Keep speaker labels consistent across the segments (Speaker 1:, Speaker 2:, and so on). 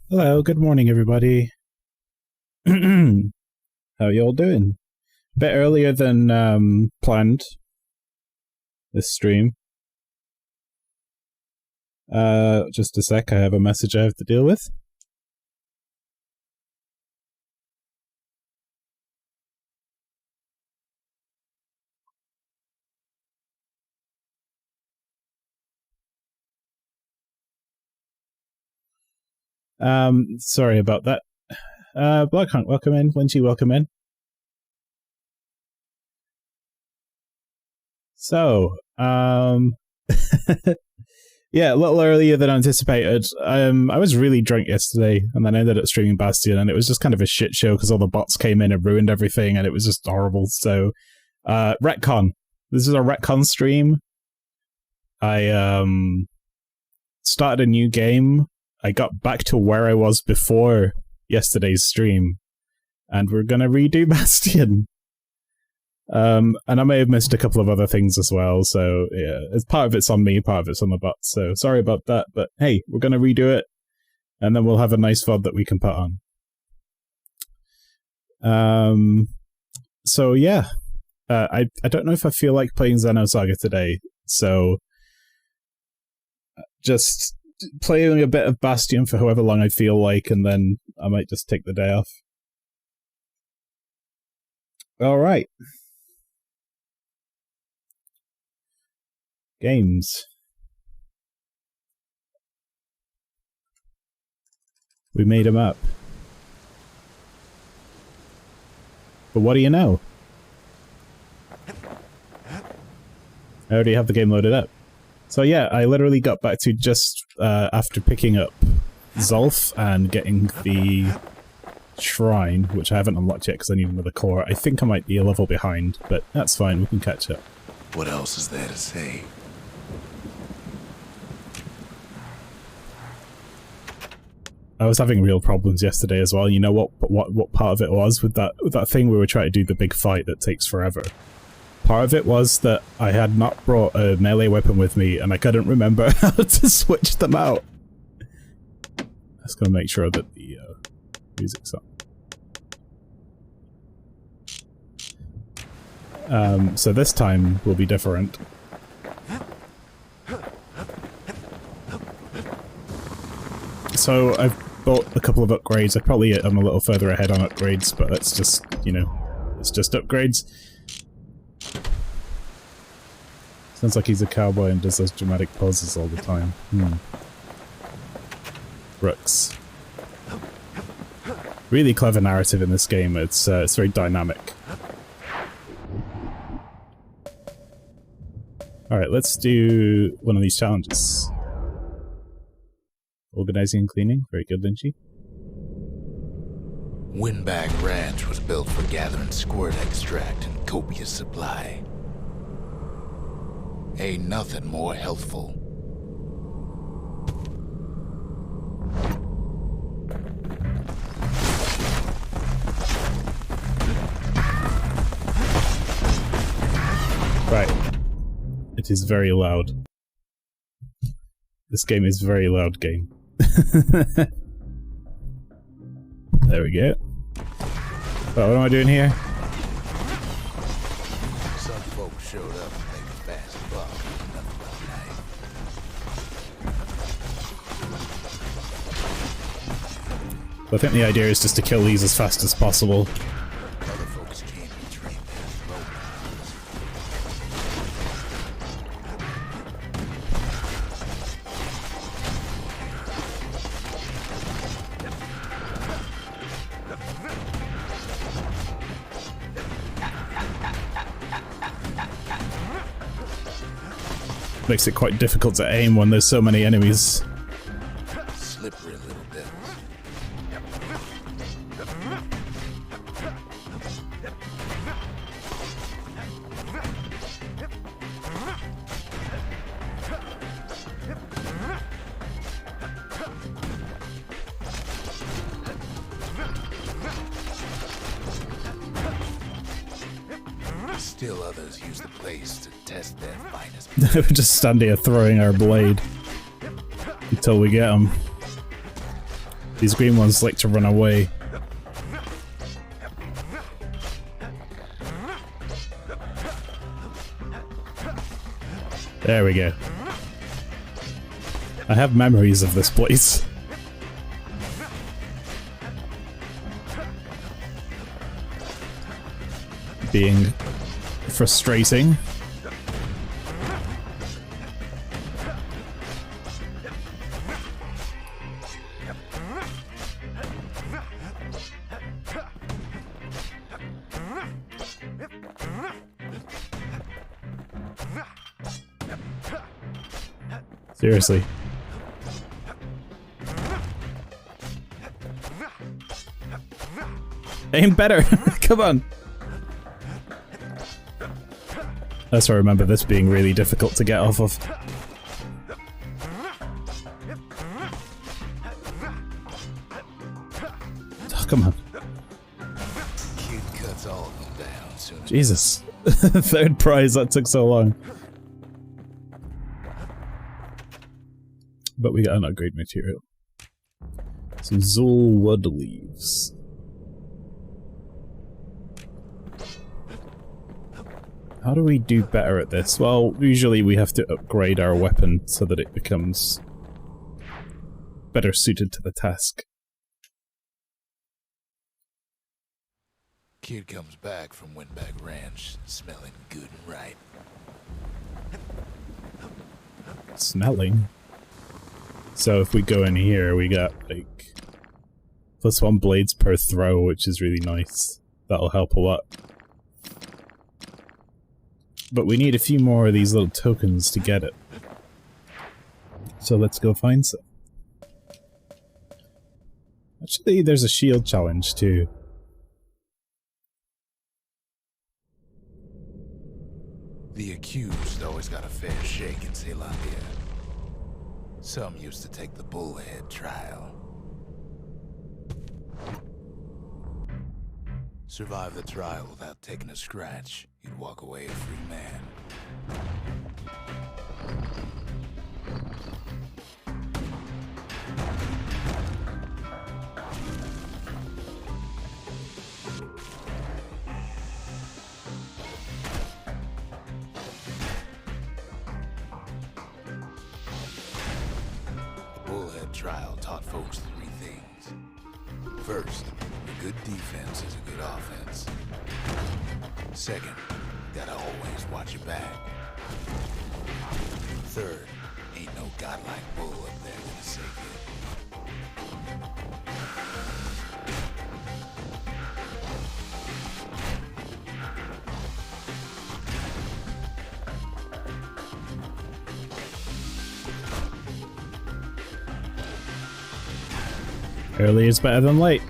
Speaker 1: Hello, good morning, everybody. How you all doing? A bit earlier than planned, this stream. Just a sec, I have a message I have to deal with. Sorry about that. Blackhunt, welcome in. Lynchy, welcome in. So, yeah, a little earlier than anticipated. I was really drunk yesterday, and then I ended up streaming Bastion, and it was just kind of a shit show because all the bots came in and ruined everything, and it was just horrible. So, retcon. This is a retcon stream. I started a new game. I got back to where I was before yesterday's stream, and we're gonna redo Bastion. And I may have missed a couple of other things as well, so yeah, part of it's on me, part of it's on the bots, so sorry about that, but hey, we're gonna redo it, and then we'll have a nice VOD that we can put on. So yeah, I don't know if I feel like playing Xenosaga today, so just playing a bit of Bastion for however long I feel like, and then I might just take the day off. Alright. Games. We made them up. But what do you know? I already have the game loaded up. So yeah, I literally got back to just after picking up Zolf and getting the shrine, which I haven't unlocked yet because I need another core. I think I might be a level behind, but that's fine, we can catch up.
Speaker 2: What else is there to say?
Speaker 1: I was having real problems yesterday as well. You know what part of it was with that thing where we try to do the big fight that takes forever? Part of it was that I had not brought a melee weapon with me, and I couldn't remember how to switch them out. Just gonna make sure that the music's on. So this time will be different. So I've bought a couple of upgrades. I probably am a little further ahead on upgrades, but that's just, you know, it's just upgrades. Sounds like he's a cowboy and does those dramatic poses all the time. Brooks. Really clever narrative in this game. It's very dynamic. Alright, let's do one of these challenges. Organizing and cleaning. Very good, Lynchy.
Speaker 2: Windbag Ranch was built for gathering squirt extract in copious supply. Ain't nothing more healthful.
Speaker 1: Right. It is very loud. This game is a very loud game. There we go. Oh, what am I doing here?
Speaker 2: Some folks showed up to make a fast buck. Nothing about night.
Speaker 1: I think the idea is just to kill these as fast as possible.
Speaker 2: Other folks can't be trained that slow.
Speaker 1: Makes it quite difficult to aim when there's so many enemies.
Speaker 2: Slippery little bit. Still others use the place to test their finest.
Speaker 1: We're just standing here throwing our blade until we get them. These green ones like to run away. There we go. I have memories of this place. Being frustrating. Seriously. Aim better! Come on! I also remember this being really difficult to get off of. Oh, come on.
Speaker 2: Kid cuts all of them down soon.
Speaker 1: Jesus. Third prize, that took so long. But we got an upgrade material. Some Zool wood leaves. How do we do better at this? Well, usually we have to upgrade our weapon so that it becomes better suited to the task.
Speaker 2: Kid comes back from Windbag Ranch, smelling good and right.
Speaker 1: Smelling? So if we go in here, we got like +1 blades per throw, which is really nice. That'll help a lot. But we need a few more of these little tokens to get it. So let's go find some. Actually, there's a shield challenge too.
Speaker 2: The accused always got a fair shake in Zealandia. Some used to take the bullhead trial. Survive the trial without taking a scratch, you'd walk away a free man. The bullhead trial taught folks 3 things. First, a good defense is a good offense. Second, gotta always watch your back. Third, ain't no godlike bull up there gonna save you.
Speaker 1: Early is better than late.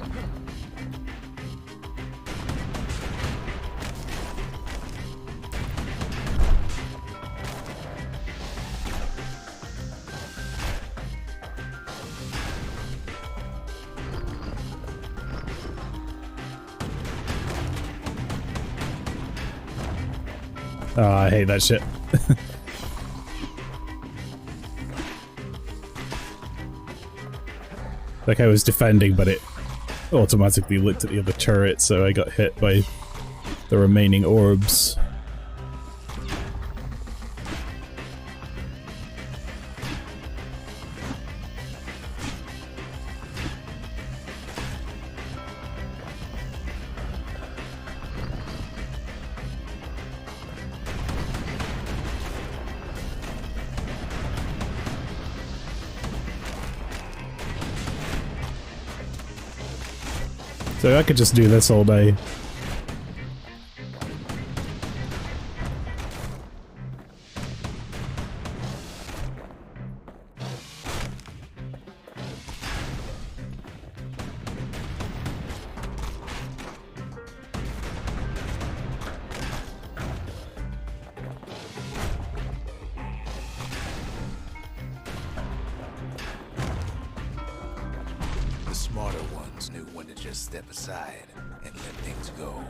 Speaker 1: Oh, I hate that shit. Like I was defending, but it automatically looked at the other turret, so I got hit by the remaining orbs. So I could just do this all day.
Speaker 2: The smarter ones knew when to just step aside and let things go.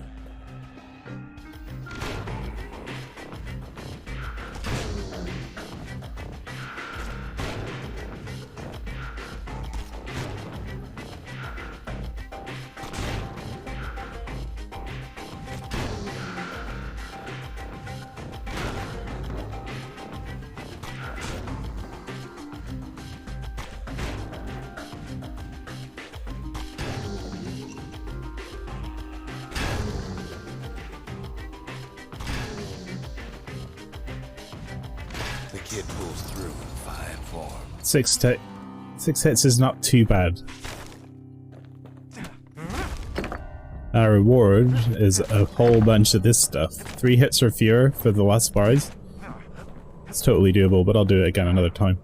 Speaker 2: kid pulls through in fine form.
Speaker 1: 6 hits is not too bad. Our reward is a whole bunch of this stuff. 3 hits or fewer for the last bars. It's totally doable, but I'll do it again another time.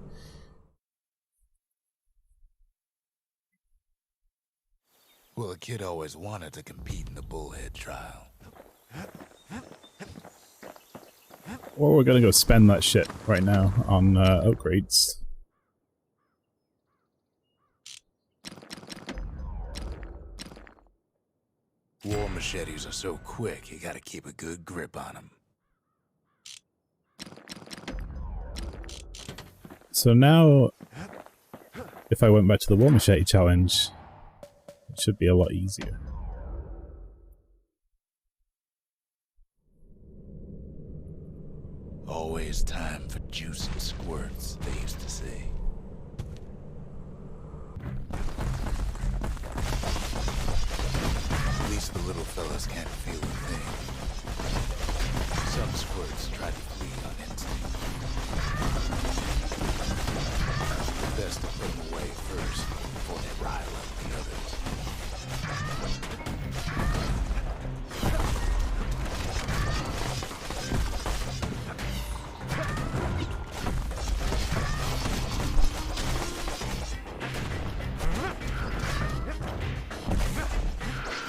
Speaker 2: Well, a kid always wanted to compete in the bullhead trial.
Speaker 1: Or we're gonna go spend that shit right now on upgrades.
Speaker 2: War machetes are so quick, you gotta keep a good grip on them.
Speaker 1: So now, if I went back to the War Machete challenge, it should be a lot easier.
Speaker 2: Always time for juice and squirts, they used to say. At least the little fellas can't feel a thing. Some squirts try to flee on instinct. Best to put them away first before they rile up the others.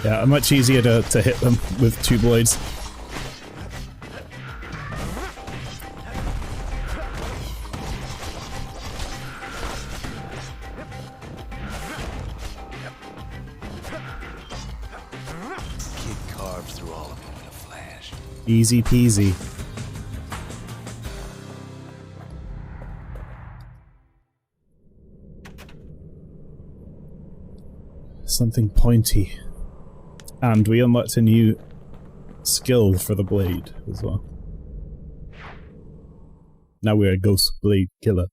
Speaker 1: Yeah, much easier to hit them with 2 blades.
Speaker 2: Kid carves through all of them in a flash.
Speaker 1: Easy peasy. Something pointy. And we unlocked a new skill for the blade as well. Now we're a ghost blade killer.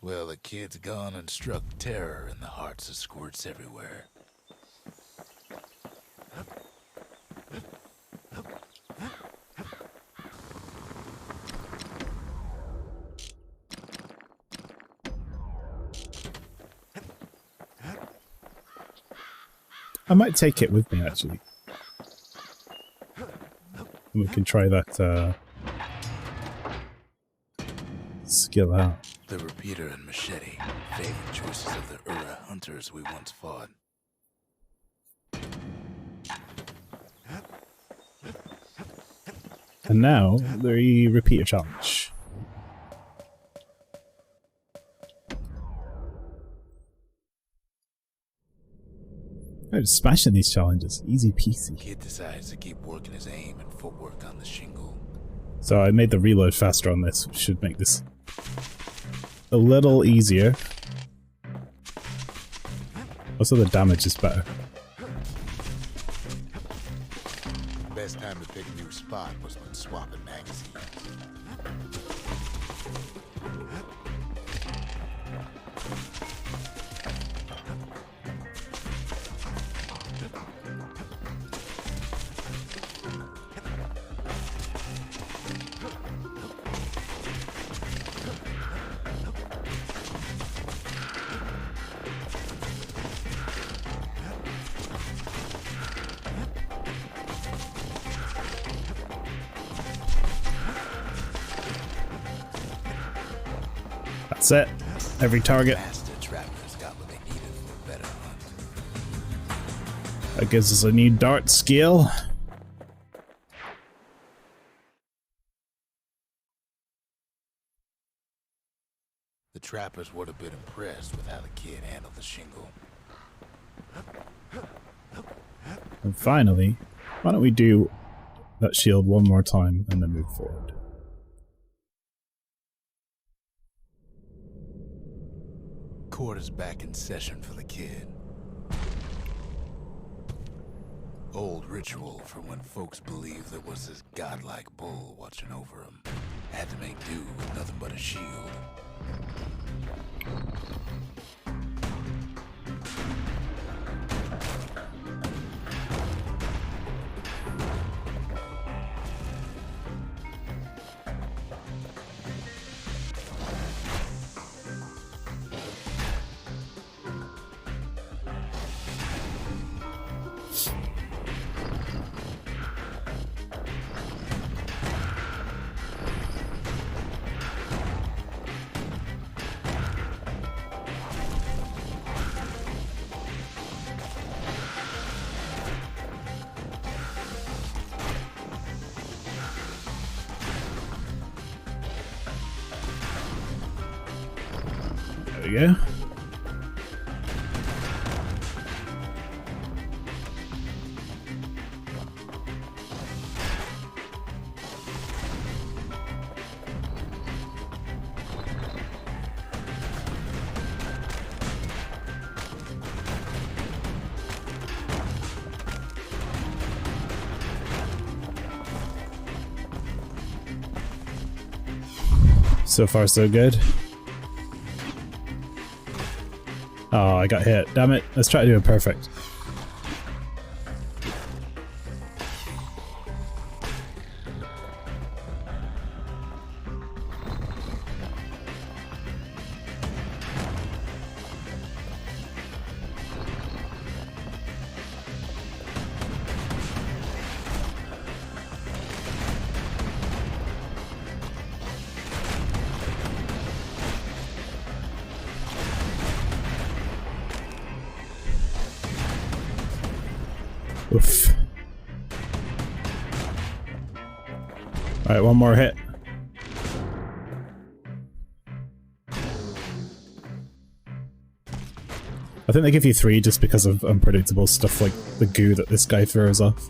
Speaker 2: Well, the kid's gone and struck terror in the hearts of squirts everywhere.
Speaker 1: I might take it with me, actually. And we can try that skill out.
Speaker 2: The repeater and machete, favorite choices of the Ura hunters we once fought.
Speaker 1: And now, the repeater challenge. I'm just smashing these challenges. Easy peasy.
Speaker 2: Kid decides to keep working his aim and footwork on the shingle.
Speaker 1: So I made the reload faster on this, which should make this a little easier. Also, the damage is better.
Speaker 2: Best time to pick a new spot was when swapping magazines.
Speaker 1: That's it. Every target.
Speaker 2: Master trappers got what they needed for a better hunt.
Speaker 1: That gives us a new dart skill.
Speaker 2: The trappers would have been impressed with how the kid handled the shingle.
Speaker 1: And finally, why don't we do that shield one more time and then move forward.
Speaker 2: Court is back in session for the kid. Old ritual for when folks believed there was this godlike bull watching over him. Had to make do with nothing but a shield.
Speaker 1: There we go. So far, so good. Oh, I got hit. Damn it. Let's try to do it perfect. Oof. Alright, one more hit. I think they give you 3 just because of unpredictable stuff like the goo that this guy throws off.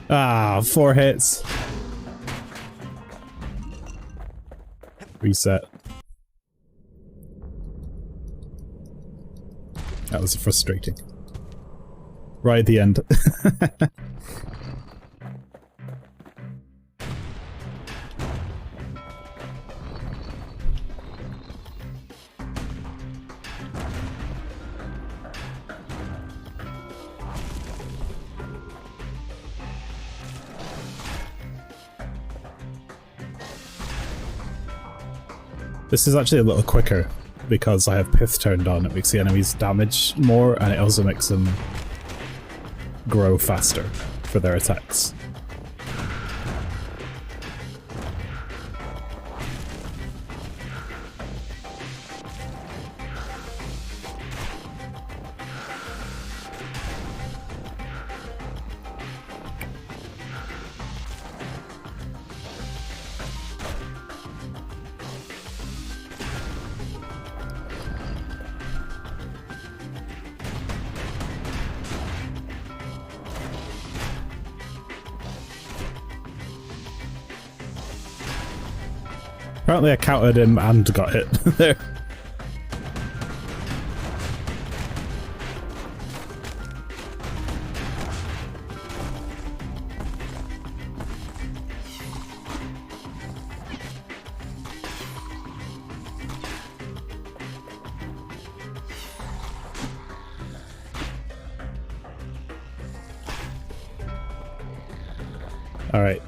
Speaker 1: Ah, 4 hits. Reset. That was frustrating. Right at the end. This is actually a little quicker because I have Pith turned on. It makes the enemies damage more, and it also makes them grow faster for their attacks. Apparently I countered him and got hit there. All right.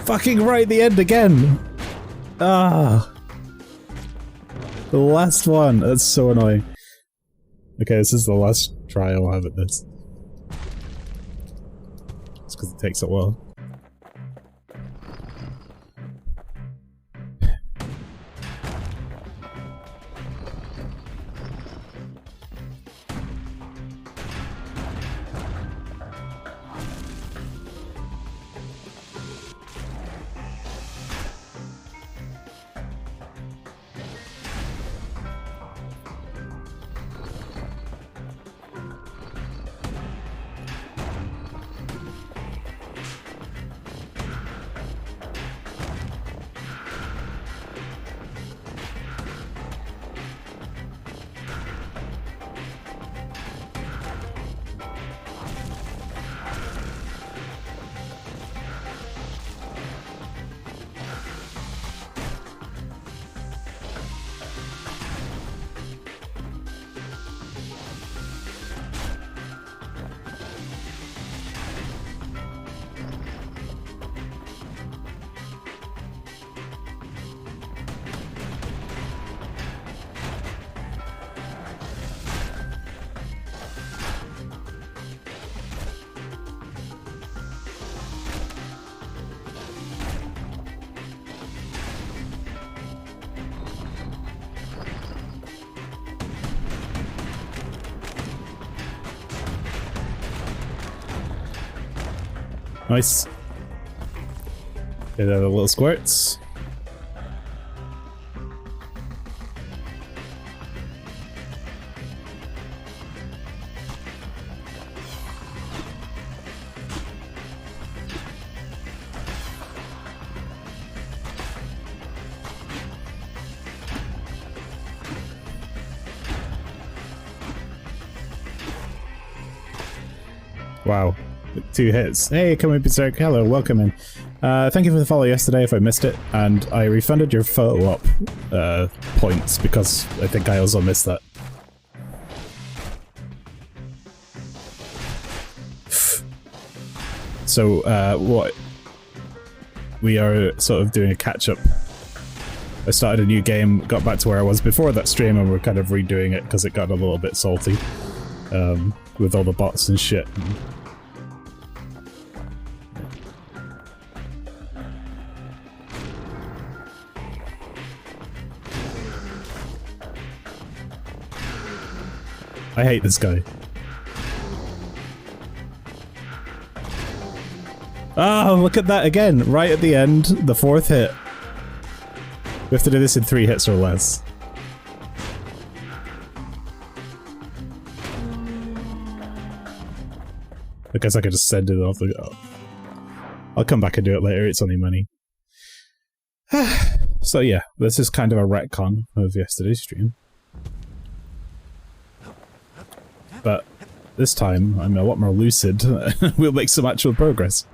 Speaker 1: Fucking right at the end again! Ah! The last one! That's so annoying. Okay, this is the last try I'll have at this. It's because it takes a while. Nice. Get out the little squirts. Wow, 2 hits. Hey, come in, Berserk. Hello, welcome in. Thank you for the follow yesterday if I missed it, and I refunded your photo op points because I think I also missed that. So, what? We are sort of doing a catch-up. I started a new game, got back to where I was before that stream, and we're kind of redoing it because it got a little bit salty. With all the bots and shit. I hate this guy. Oh, look at that again! Right at the end, the 4th hit. We have to do this in 3 hits or less. I guess I could just send it off the... Oh. I'll come back and do it later, it's only money. So yeah, this is kind of a retcon of yesterday's stream. But this time, I'm a lot more lucid. We'll make some actual progress.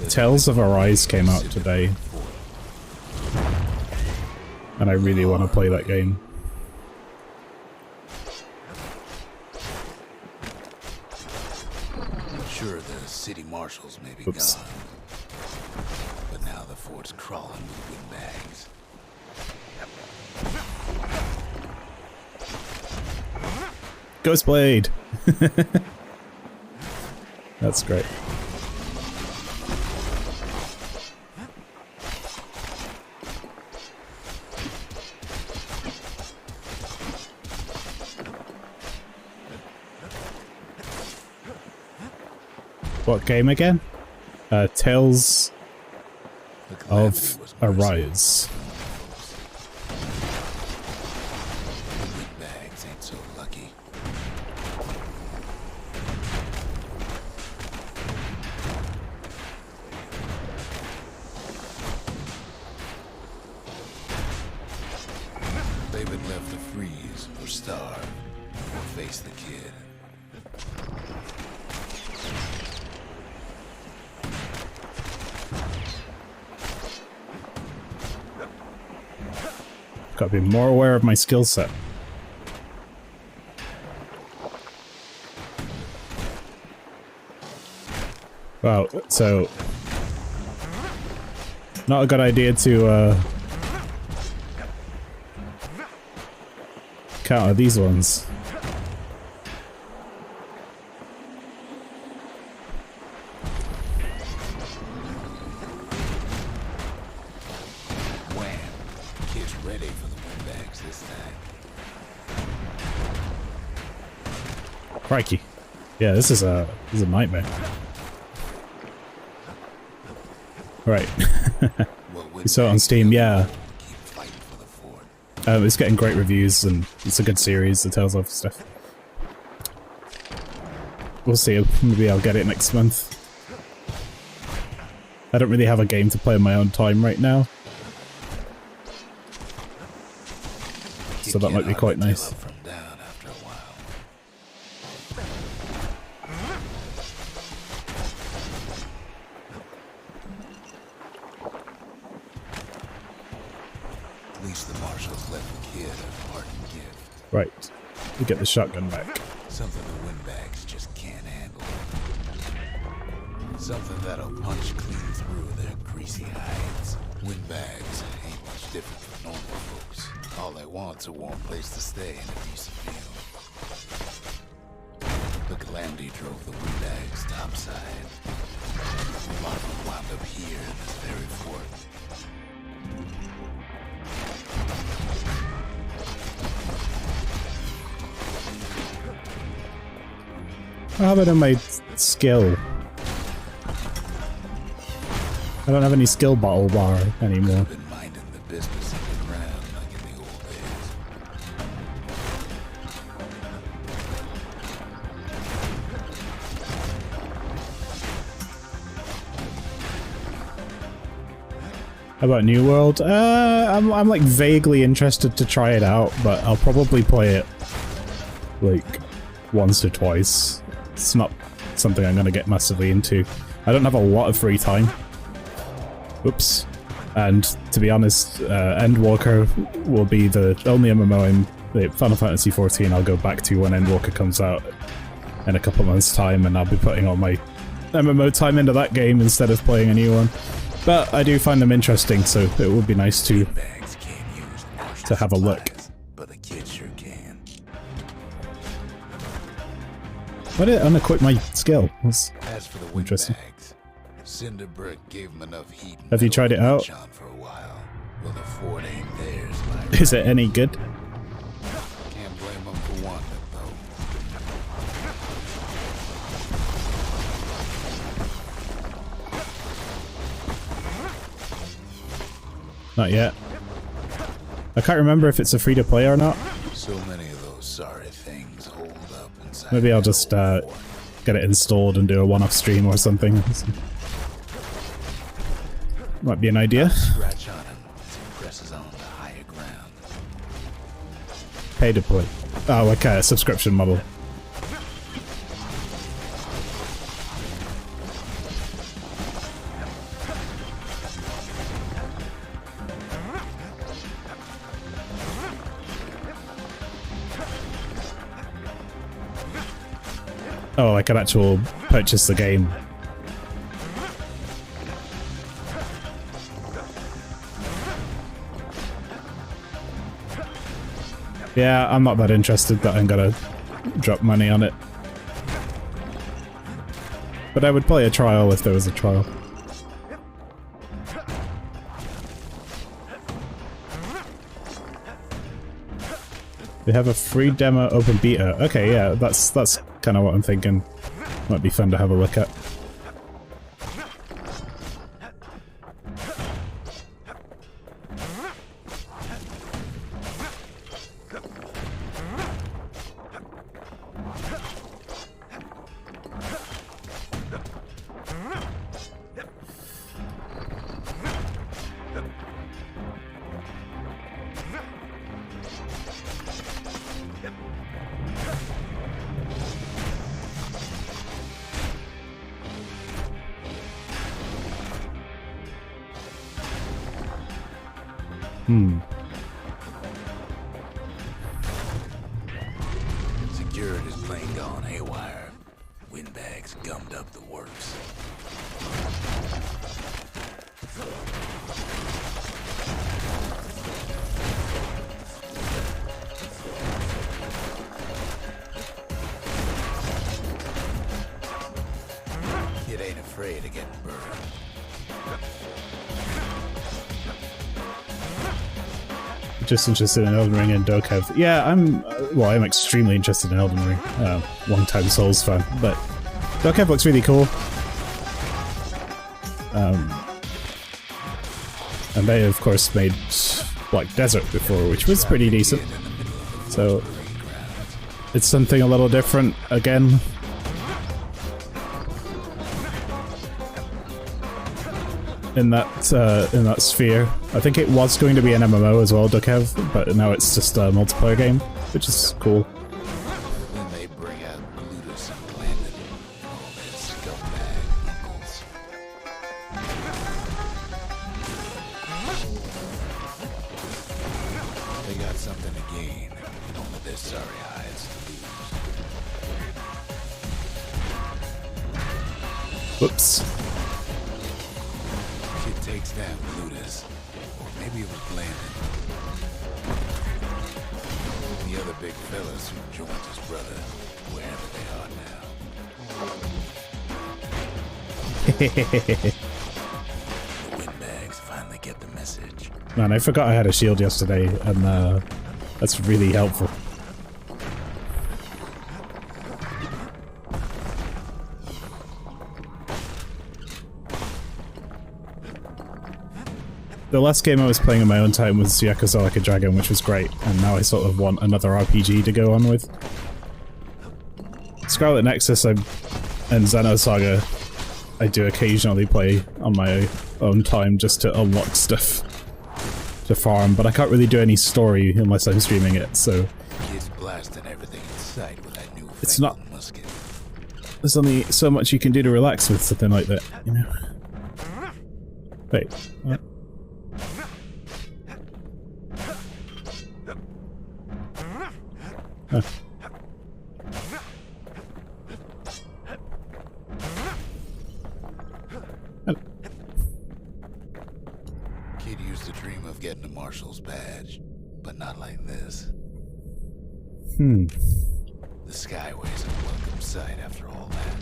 Speaker 1: Tales of Arise came out today, and I really want to play that game.
Speaker 2: Sure, the city marshals may be gone, but now the fort's crawling with windbags.
Speaker 1: Ghostblade! That's great. What game again? Tales of Arise.
Speaker 2: Windbags ain't so lucky. They would left to freeze or starve or face the kid.
Speaker 1: Gotta be more aware of my skill set. Wow, so... not a good idea to, counter these ones. Crikey. Yeah, this is a nightmare. Right. You saw it on Steam, yeah. It's getting great reviews and it's a good series, the Tales of stuff. We'll see, maybe I'll get it next month. I don't really have a game to play on my own time right now. So that might be quite nice. Right, we get the shotgun back.
Speaker 2: Something the windbags just can't handle. Something that'll punch clean through their greasy hides. Windbags ain't much different from normal folks. All they want's a warm place to stay and a decent meal. The calamity drove the windbags topside. A lot of them wound up here in this very fort.
Speaker 1: How about in my skill? I don't have any skill bottle bar anymore.
Speaker 2: Been minding the business of the ground like in the old days.
Speaker 1: How about New World? I'm like vaguely interested to try it out, but I'll probably play it like once or twice. It's not something I'm gonna get massively into. I don't have a lot of free time. Oops. And to be honest, Endwalker will be the only MMO in the Final Fantasy XIV I'll go back to when Endwalker comes out in a couple months' time, and I'll be putting all my MMO time into that game instead of playing a new one. But I do find them interesting, so it would be nice to have a look.
Speaker 2: But the kids sure can.
Speaker 1: Why did it unequip my skill? That's
Speaker 2: As for the
Speaker 1: interesting.
Speaker 2: windbags, Cinderbrick gave them enough heat. and
Speaker 1: Have you
Speaker 2: metal
Speaker 1: tried it
Speaker 2: to
Speaker 1: out?
Speaker 2: march on for a while. Well, the fort ain't theirs. Like
Speaker 1: Is it any good?
Speaker 2: can't blame them for wanting it though.
Speaker 1: Not yet. I can't remember if it's a free-to-play or not.
Speaker 2: So many of those sorry things hold up inside.
Speaker 1: Maybe I'll
Speaker 2: that
Speaker 1: just
Speaker 2: old fort.
Speaker 1: get it installed and do a one-off stream or something. Might be an idea.
Speaker 2: Scratch on him as he presses on to higher ground.
Speaker 1: Pay to play. Oh, like a subscription model. Oh, I can actually purchase the game. Yeah, I'm not that interested that I'm gonna drop money on it. But I would play a trial if there was a trial. They have a free demo open beta. Okay, yeah, that's kind of what I'm thinking. Might be fun to have a look at.
Speaker 2: Security's plane gone haywire. Windbags gummed up the works. Kid ain't afraid of getting burned.
Speaker 1: Just interested in Elden Ring and Dokkaev. Yeah, I'm extremely interested in Elden Ring. Long-time Souls fan, but Dokkaev looks really cool. And they, of course, made Black Desert before, which was pretty decent. So it's something a little different again. In that sphere. I think it was going to be an MMO as well, Dokkaev, but now it's just a multiplayer game, which is cool.
Speaker 2: Then they bring out Glutus and Landon, all their scumbag uncles. They got something to gain, only their sorry hides to lose.
Speaker 1: Whoops.
Speaker 2: Kid takes down Glutus, or maybe it was Landon. The other big fellas who joined his brother, wherever they are now. The windbags finally get the message.
Speaker 1: Man, I forgot I had a shield yesterday, and that's really helpful. The last game I was playing in my own time was Yakuza Like a Dragon, which was great, and now I sort of want another RPG to go on with. Scarlet Nexus and Xenosaga I do occasionally play on my own time just to unlock stuff to farm, but I can't really do any story unless I'm streaming it, so...
Speaker 2: Kids blasting everything in sight with that new
Speaker 1: it's not...
Speaker 2: musket.
Speaker 1: There's only so much you can do to relax with something like that, you know? Wait, what? Huh.
Speaker 2: Kid used to dream of getting a marshal's badge, but not like this.
Speaker 1: Hmm.
Speaker 2: The Skyway's a welcome sight after all that.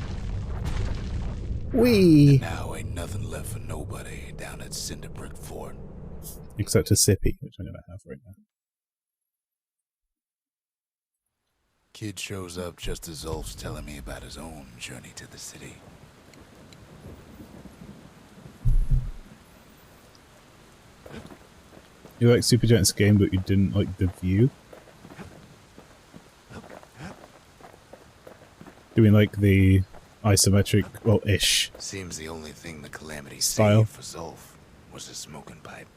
Speaker 1: Whee!
Speaker 2: Now ain't nothing left for nobody down at Cinderbrick Fort.
Speaker 1: Except a sippy, which I don't have right now.
Speaker 2: Kid shows up just as Ulf's telling me about his own journey to the city.
Speaker 1: You like Supergiant's game, but you didn't like the view? Do we like the isometric, well, ish?
Speaker 2: Seems the only thing the Calamity
Speaker 1: Style.
Speaker 2: saved for Zulf was his smoking pipe.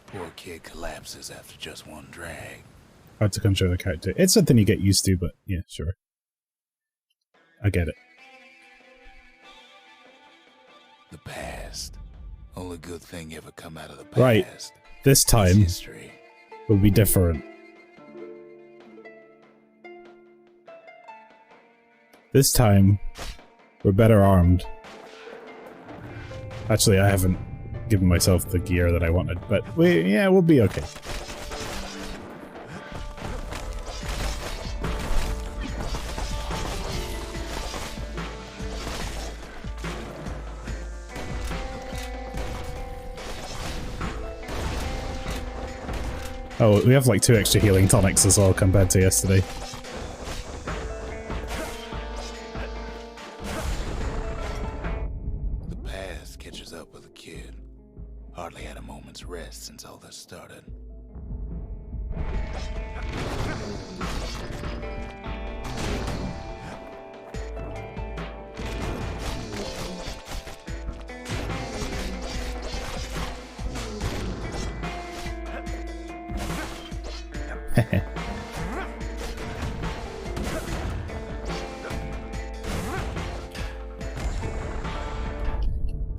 Speaker 2: Poor kid collapses after just one drag.
Speaker 1: Hard to control the character. It's something you get used to, but yeah, sure. I get it.
Speaker 2: The past. Only good thing ever come out of the past.
Speaker 1: Right. This time
Speaker 2: History.
Speaker 1: will be different. This time, we're better armed. Actually, I haven't given myself the gear that I wanted, but we'll be okay. Oh, we have like 2 extra healing tonics as well compared to yesterday.
Speaker 2: The past catches up with a kid. Hardly had a moment's rest since all this started.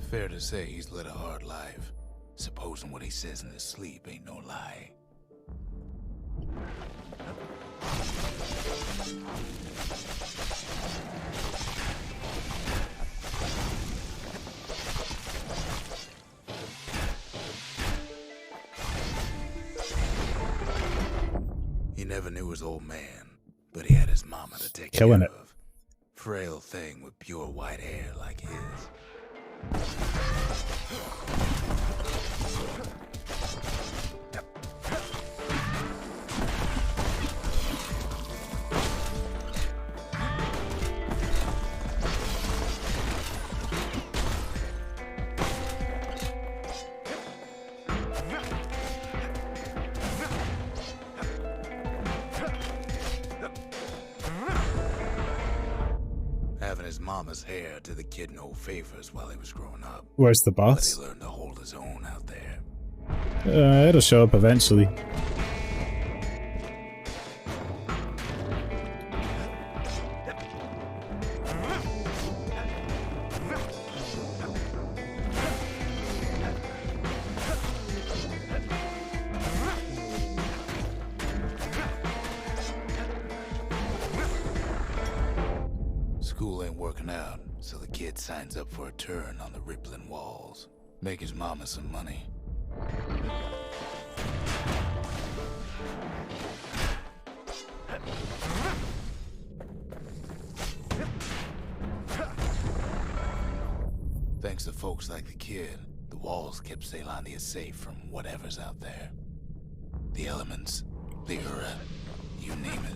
Speaker 2: Fair to say he's led a hard life, supposing what he says in his sleep ain't no lie. He never knew his old man, but he had his mama to take
Speaker 1: Killing
Speaker 2: care
Speaker 1: it.
Speaker 2: of. Frail thing with pure white hair like his. Having his mama's hair did the kid no favors while he was growing up.
Speaker 1: Where's the
Speaker 2: But
Speaker 1: boss?
Speaker 2: he learned to hold his own out there.
Speaker 1: It'll show up eventually.
Speaker 2: School ain't working out, so the kid signs up for a turn on the rippling walls. Make his mama some money. Thanks to folks like the kid, the walls kept Ceylondia safe from whatever's out there. The elements, the Ura, you name it.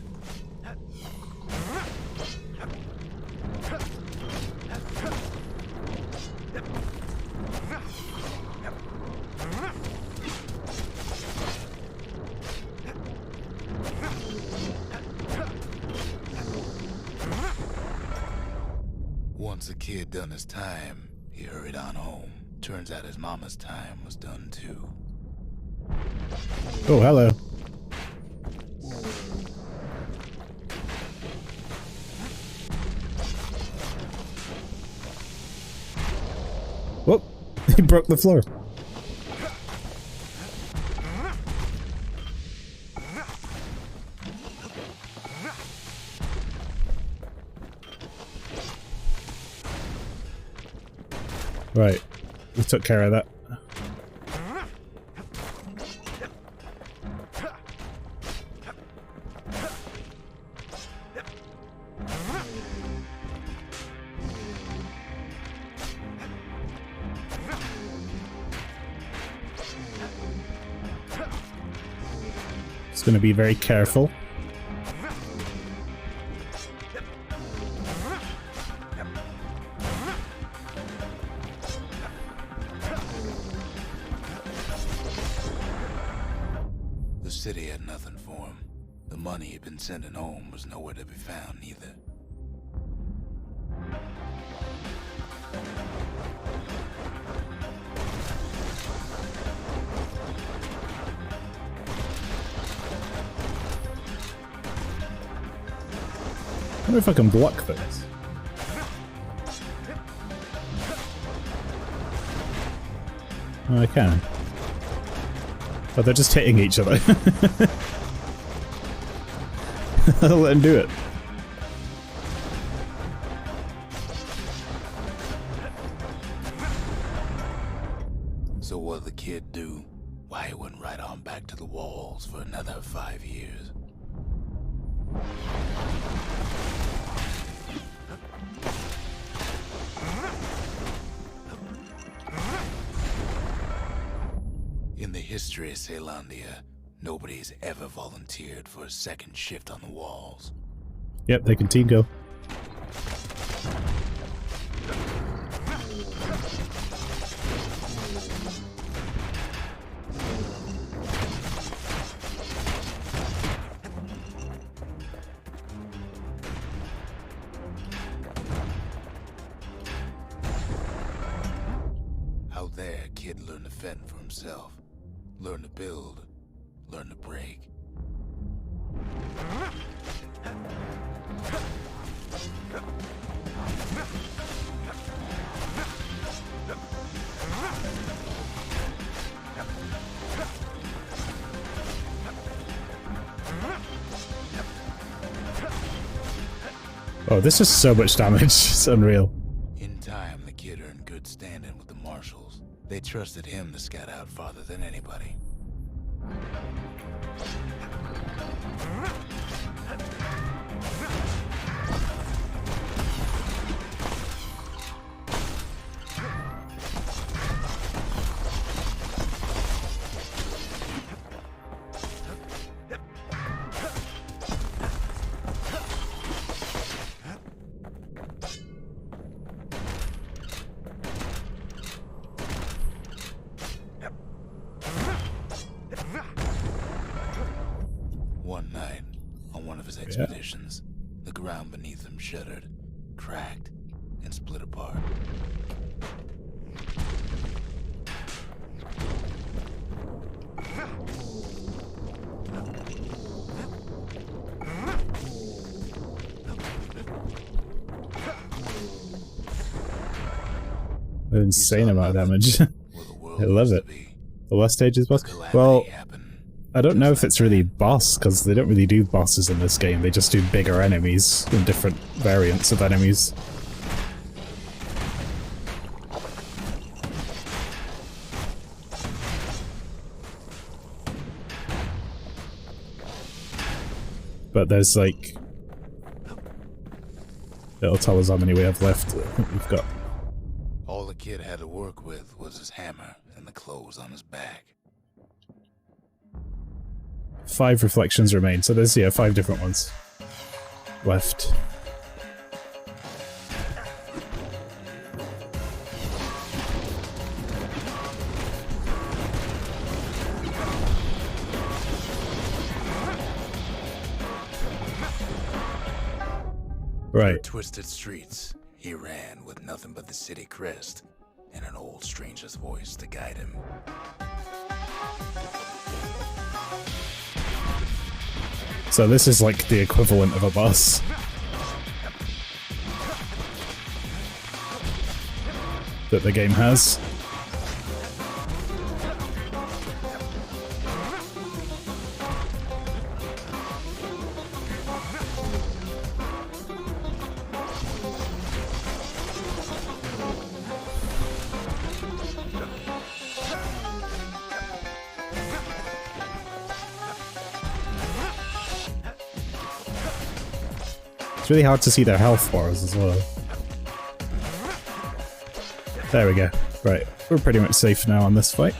Speaker 2: Once the kid done his time, he hurried on home. Turns out his mama's time was done too.
Speaker 1: Oh, hello. Whoop! He broke the floor. Right, we took care of that. Just going to be very careful.
Speaker 2: The city had nothing for him. The money he'd been sending home was nowhere to be found either.
Speaker 1: I wonder if I can block this. Oh, I can. But they're just hitting each other. I'll let them do it.
Speaker 2: So what'd the kid do? Why, he went right on back to the walls for another 5 years. In the history of Caelondia, nobody's ever volunteered for a second shift on the walls.
Speaker 1: Yep, they can team go.
Speaker 2: Out there, kid learned to fend for himself. Learn to build. Learn to break.
Speaker 1: Oh, this is so much damage. It's unreal.
Speaker 2: In time, the kid earned good standing with the marshals. They trusted him to scout out farther than anybody. One night, on one of his expeditions, the ground beneath him shuddered, cracked, and split apart.
Speaker 1: An insane amount of damage. I love it. The last stage is boss. Well, I don't know if it's really boss, because they don't really do bosses in this game. They just do bigger enemies and different variants of enemies. But there's like... It'll tell us how many we have left. I think we've got...
Speaker 2: All the kid had to work with was his hammer and the clothes on his back.
Speaker 1: 5 reflections remain, so there's, yeah, 5 different ones left. Right.
Speaker 2: Twisted streets, he ran with nothing but the city crest and an old stranger's voice to guide him.
Speaker 1: So this is like the equivalent of a bus. That the game has. It's really hard to see their health bars as well. There we go. Right, we're pretty much safe now on this fight.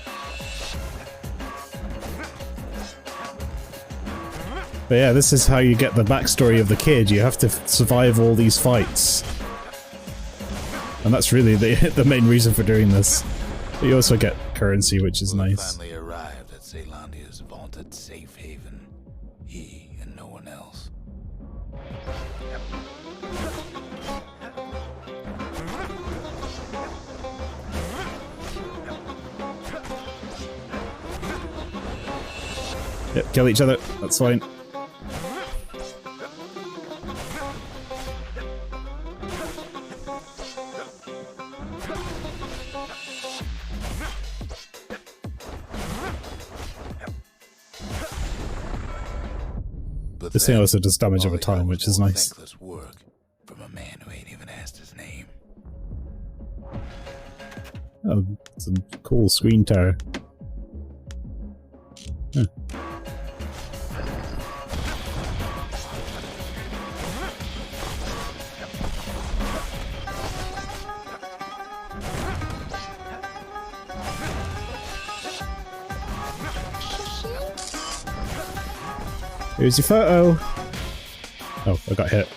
Speaker 1: But yeah, this is how you get the backstory of the kid. You have to survive all these fights. And that's really the main reason for doing this. But you also get currency, which is nice.
Speaker 2: Finally arrived at Caelondia's vaunted safe haven. He and no one else.
Speaker 1: Yep, kill each other. That's fine.
Speaker 2: But
Speaker 1: This thing also does damage over time, which is nice.
Speaker 2: Work from a man who ain't even asked his name.
Speaker 1: Oh, some cool screen tower. Huh. Here's your photo. Oh, I got hit.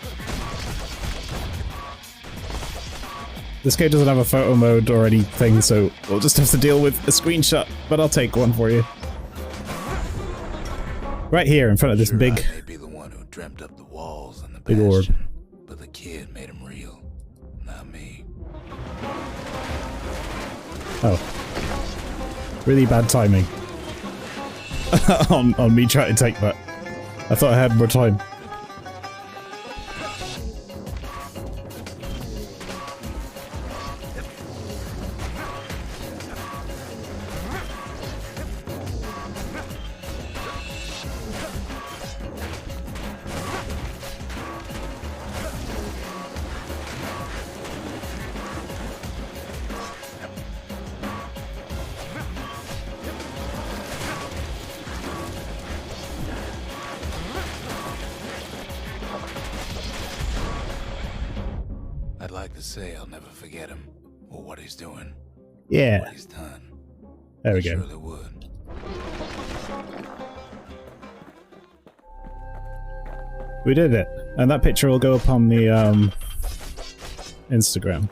Speaker 1: This game doesn't have a photo mode or anything, so we'll just have to deal with a screenshot, but I'll take one for you. Right here in front of this big...
Speaker 2: I may be the one who dreamt up the walls and the
Speaker 1: big orb.
Speaker 2: Bastion, but the kid made him real, not me.
Speaker 1: Oh. Really bad timing. on me trying to take that. I thought I had more time.
Speaker 2: I'd like to say I'll never forget him, or what he's doing.
Speaker 1: Yeah.
Speaker 2: What he's done.
Speaker 1: There we
Speaker 2: I
Speaker 1: go.
Speaker 2: surely would.
Speaker 1: We did it. And that picture will go up on the Instagram.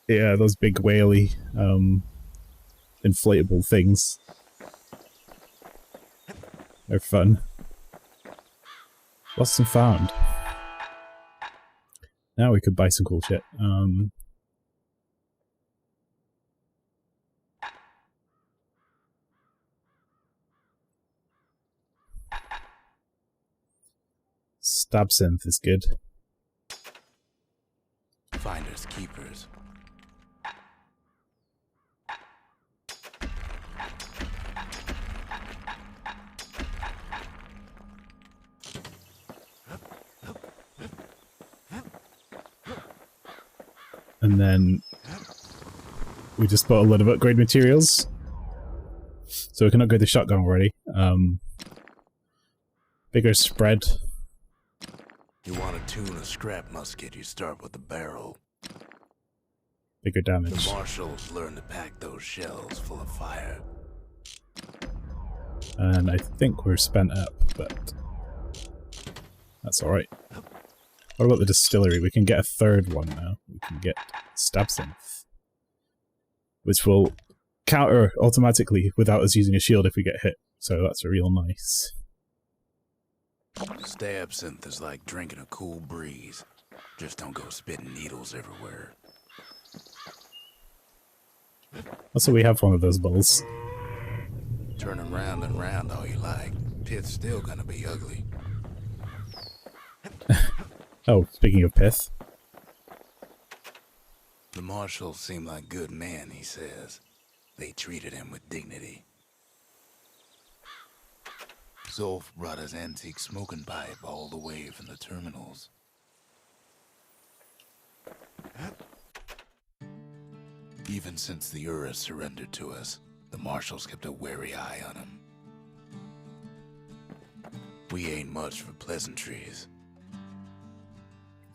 Speaker 1: Yeah, those big whaley inflatable things. They're fun. Lost and found. Now we could buy some cool shit. Stab synth is good.
Speaker 2: Finders keepers.
Speaker 1: And then we just bought a lot of upgrade materials. So we can upgrade the shotgun already. Bigger spread.
Speaker 2: You want to tune a scrap musket, you start with the barrel.
Speaker 1: Bigger damage.
Speaker 2: The marshals learn to pack those shells full of fire.
Speaker 1: And I think we're spent up, but that's alright. What about the distillery? We can get a third one now. We can get stab synth, which will counter automatically without us using a shield if we get hit. So that's real nice.
Speaker 2: Stab synth is like drinking a cool breeze. Just don't go spitting needles everywhere.
Speaker 1: Also, we have one of those balls.
Speaker 2: Turn them round and round all you like. Pith's still gonna be ugly.
Speaker 1: Oh, speaking of Pith.
Speaker 2: The marshals seem like good men, he says. They treated him with dignity. Zolf brought his antique smoking pipe all the way from the terminals. Even since the Ura surrendered to us, the marshals kept a wary eye on him. We ain't much for pleasantries.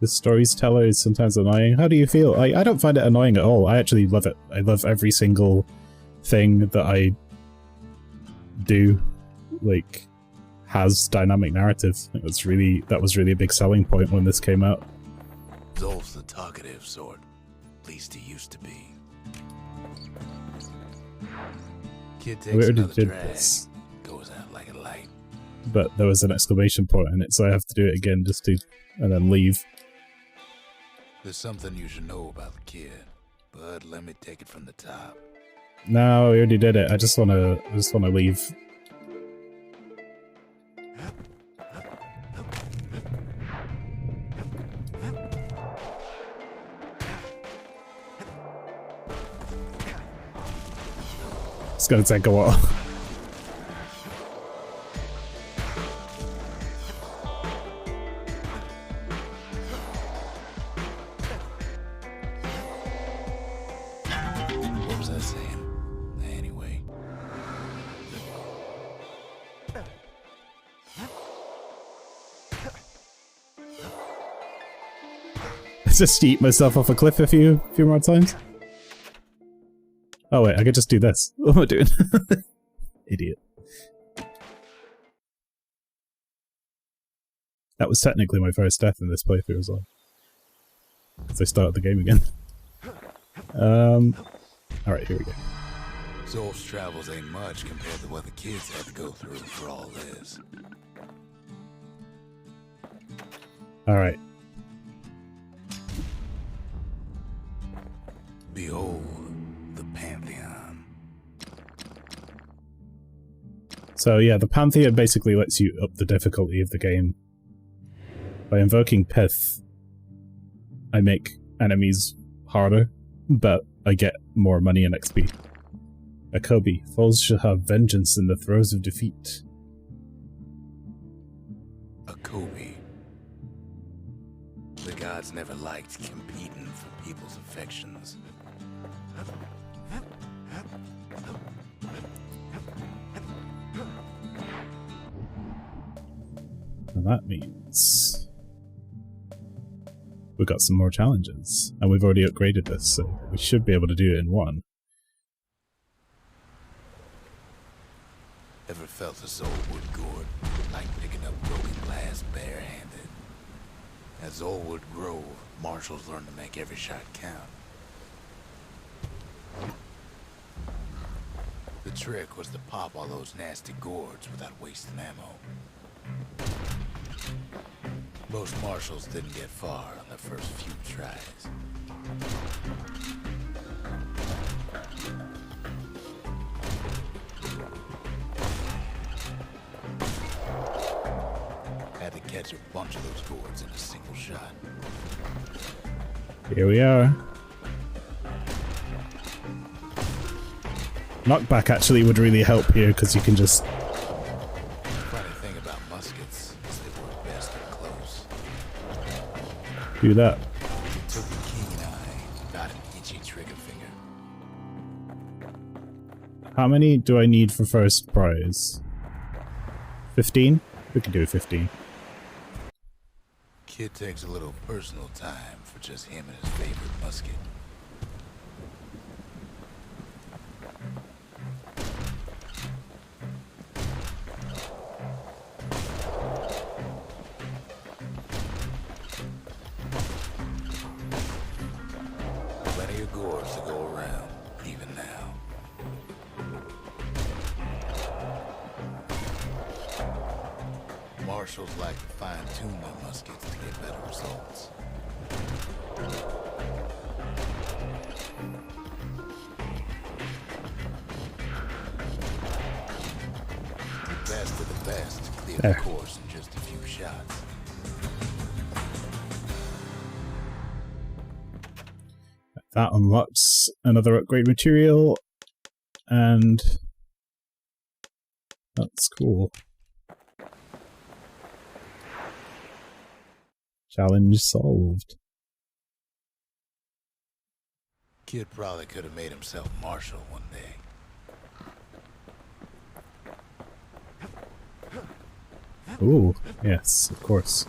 Speaker 1: The storyteller is sometimes annoying. How do you feel? I don't find it annoying at all. I actually love it. I love every single thing that I do, like, has dynamic narrative. That was really a big selling point when this came out.
Speaker 2: Zolf's the talkative sort. At least he used to be. Kid
Speaker 1: We
Speaker 2: takes
Speaker 1: already
Speaker 2: another
Speaker 1: did
Speaker 2: drag,
Speaker 1: this,
Speaker 2: goes out like a light.
Speaker 1: but there was an exclamation point in it, so I have to do it again just to, and then leave.
Speaker 2: There's something you should know about the kid, but let me take it from the top.
Speaker 1: No, we already did it. I just wanna leave. It's gonna take a while.
Speaker 2: What was I saying? Anyway.
Speaker 1: Just eat myself off a cliff a few more times. Oh wait, I could just do this. What am I doing? Idiot. That was technically my first death in this playthrough as well. Because I started the game again. Alright, here we go.
Speaker 2: Zolf's travels ain't much compared to what the kids had to go through for all this.
Speaker 1: Alright.
Speaker 2: Behold, the Pantheon.
Speaker 1: So yeah, the Pantheon basically lets you up the difficulty of the game. By invoking Pith, I make enemies harder, but I get more money and XP. Akobi, foes shall have vengeance in the throes of defeat.
Speaker 2: Akobi. The gods never liked competing for people's affections.
Speaker 1: And that means we've got some more challenges, and we've already upgraded this, so we should be able to do it in one.
Speaker 2: Ever felt a Zolwood gourd, like picking up broken glass barehanded? At Zolwood Grove, marshals learned to make every shot count. The trick was to pop all those nasty gourds without wasting ammo. Most marshals didn't get far on their first few tries. Had to catch a bunch of those gourds in a single shot.
Speaker 1: Here we are. Knockback actually would really help here, because you can just...
Speaker 2: Funny thing about muskets is they work best up close.
Speaker 1: do that.
Speaker 2: It took a keen eye, got an itchy trigger finger.
Speaker 1: How many do I need for first prize? 15? We can do 15.
Speaker 2: Kid takes a little personal time for just him and his favorite musket. Plenty of gourds to go around, even now. Marshals like to fine-tune their muskets to get better results. The best of the best clear the course in just a few shots.
Speaker 1: That unlocks another upgrade material, and that's cool. Challenge solved.
Speaker 2: Kid probably could have made himself marshal one day.
Speaker 1: Ooh, yes, of course.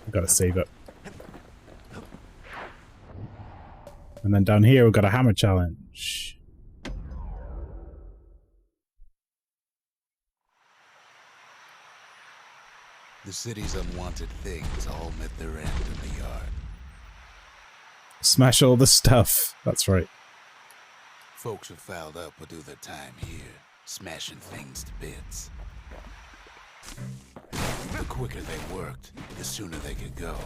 Speaker 1: I've got to save it. And then down here we've got a hammer challenge.
Speaker 2: The city's unwanted things all met their end in the yard.
Speaker 1: Smash all the stuff. That's right.
Speaker 2: Folks who fouled up would do their time here, smashing things to bits. The quicker they worked, the sooner they could go.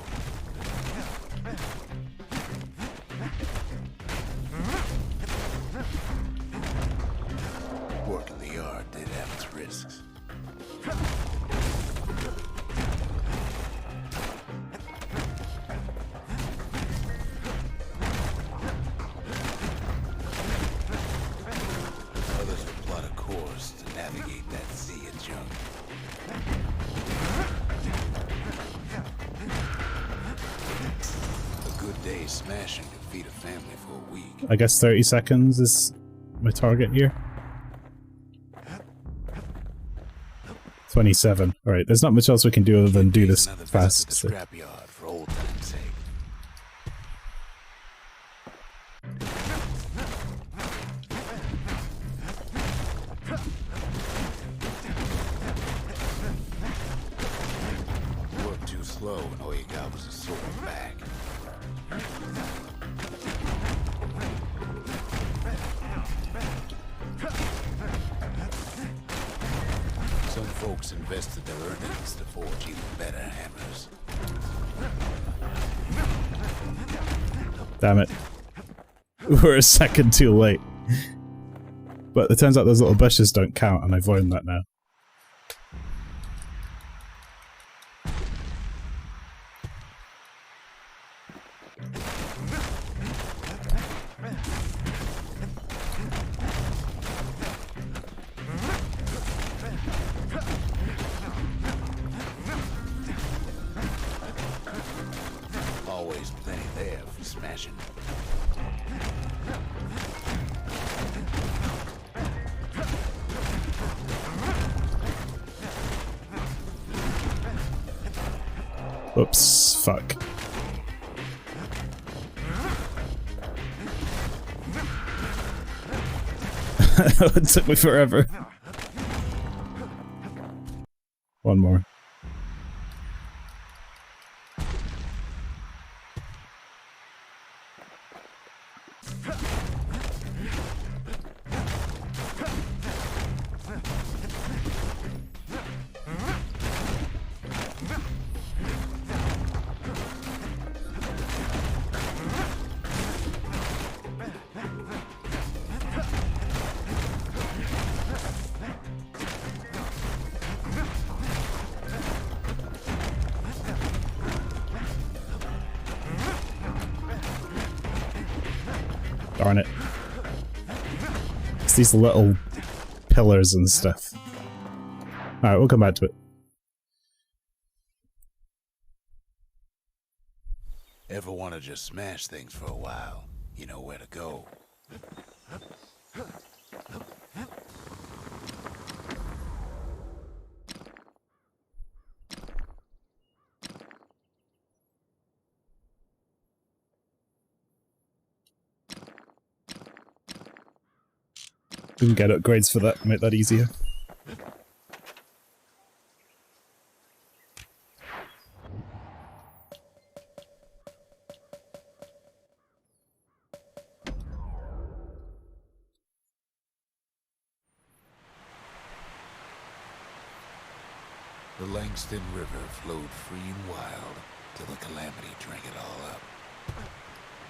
Speaker 2: Work in the yard did have its risks. Others would plot a course to navigate that sea of junk. A good day's smashing could feed a family for a week.
Speaker 1: I guess 30 seconds is my target here. 27. Alright, there's not much else we can do other than do this fast. So.
Speaker 2: Scrapyard for old time's sake. Worked too slow and all you got was a sore back. Some folks invested their earnings to forge even better hammers.
Speaker 1: Damn it. We're a second too late. But it turns out those little bushes don't count, and I've learned that now.
Speaker 2: Always plenty there for smashing.
Speaker 1: Oops, fuck. It took me forever. One more. Darn it. It's these little pillars and stuff. Alright, we'll come back to it.
Speaker 2: Ever want to just smash things for a while? You know where to go.
Speaker 1: We can get upgrades for that, make that easier.
Speaker 2: The Langston River flowed free and wild till the calamity drank it all up.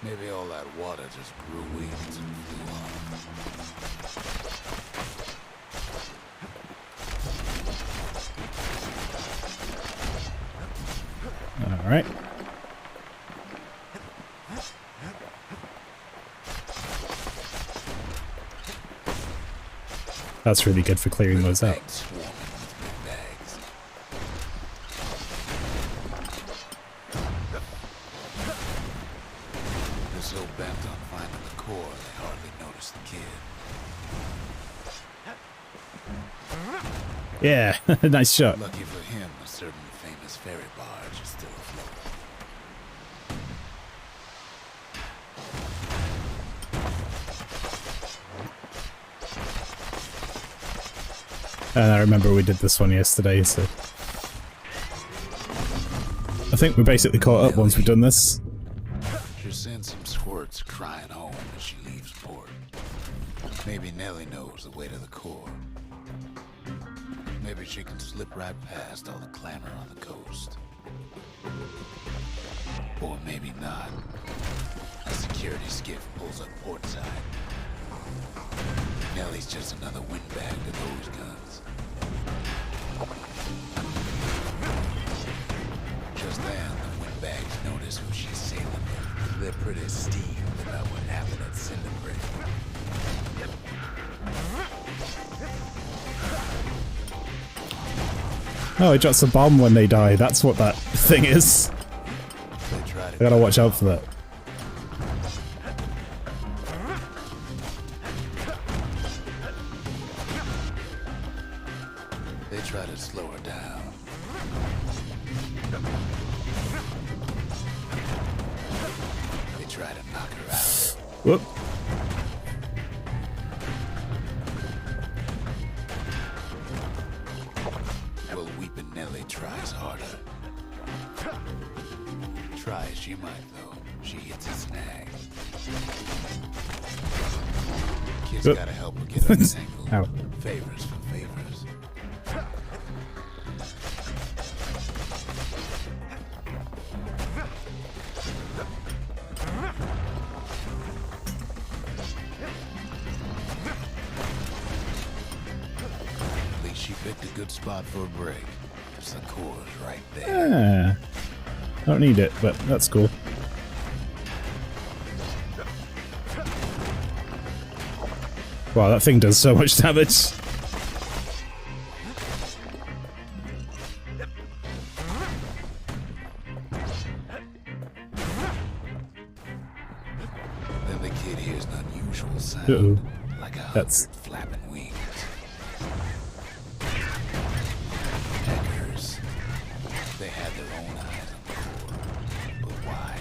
Speaker 2: Maybe all that water just grew wings and flew
Speaker 1: on. All right. That's really good for clearing those out.
Speaker 2: They're so bent on finding the core, they hardly notice the kid.
Speaker 1: Yeah, nice shot.
Speaker 2: Lucky for him, a certain famous ferry barge is still afloat.
Speaker 1: And I remember we did this one yesterday, so I think we're basically caught up once we've done this.
Speaker 2: She sends some squirts crying home as she leaves port. Maybe Nellie knows the way to the core. Maybe she can slip right past all the clamor on the coast. Or maybe not. A security skiff pulls up portside. Nellie's just another windbag to those guns. Just then, the windbags notice who she's sailing with. They're pretty steamed about what happened at Cinderbreak.
Speaker 1: Oh, it drops a bomb when they die. That's what that thing is. I gotta watch out for that.
Speaker 2: They try to slow her down. They try to knock her out.
Speaker 1: Whoop.
Speaker 2: Well, weeping Nellie tries harder. Try as she might, though, she hits a snag. Kid's
Speaker 1: Oop.
Speaker 2: gotta help her get untangled.
Speaker 1: Ow.
Speaker 2: Favors for favors. At least she picked a good spot for a break. There's the core's right there.
Speaker 1: Ah, don't need it, but that's cool. Wow, that thing does so much damage.
Speaker 2: Then the kid hears an unusual sound,
Speaker 1: Uh-oh.
Speaker 2: like a
Speaker 1: That's-
Speaker 2: hundred flapping wings. Hackers. They had their own eyes on the core. But why?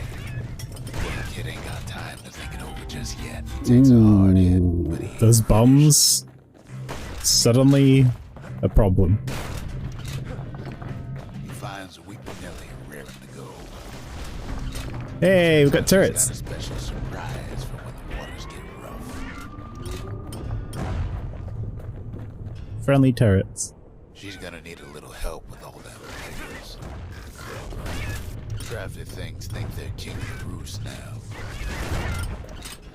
Speaker 2: Well, the kid ain't got time to think it over just yet. He takes a hard hit, but he
Speaker 1: Those bombs suddenly a problem.
Speaker 2: He finds weeping Nellie raring to go.
Speaker 1: Hey, we've got
Speaker 2: He's
Speaker 1: turrets.
Speaker 2: got a special surprise for when the waters get rough.
Speaker 1: Friendly turrets.
Speaker 2: She's gonna need a little help with all them figures. Crafty things think they're king of the roost now.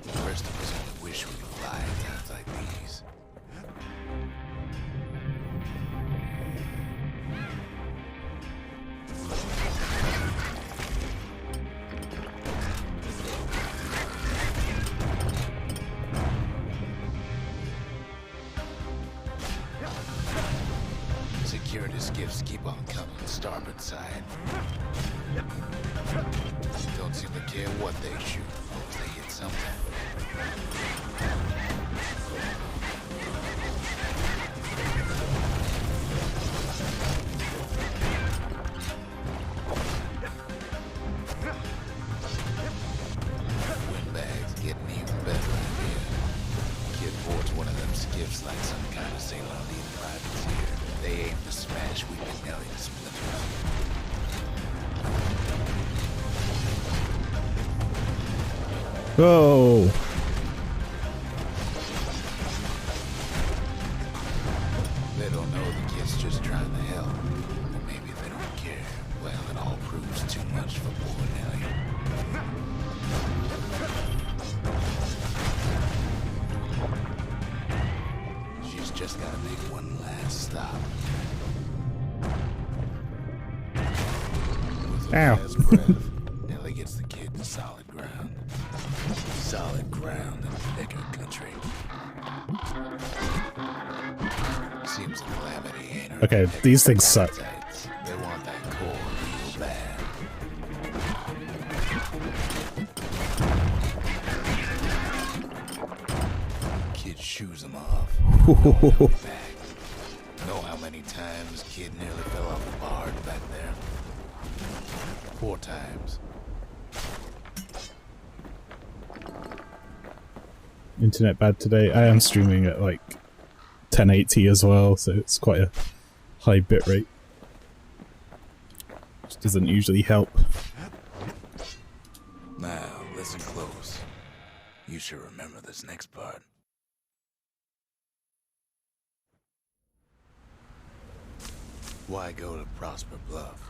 Speaker 2: The rest of us only wish we could fly in times like these. Security skiffs keep on coming starboard side. Don't seem to care what they shoot, as long as they hit something. Windbags getting even better in here. Kid boards one of them skiffs like some kind of sailor lead privateer. They aim to smash Weeping Nellie to splinters.
Speaker 1: Whoa.
Speaker 2: They don't know the kid's just trying to help. Or stop.
Speaker 1: Ow.
Speaker 2: Last breath, Ellie gets the kid to solid ground. Solid ground in thicker country. Seems Calamity ain't her.
Speaker 1: Okay, these things suck.
Speaker 2: They want that core real bad. Kid shoes him off. Know how many times kid nearly fell off the barge back there? 4 times.
Speaker 1: Internet bad today. I am streaming at like 1080 as well, so it's quite a high bitrate. Which doesn't usually help.
Speaker 2: Now, listen close. You should remember this next part. Why go to Prosper Bluff?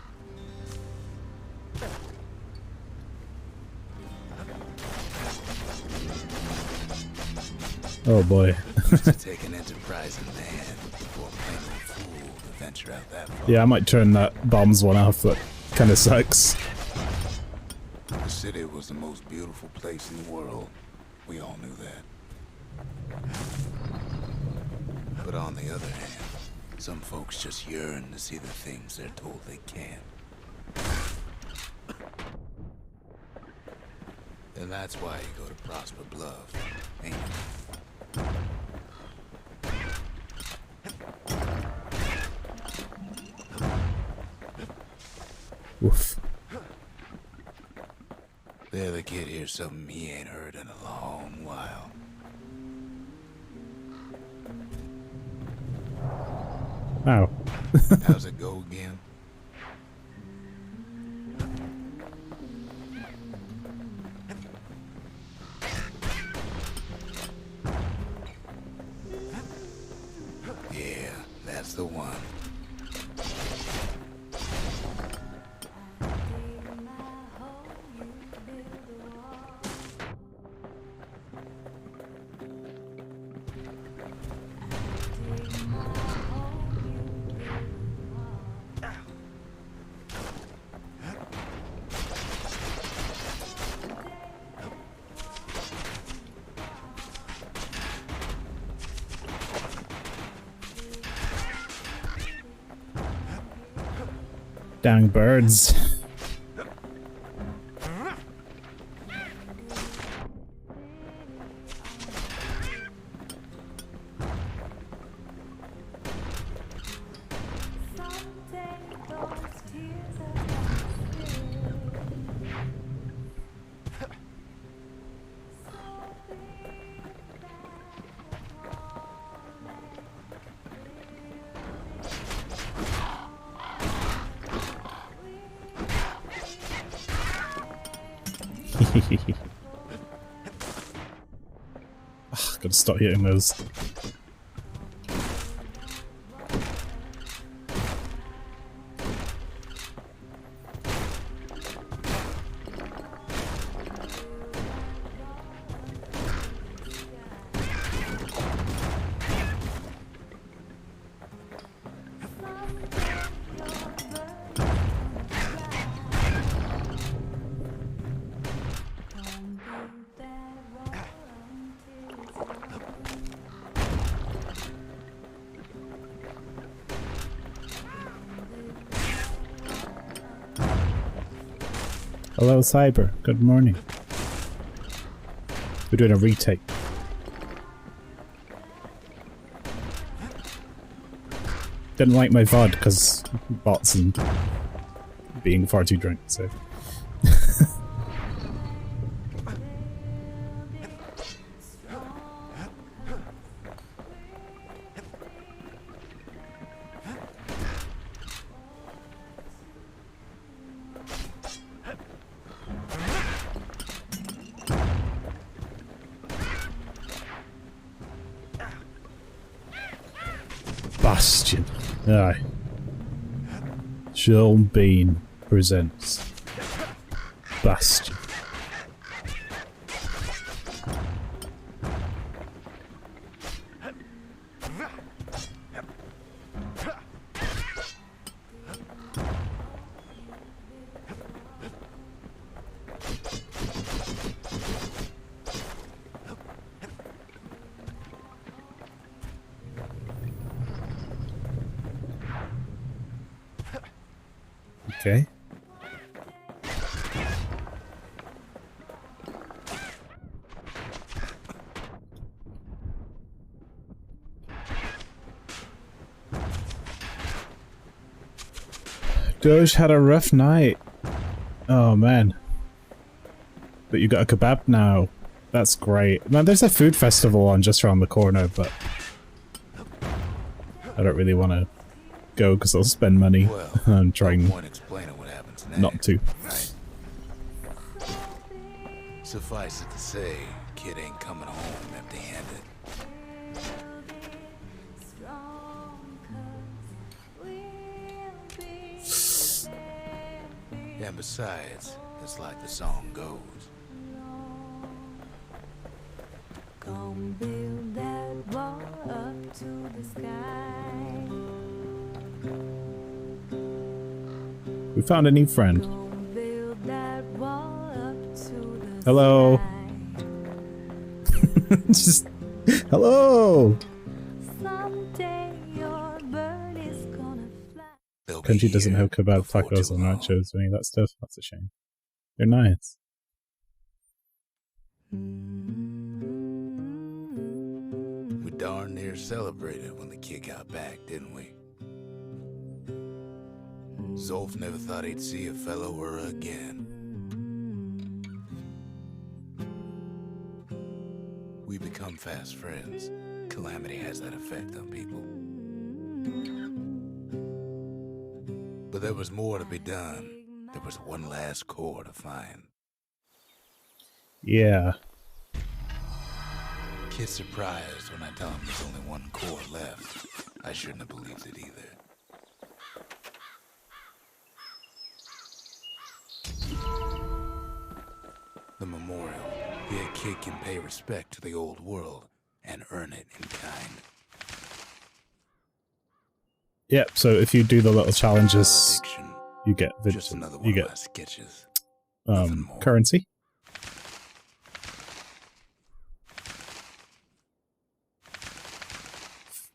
Speaker 1: Oh boy.
Speaker 2: Used to take an enterprising man before playing a fool to venture out that far.
Speaker 1: Yeah, I might turn that bombs one off, that kind of sucks.
Speaker 2: The city was the most beautiful place in the world. We all knew that. But on the other hand, some folks just yearn to see the things they're told they can't. And that's why you go to Prosper Bluff, ain't you?
Speaker 1: Woof.
Speaker 2: There the kid hears something he ain't heard in a long while.
Speaker 1: Ow.
Speaker 2: How's it go again? Yeah, that's the one.
Speaker 1: Dang birds. Gotta stop hitting those. Hello, Cyber. Good morning. We're doing a retake. Didn't like my VOD because bots and being far too drunk, so. Bastion. Aye. Sean Bean presents Bastion. Doge had a rough night. Oh man. But you got a kebab now. That's great. Man, there's a food festival on just around the corner, but I don't really want to go because I'll spend money. I'm trying not to.
Speaker 2: Right? Suffice it to say, kid ain't coming home empty-handed. And besides, it's like the song goes.
Speaker 3: Come build that wall up to the sky.
Speaker 1: We found a new friend.
Speaker 3: Come build that wall up to the
Speaker 1: Hello.
Speaker 3: sky.
Speaker 1: Just hello.
Speaker 3: Someday your bird is gonna fly.
Speaker 2: They'll be
Speaker 1: Country doesn't
Speaker 2: here
Speaker 1: have kebab
Speaker 2: before
Speaker 1: tacos
Speaker 2: too
Speaker 1: and
Speaker 2: long.
Speaker 1: nachos or any of that stuff. That's a shame. They're nice.
Speaker 2: We darn near celebrated when the kid got back, didn't we? Zolf never thought he'd see a fellow or again. We become fast friends. Calamity has that effect on people. But there was more to be done. There was one last core to find.
Speaker 1: Yeah.
Speaker 2: Kid's surprised when I tell him there's only one core left. I shouldn't have believed it either. The memorial. The kid can pay respect to the old world and earn it in kind.
Speaker 1: Yep, so if you do the little challenges,
Speaker 2: Addiction.
Speaker 1: you get
Speaker 2: Just another one
Speaker 1: you
Speaker 2: of
Speaker 1: get
Speaker 2: my sketches. Nothing more.
Speaker 1: currency.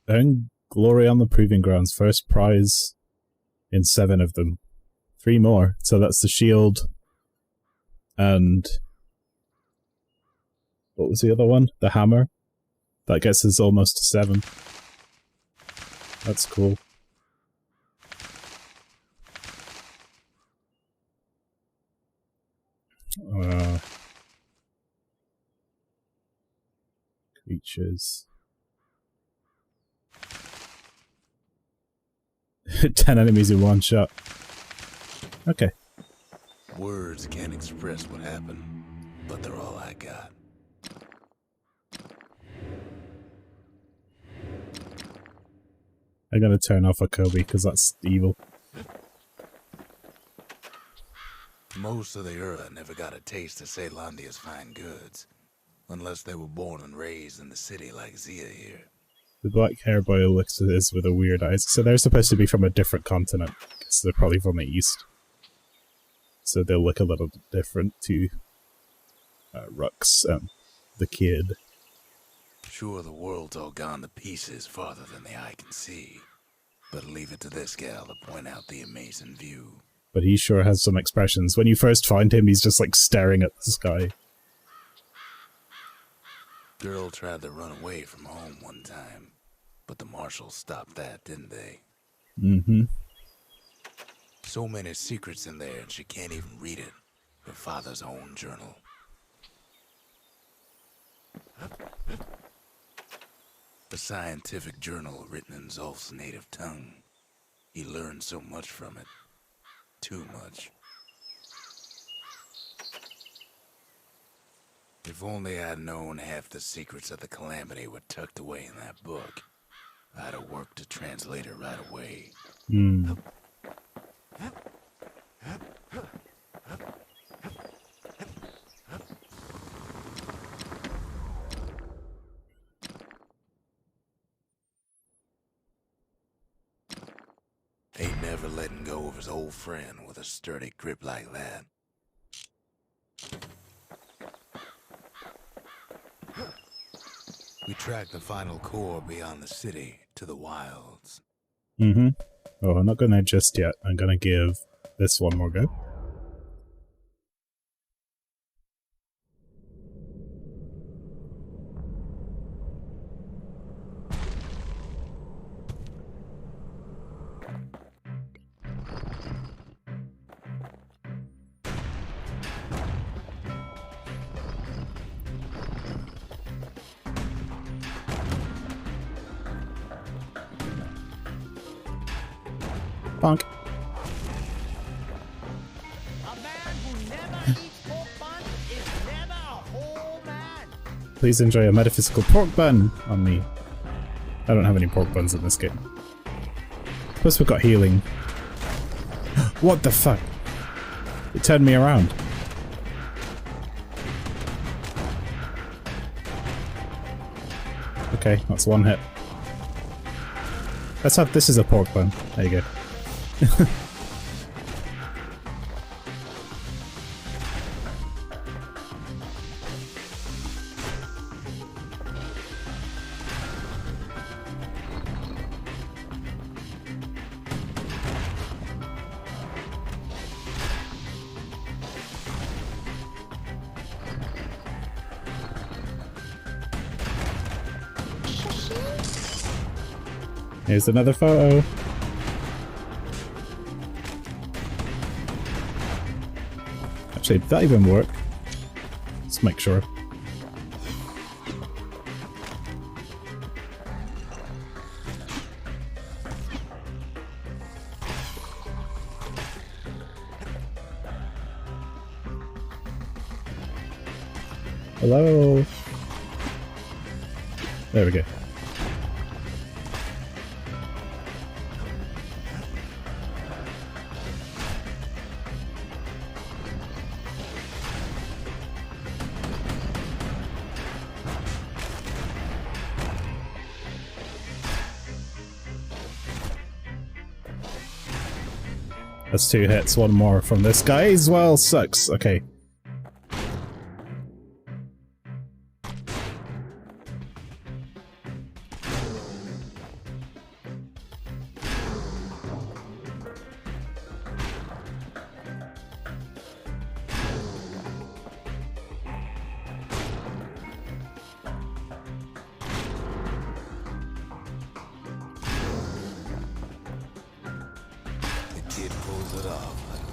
Speaker 1: Earn glory on the proving grounds. First prize in 7 of them. 3 more. So that's the shield. And what was the other one? The hammer. That gets us almost to 7. That's cool. Creatures. 10 enemies in one shot. Okay.
Speaker 2: Words can't express what happened, but they're all I got.
Speaker 1: I'm gonna turn off a Kobe because that's evil.
Speaker 2: Most of the Ura never got a taste of Ceylondia's fine goods, unless they were born and raised in the city like Zia here.
Speaker 1: The black hair boy looks at this with a weird eyes. So they're supposed to be from a different continent. So they're probably from the east. So they'll look a little different to Rux, the kid.
Speaker 2: Sure, the world's all gone to pieces farther than the eye can see, but leave it to this gal to point out the amazing view.
Speaker 1: But he sure has some expressions. When you first find him, he's just like staring at the sky.
Speaker 2: Girl tried to run away from home one time, but the marshals stopped that, didn't they?
Speaker 1: Mm-hmm.
Speaker 2: So many secrets in there, and she can't even read it. Her father's own journal. A scientific journal written in Zolf's native tongue. He learned so much from it. Too much. If only I'd known half the secrets of the Calamity were tucked away in that book, I'd have worked to translate it right away.
Speaker 1: Hmm.
Speaker 2: Ain't never letting go of his old friend with a sturdy grip like that. We tracked the final core beyond the city to the wilds.
Speaker 1: Mm-hmm. Oh, I'm not gonna just yet. I'm gonna give this one more go. Please enjoy a metaphysical pork bun on me. I don't have any pork buns in this game. Plus we've got healing. What the fuck? It turned me around. Okay, that's one hit. Let's have this as a pork bun. There you go. Here's another photo. Actually, did that even work? Let's make sure. Hello? There we go. That's 2 hits, 1 more from this guy as well. Sucks. Okay.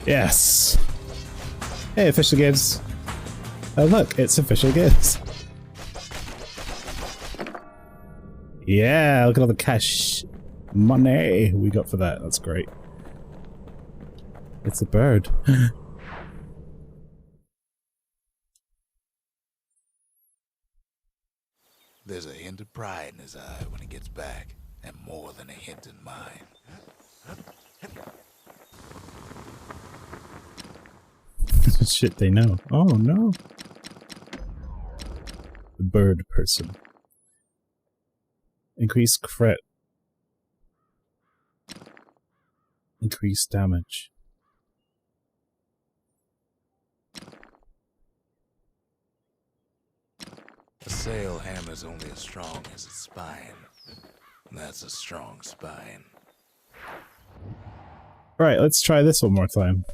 Speaker 1: Yes! Hey, official gives. Oh look, it's official gives. Yeah, look at all the cash money we got for that. That's great. It's a bird.
Speaker 2: There's a hint of pride in his eye when he gets back, and more than a hint in mine.
Speaker 1: Shit, they know. Oh no. The bird person. Increase crit. Increase damage.
Speaker 2: A sail hammer's only as strong as its spine. That's a strong spine.
Speaker 1: Right, let's try this one more time.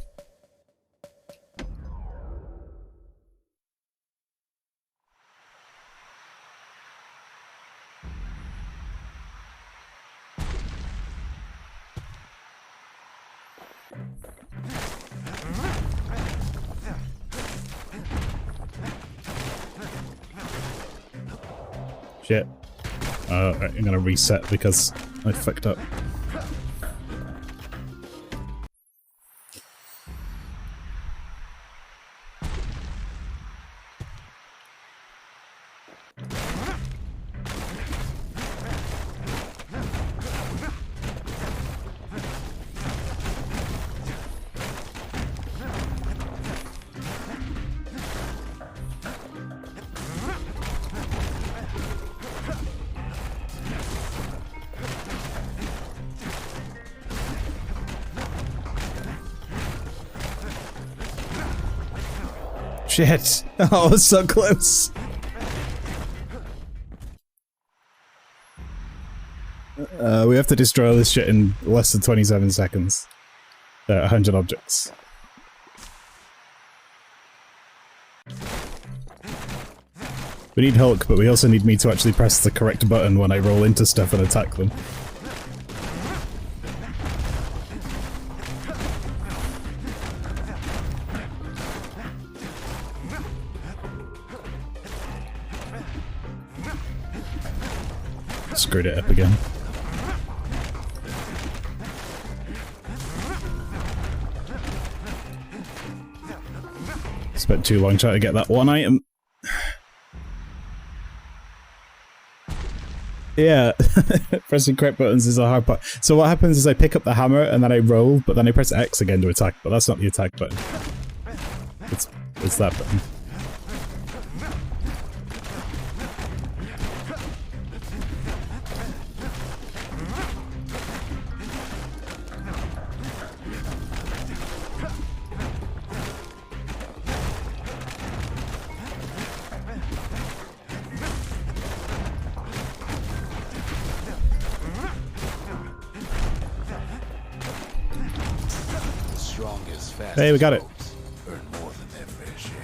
Speaker 1: Shit. I'm gonna reset because I fucked up. Shit! Oh, so close! We have to destroy this shit in less than 27 seconds. 100 objects. We need Hulk, but we also need me to actually press the correct button when I roll into stuff and attack them. Screwed it up again. Spent too long trying to get that one item. Yeah, pressing correct buttons is a hard part. So what happens is I pick up the hammer and then I roll, but then I press X again to attack, but that's not the attack button. It's that button. Hey, we got it.
Speaker 2: Earn more than their fair share.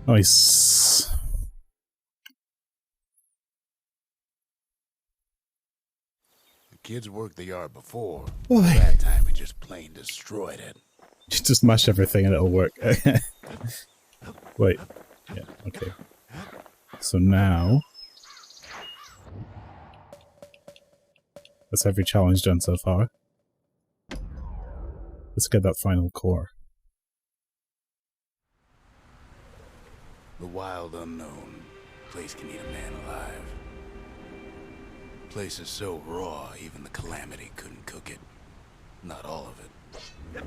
Speaker 1: Nice.
Speaker 2: The kids worked the yard before.
Speaker 1: Boy.
Speaker 2: That time we just plain destroyed it.
Speaker 1: Just mash everything and it'll work. Wait. Yeah, okay. So now... that's every challenge done so far. Let's get that final core.
Speaker 2: The wild unknown. Place can eat a man alive. Place is so raw, even the calamity couldn't cook it. Not all of it.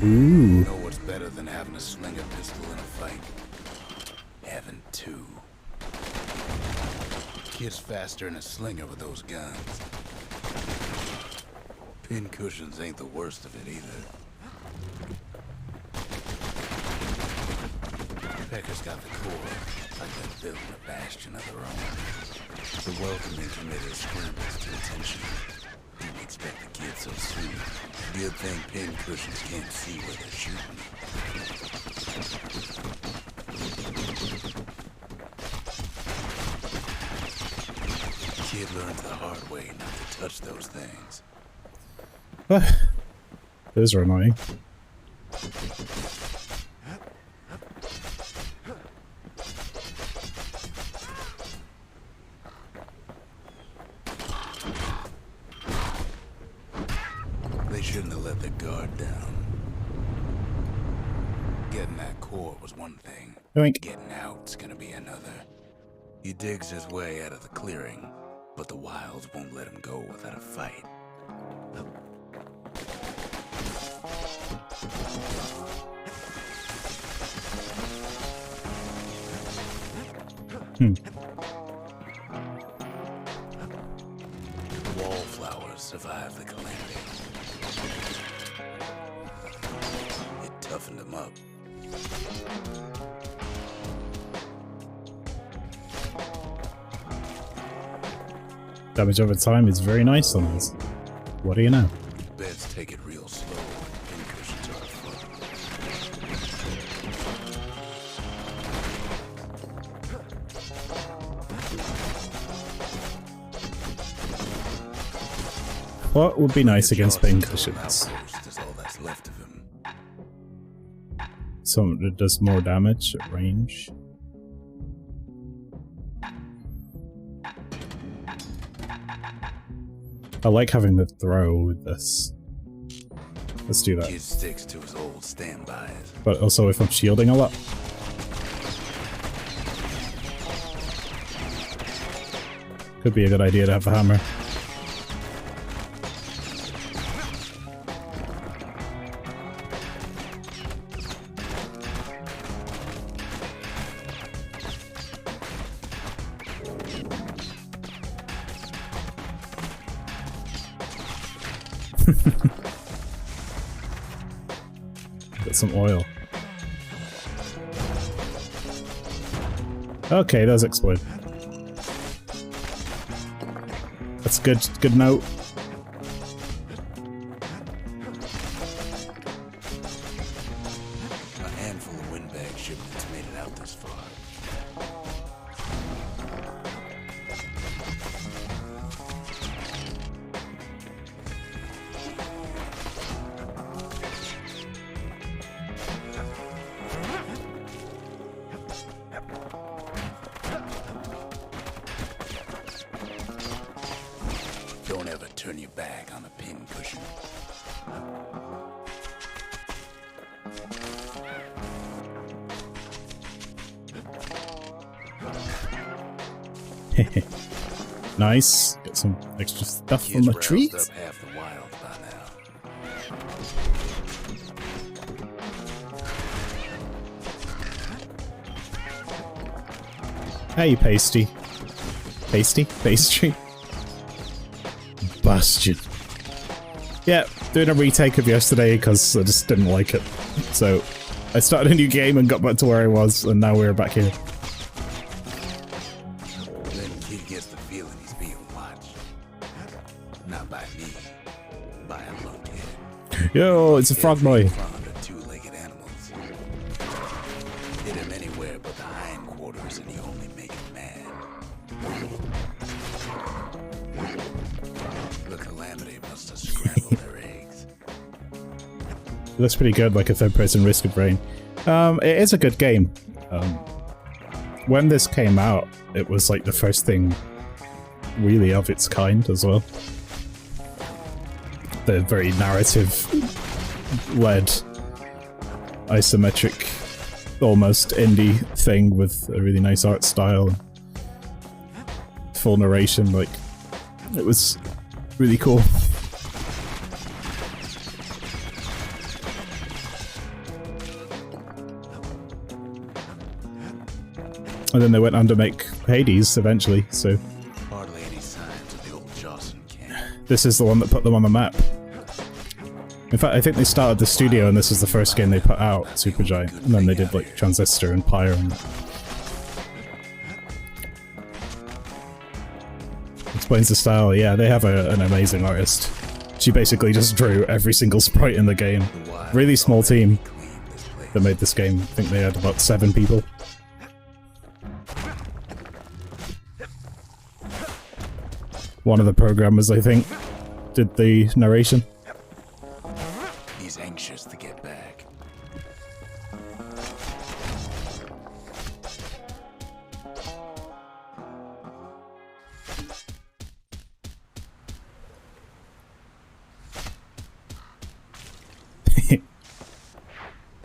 Speaker 1: Ooh.
Speaker 2: You know what's better than having a slinger pistol in a fight? Having two. Kid's faster than a slinger with those guns. Pin cushions ain't the worst of it either. Pecker's got the core, like they're building a bastion of their own. The welcoming committee scrambles to attention. Didn't expect the kid so soon. Good thing pin cushions can't see where they're shooting. Kid learns the hard way not to touch those things.
Speaker 1: Those are annoying.
Speaker 2: They shouldn't have let their guard down. Getting that core was one thing.
Speaker 1: Yoink.
Speaker 2: Getting out's gonna be another. He digs his way out of the clearing, but the wilds won't let him go without a fight. Wallflowers survived the calamity. It toughened them up.
Speaker 1: Damage over time is very nice on this. What do you know?
Speaker 2: Beds take it real slow. Pin cushions are afoot.
Speaker 1: What would be nice against pin
Speaker 2: Charles' little
Speaker 1: cushions?
Speaker 2: outpost is all that's left of him.
Speaker 1: Something that does more damage at range. I like having the throw with this. Let's do that.
Speaker 2: Kid sticks to his old standbys.
Speaker 1: But also if I'm shielding a lot. Could be a good idea to have a hammer. Get some oil. Okay, those explode. That's good note.
Speaker 2: A handful of windbag shipments made it out this far. Don't ever turn your back. back on a pin cushion.
Speaker 1: Nice. Got some extra stuff from
Speaker 2: Kids
Speaker 1: the
Speaker 2: roused
Speaker 1: trees.
Speaker 2: up half the wild by now.
Speaker 1: Hey, pasty. Pasty? Pastry? Bastion. Yeah, doing a retake of yesterday because I just didn't like it. So, I started a new game and got back to where I was, and now we're back here.
Speaker 2: Then kid gets the feeling he's being watched. Not by me, by a lunkhead.
Speaker 1: Yo, it's a frog boy.
Speaker 2: Fond of two-legged animals. Hit him anywhere but the hindquarters and you only make him mad. The Calamity must have scrambled their eggs.
Speaker 1: It looks pretty good, like a third-person Risk of Rain. It is a good game. When this came out, it was like the first thing really of its kind as well. The very narrative-led, isometric, almost indie thing with a really nice art style. Full narration, like, it was really cool. And then they went on to make Hades eventually, so
Speaker 2: Hardly any signs of the old Jocelyn camp.
Speaker 1: this is the one that put them on the map. In fact, I think they started the studio and this is the first game they put out, Supergiant, and then they did like Transistor and Pyre and... Explains the style, yeah, they have an amazing artist. She basically just drew every single sprite in the game. Really small team that made this game. I think they had about 7 people. One of the programmers, I think, did the narration.
Speaker 2: He's anxious to get back.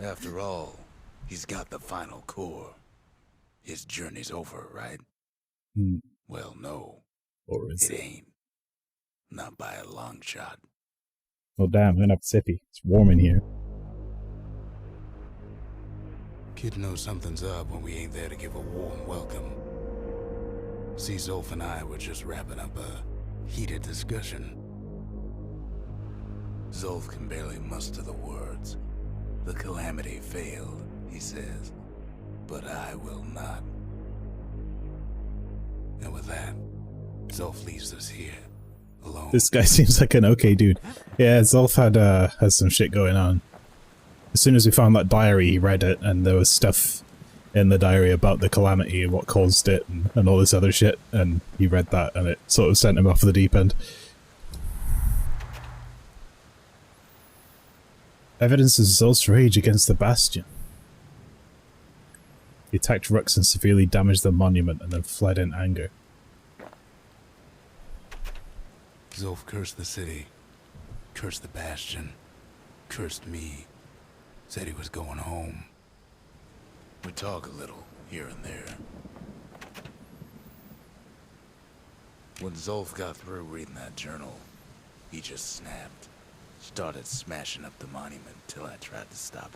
Speaker 2: After all, he's got the final core. His journey's over, right?
Speaker 1: Hmm.
Speaker 2: Well, no.
Speaker 1: Or is
Speaker 2: It
Speaker 1: it?
Speaker 2: ain't. Not by a long shot.
Speaker 1: Well, damn, I'm gonna have to sippy. It's warm in here.
Speaker 2: Kid knows something's up when we ain't there to give a warm welcome. See, Zolf and I were just wrapping up a heated discussion. Zolf can barely muster the words. The Calamity failed, he says, but I will not. And with that, Zolf leaves us here, alone.
Speaker 1: This guy seems like an okay dude. Yeah, Zolf has some shit going on. As soon as we found that diary, he read it, and there was stuff in the diary about the Calamity and what caused it, and all this other shit, and he read that, and it sort of sent him off the deep end. Evidence of Zolf's rage against the Bastion. He attacked Rux and severely damaged the monument, and then fled in anger.
Speaker 2: Zolf cursed the city, cursed the Bastion, cursed me, said he was going home. We talk a little, here and there. When Zolf got through reading that journal, he just snapped. Started smashing up the monument till I tried to stop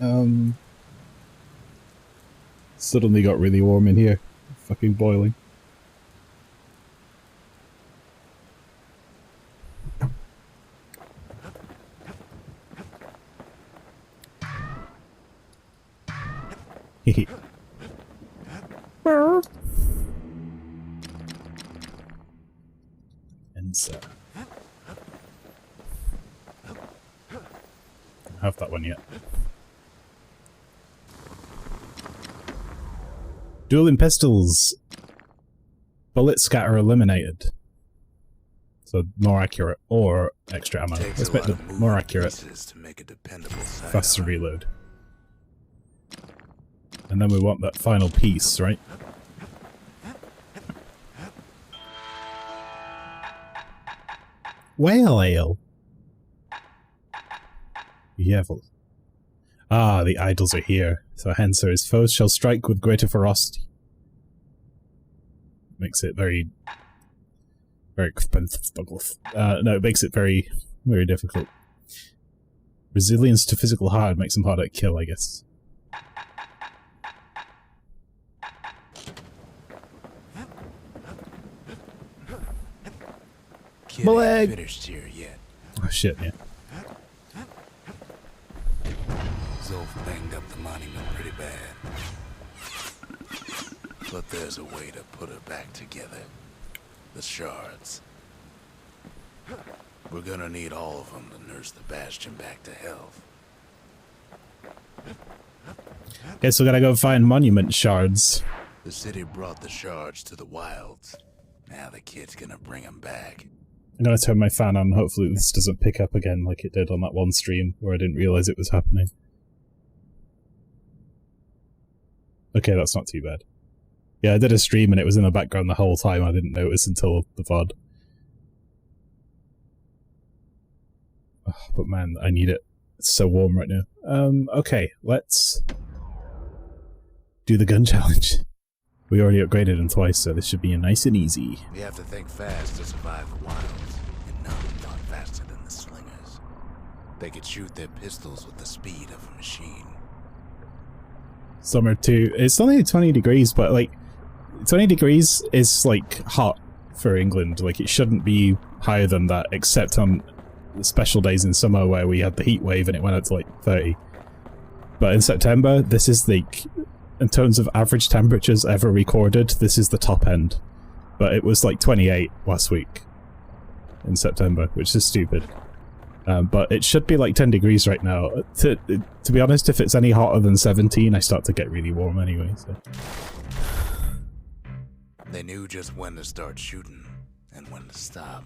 Speaker 2: him.
Speaker 1: Suddenly got really warm in here. Fucking boiling. And so don't have that one yet. Dueling pistols. Bullet scatter eliminated. So more accurate or extra ammo.
Speaker 2: Takes
Speaker 1: Let's
Speaker 2: a
Speaker 1: bet
Speaker 2: lot
Speaker 1: the
Speaker 2: of moving
Speaker 1: more accurate.
Speaker 2: pieces to make a dependable sidearm.
Speaker 1: Faster reload. And then we want that final piece, right? Whale ale. Yevel. Ah, the idols are here, so hence his foes shall strike with greater ferocity. Makes it very expensive. No, it makes it very, very difficult. Resilience to physical hard makes them harder to kill, I guess.
Speaker 2: Kid
Speaker 1: My
Speaker 2: ain't
Speaker 1: leg.
Speaker 2: finished here yet.
Speaker 1: Oh shit, yeah.
Speaker 2: Zolf banged up the monument pretty bad. But there's a way to put her back together. The shards. We're gonna need all of them to nurse the Bastion back to health.
Speaker 1: Guess we gotta go find monument shards.
Speaker 2: The city brought the shards to the wilds. Now the kid's gonna bring them back.
Speaker 1: I'm gonna turn my fan on, hopefully this doesn't pick up again like it did on that one stream where I didn't realize it was happening. Okay, that's not too bad. Yeah, I did a stream and it was in the background the whole time. I didn't notice until the VOD. Oh, but man, I need it. It's so warm right now. Okay, let's do the gun challenge. We already upgraded them twice, so this should be nice and easy.
Speaker 2: You have to think fast to survive the wilds, and none thought faster than the slingers. They could shoot their pistols with the speed of a machine.
Speaker 1: Summer 2. It's only 20 degrees, but like 20 degrees is like hot for England. Like it shouldn't be higher than that, except on the special days in summer where we had the heat wave and it went up to like 30. But in September, this is like, in terms of average temperatures ever recorded, this is the top end. But it was like 28 last week in September, which is stupid. But it should be like 10 degrees right now. To be honest, if it's any hotter than 17, I start to get really warm anyway. So.
Speaker 2: They knew just when to start shooting and when to stop.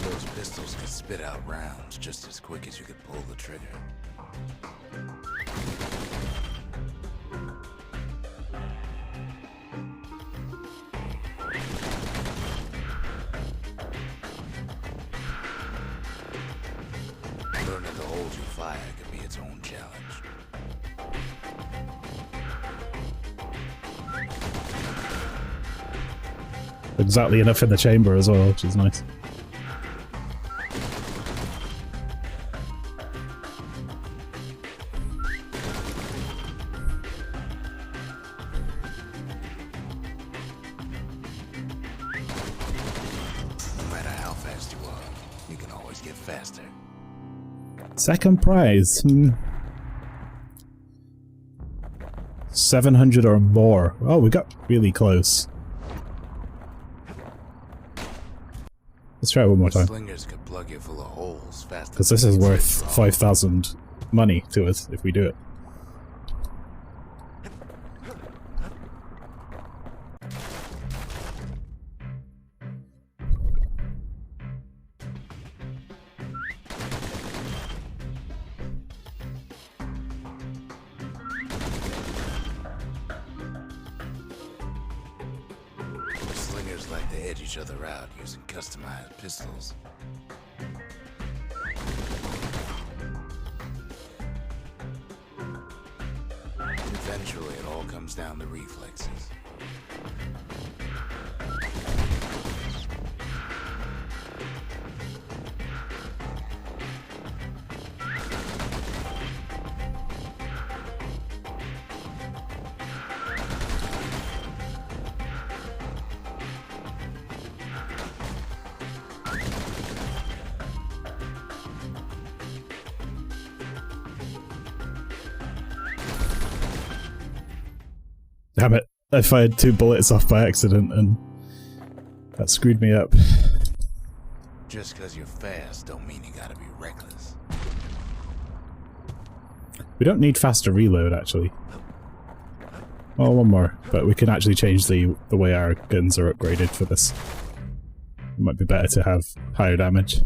Speaker 2: Those pistols could spit out rounds just as quick as you could pull the trigger. Learning to hold your fire could be its own challenge.
Speaker 1: Exactly enough in the chamber as well, which is nice.
Speaker 2: No matter how fast you are, you can always get faster.
Speaker 1: Second prize. 700 or more. Oh, we got really close. Let's try it one more time.
Speaker 2: Slingers could plug you full of holes faster.
Speaker 1: Because this is worth 5,000 money to us if we do it.
Speaker 2: Slingers like to edge each other out using customized pistols. Eventually, it all comes down to reflexes.
Speaker 1: Damn it. I fired 2 bullets off by accident and that screwed me up.
Speaker 2: Just because you're fast don't mean you gotta be reckless.
Speaker 1: We don't need faster reload, actually. Well, one more, but we can actually change the way our guns are upgraded for this. It might be better to have higher damage.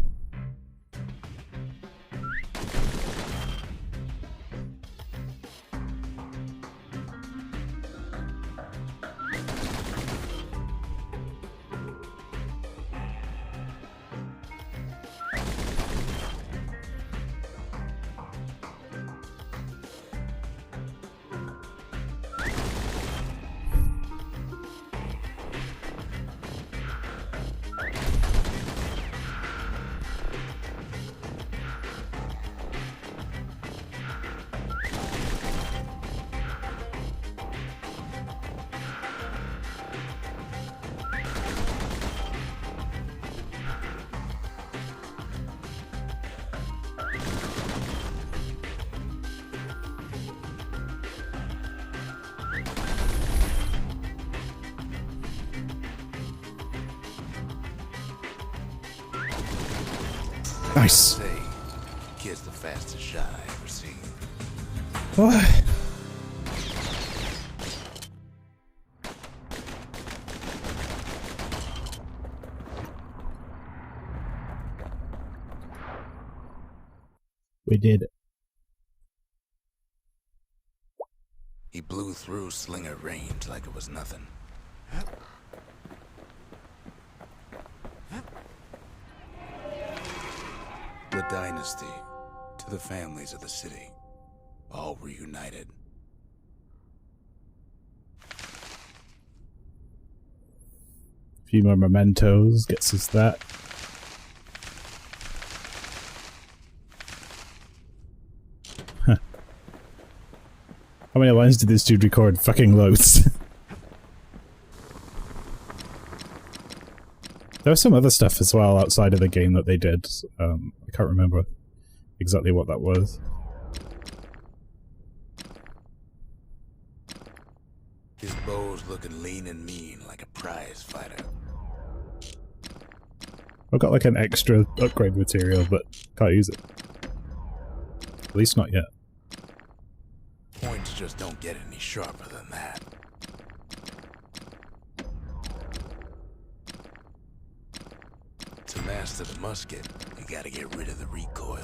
Speaker 1: Nice.
Speaker 2: Say, kid's the fastest shot I ever seen.
Speaker 1: What? We did it.
Speaker 2: He blew through slinger range like it was nothing. The dynasty, to the families of the city, all reunited.
Speaker 1: A few more mementos, gets us that. Huh. How many lines did this dude record? Fucking loads. There was some other stuff as well outside of the game that they did. I can't remember exactly what that was.
Speaker 2: His bow's looking lean and mean like a prize fighter.
Speaker 1: I've got like an extra upgrade material, but can't use it. At least not yet.
Speaker 2: Points just don't get any sharper than that. To master the musket, you gotta get rid of the recoil.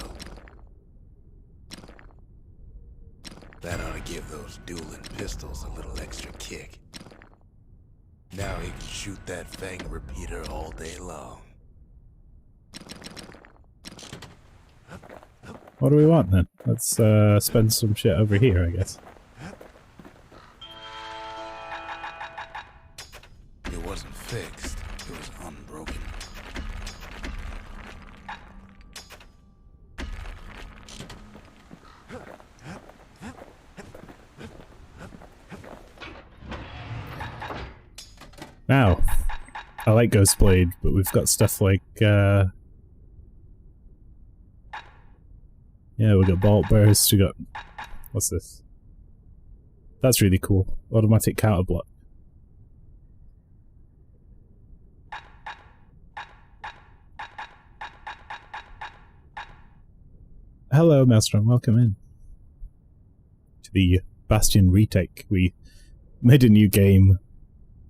Speaker 2: That ought to give those dueling pistols a little extra kick. Now he can shoot that fang repeater all day long.
Speaker 1: What do we want then? Let's spend some shit over here, I guess.
Speaker 2: It wasn't fixed, it was unbroken.
Speaker 1: Now, I like Ghostblade, but we've got stuff like, yeah, we got Bolt Burst, we got... What's this? That's really cool. Automatic counterblock. Hello, Maelstrom, welcome in. To the Bastion retake. We made a new game,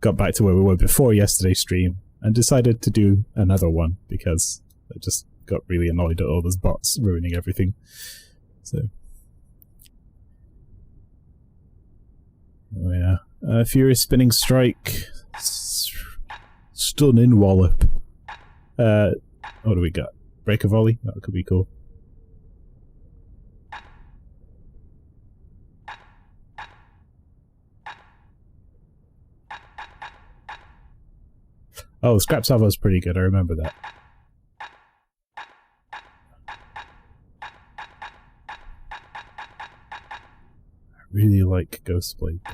Speaker 1: got back to where we were before yesterday's stream, and decided to do another one, because I just got really annoyed at all those bots ruining everything. So... oh yeah. Furious Spinning Strike. Stunning Wallop. What do we got? Breaker Volley? That could be cool. Oh, Scrap Salvo's pretty good, I remember that. I really like Ghostblade though.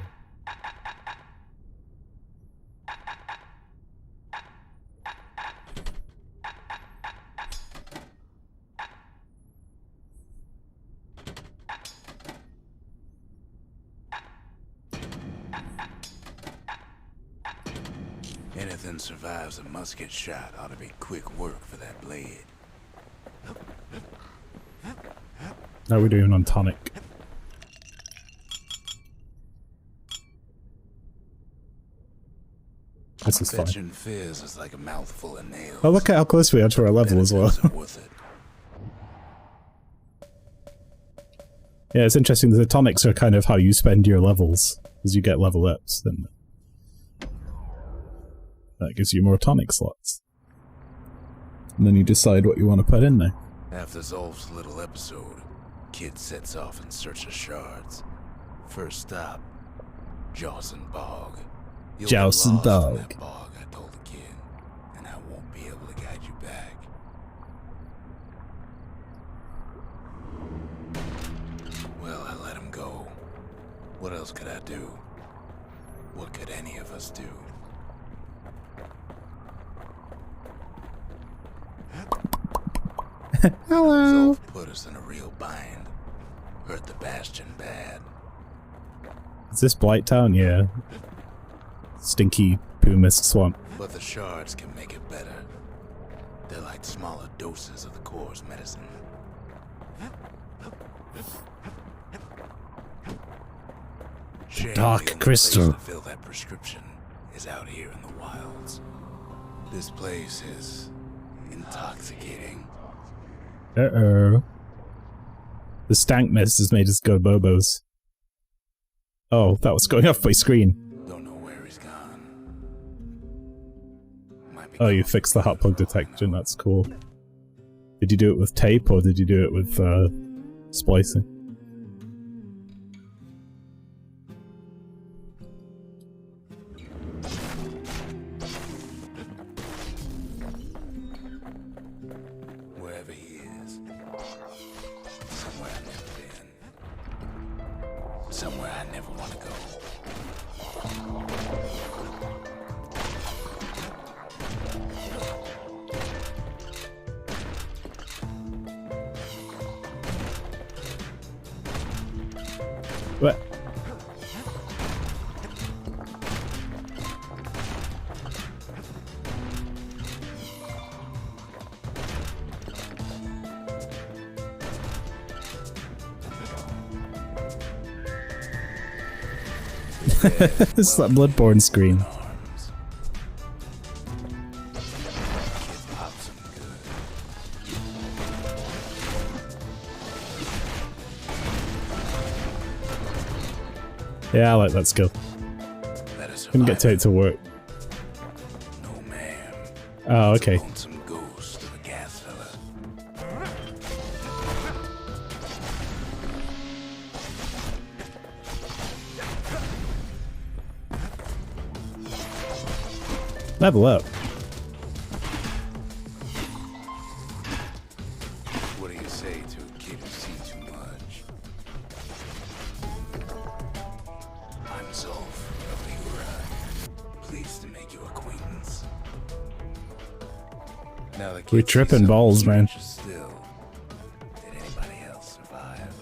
Speaker 2: Anything survives a musket shot ought to be quick work for that blade.
Speaker 1: How are we doing on tonic? This is fine.
Speaker 2: Fetching fizz is like a mouthful of nails.
Speaker 1: Oh, look at how close we are to our level as well.
Speaker 2: Worth it.
Speaker 1: Yeah, it's interesting that the tonics are kind of how you spend your levels. As you get level ups, then that gives you more tonic slots. And then you decide what you want to put in there.
Speaker 2: After Zolf's little episode, Kid sets off in search of shards. First stop, Jawson Bog. You'll get lost in that bog, I told the kid, and I won't be able to guide you back. Well, I let him go. What else could I do? What could any of us do?
Speaker 1: Hello!
Speaker 2: Zolf put us in a real bind. Hurt the Bastion bad.
Speaker 1: Is this Blight Town? Yeah. Stinky poo mist swamp.
Speaker 2: But the shards can make it better. They're like smaller doses of the core's medicine. Shame
Speaker 1: Dark
Speaker 2: the only
Speaker 1: crystal.
Speaker 2: place to fill that prescription is out here in the wilds. This place is intoxicating.
Speaker 1: Uh-oh. The stank mist has made us go bobos. Oh, that was going off my screen.
Speaker 2: Don't know where he's gone. Might be
Speaker 1: Oh, you
Speaker 2: gone.
Speaker 1: fixed the hot plug detection, that's cool. Did you do it with tape or did you do it with splicing?
Speaker 2: Wherever he is. Somewhere I've never been. Somewhere I never want to go.
Speaker 1: What? This is that Bloodborne screen.
Speaker 2: Arms. Kid pops him good.
Speaker 1: Yeah, I like that skill.
Speaker 2: Let us
Speaker 1: Couldn't get
Speaker 2: survive
Speaker 1: to work.
Speaker 2: No, ma'am.
Speaker 1: Oh, okay.
Speaker 2: Lonesome ghost of a gas fella.
Speaker 1: Level up.
Speaker 2: What do you say to a kid who sees too much? I'm Zolf of Ligura. Pleased to make your acquaintance. Now the
Speaker 1: We're
Speaker 2: kid sees
Speaker 1: tripping
Speaker 2: something
Speaker 1: balls, man.
Speaker 2: stranger Still, did anybody else survive?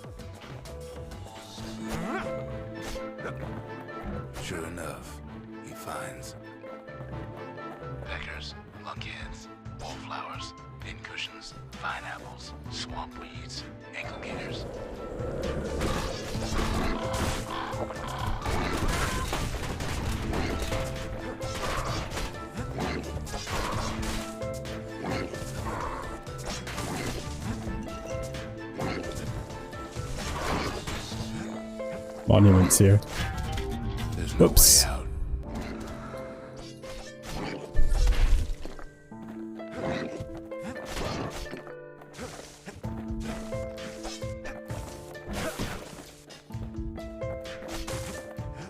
Speaker 2: Sure enough, he finds peckers, lunkheads, wallflowers, pincushions, pineapples, swamp weeds, ankle gators.
Speaker 1: Monuments here.
Speaker 2: There's no
Speaker 1: Oops.
Speaker 2: way out.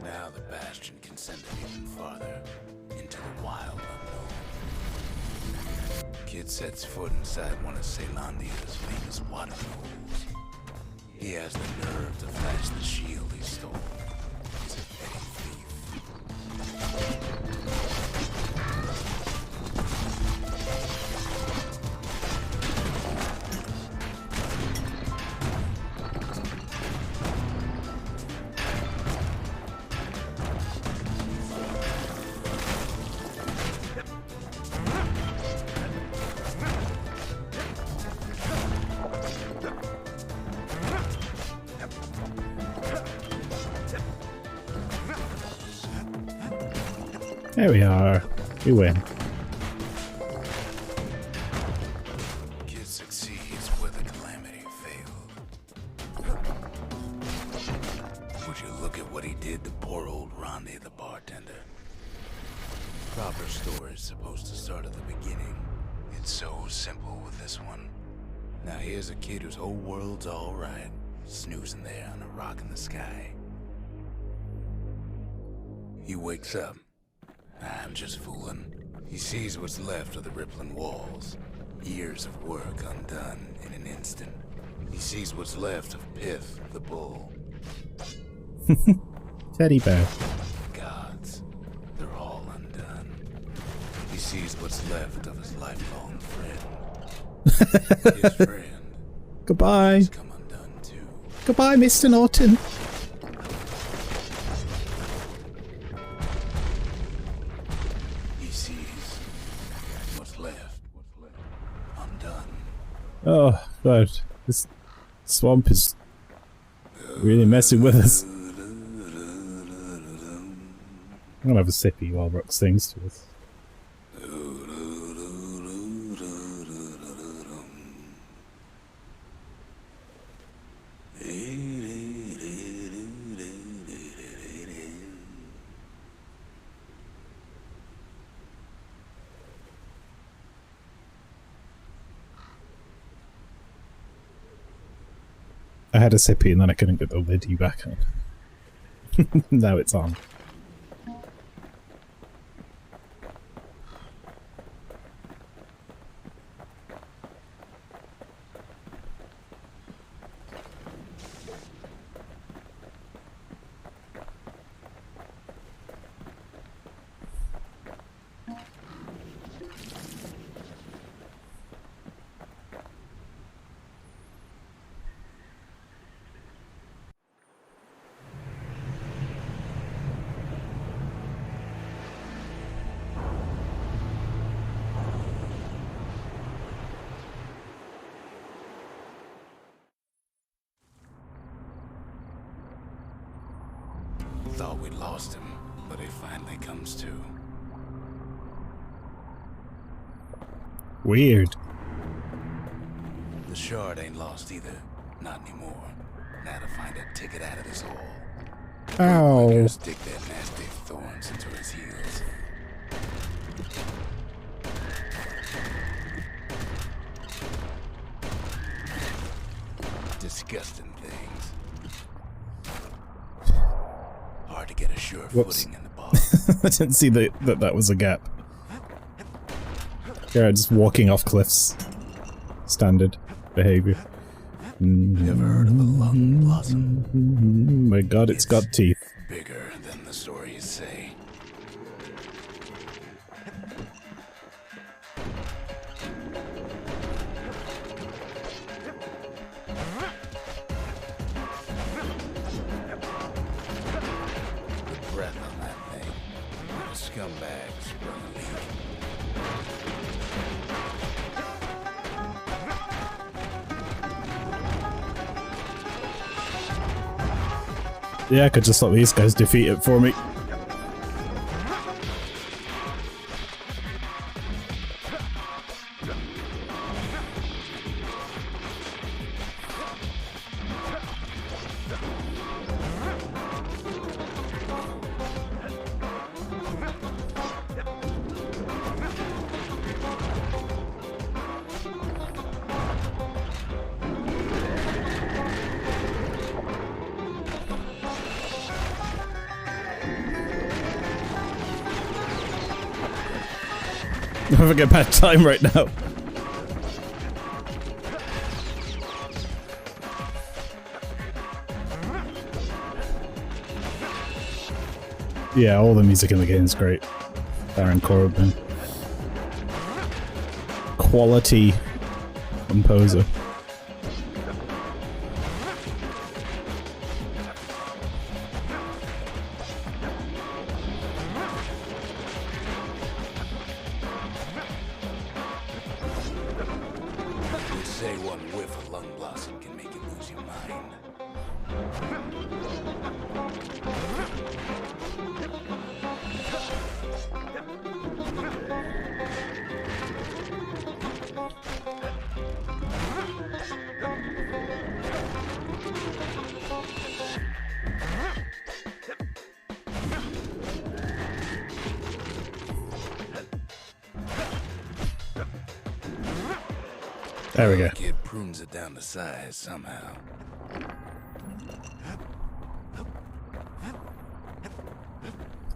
Speaker 2: Now the Bastion can send them even farther into the wild unknown. Kid sets foot inside one of Celandia's famous watering holes. He has the nerve to flash the shield he stole. He's a petty thief.
Speaker 1: There we are. We win.
Speaker 2: Kid succeeds where the calamity failed. Would you look at what he did to poor old Rondi the bartender? Proper story's supposed to start at the beginning. It's so simple with this one. Now here's a kid whose whole world's alright, snoozing there on a rock in the sky. He wakes up. I'm just fooling. He sees what's left of the rippling walls. Years of work undone in an instant. He sees what's left of Pith, the bull.
Speaker 1: Teddy bear.
Speaker 2: The gods, they're all undone. He sees what's left of his lifelong friend. His friend
Speaker 1: Goodbye.
Speaker 2: has come undone too.
Speaker 1: Goodbye, Mr. Norton.
Speaker 2: He sees what's left
Speaker 1: Oh, God. This swamp is really messing with us. I'm gonna have a sippy while Rook sings to us. I had a sippy and then I couldn't get the lid back on. Now it's on.
Speaker 2: Thought we'd lost him, but he finally comes to.
Speaker 1: Weird.
Speaker 2: The shard ain't lost either. Not anymore. Now to find a ticket out of this hole.
Speaker 1: Ow.
Speaker 2: Stick that nasty thorns into his heels. Disgusting things. Hard to get a sure footing in the bog.
Speaker 1: I didn't see that was a gap. Yeah, just walking off cliffs. Standard behavior.
Speaker 2: Never heard of a lung blossom?
Speaker 1: My God, it's got teeth.
Speaker 2: Bigger than the stories say. The breath on that thing. The scumbag sprung a leak.
Speaker 1: Yeah, I could just let these guys defeat it for me. I'm having a bad time right now. Yeah, all the music in the game is great. Baron Corbin. Quality composer.
Speaker 2: They say one whiff of lung blossom can make you lose your mind.
Speaker 1: There we go.
Speaker 2: Kid prunes it down to size somehow.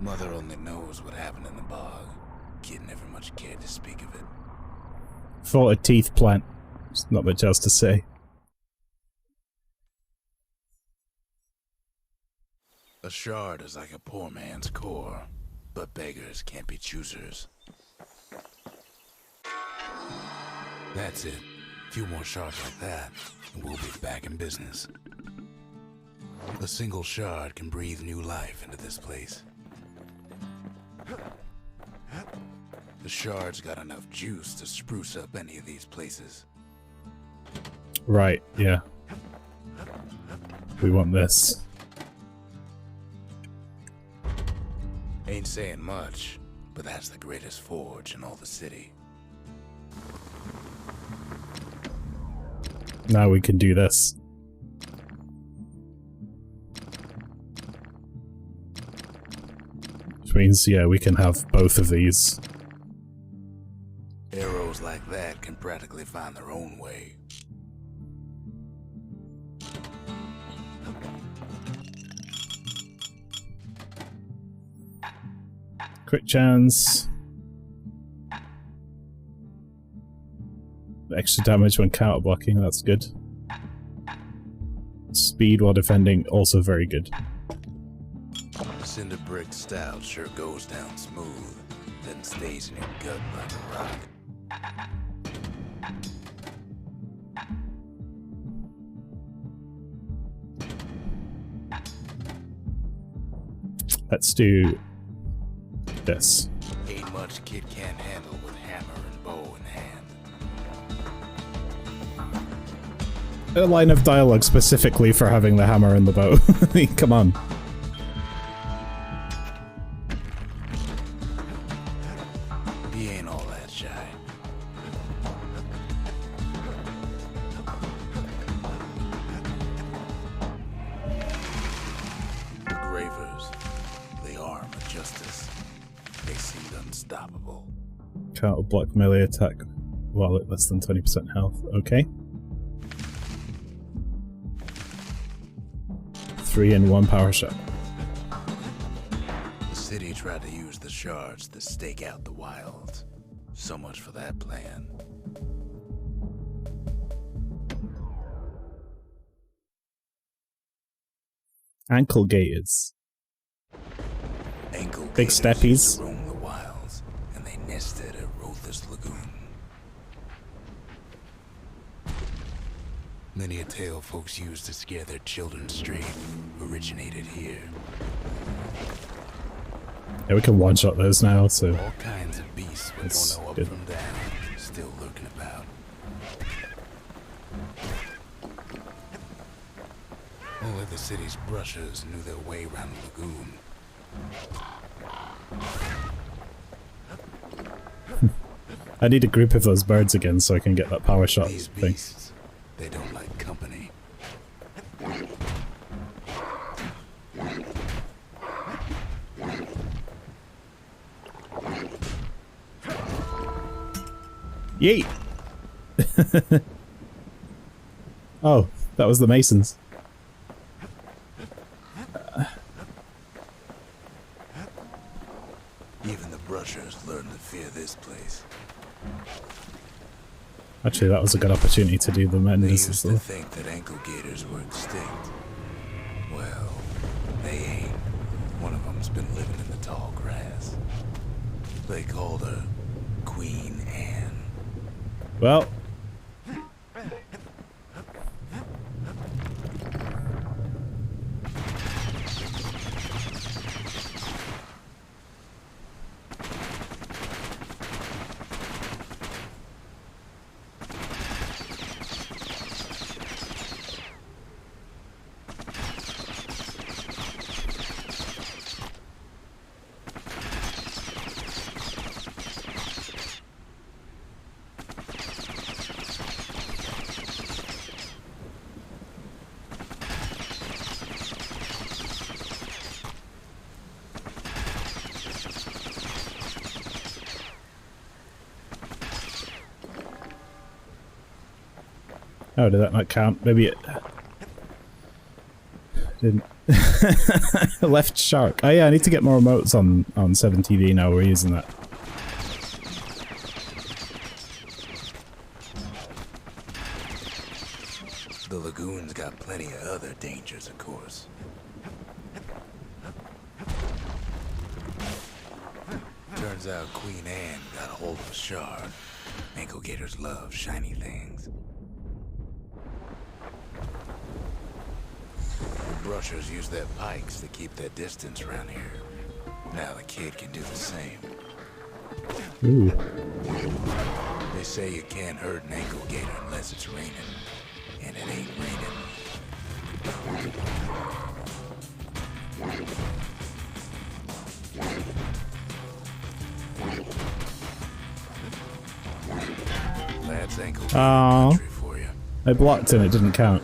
Speaker 2: Mother only knows what happened in the bog. Kid never much cared to speak of it.
Speaker 1: Fought a teeth plant. There's not much else to say.
Speaker 2: A shard is like a poor man's core, but beggars can't be choosers. That's it. A few more shards like that, and we'll be back in business. A single shard can breathe new life into this place. The shard's got enough juice to spruce up any of these places.
Speaker 1: Right, yeah. We want this.
Speaker 2: Ain't saying much, but that's the greatest forge in all the city.
Speaker 1: Now we can do this. Which means, yeah, we can have both of these.
Speaker 2: Arrows like that can practically find their own way.
Speaker 1: Crit chance. Extra damage when counter blocking, that's good. Speed while defending, also very good.
Speaker 2: Cinder brick stout sure goes down smooth, then stays in your gut like a rock.
Speaker 1: Let's do this.
Speaker 2: Ain't much kid can't handle with hammer and bow in hand.
Speaker 1: A line of dialogue specifically for having the hammer and the bow. I mean, come on.
Speaker 2: He ain't all that shy. The Gravers, the arm of justice. They seemed unstoppable.
Speaker 1: Counter block melee attack while at less than 20% health. Okay. 3 and 1 power shot.
Speaker 2: The city tried to use the shards to stake out the wilds. So much for that plan.
Speaker 1: Ankle gators.
Speaker 2: Ankle
Speaker 1: Big
Speaker 2: gators
Speaker 1: steppies.
Speaker 2: used to roam the wilds, and they nested at Rotha's Lagoon. Many a tale folks used to scare their children straight originated here.
Speaker 1: Yeah, we can one-shot those now, so...
Speaker 2: All kinds of beasts with
Speaker 1: That's
Speaker 2: no up
Speaker 1: good.
Speaker 2: from down, still lurking about. Only the city's brushers knew their way around the lagoon.
Speaker 1: I need a group of those birds again so I can get that power shot
Speaker 2: These
Speaker 1: thing.
Speaker 2: beasts, they don't like company.
Speaker 1: Yeet! Oh, that was the Masons.
Speaker 2: Even the brushers learned to fear this place.
Speaker 1: Actually, that was a good opportunity to do the
Speaker 2: They
Speaker 1: Mendes
Speaker 2: used
Speaker 1: as
Speaker 2: to
Speaker 1: well.
Speaker 2: think that ankle gators were extinct. Well, they ain't. One of them's been living in the tall grass. They called her Queen Anne.
Speaker 1: Well... Oh, did that not count? Maybe it... didn't. Left shark. Oh yeah, I need to get more emotes on 7TV now, we're using that.
Speaker 2: The lagoon's got plenty of other dangers, of course. Turns out Queen Anne got a hold of a shard. Ankle gators love shiny things. The brushers use their pikes to keep their distance around here. Now the kid can do the same.
Speaker 1: Ooh.
Speaker 2: They say you can't hurt an ankle gator unless it's raining. and it ain't raining. Lad's ankle
Speaker 1: Oh,
Speaker 2: for you.
Speaker 1: I blocked and it didn't count.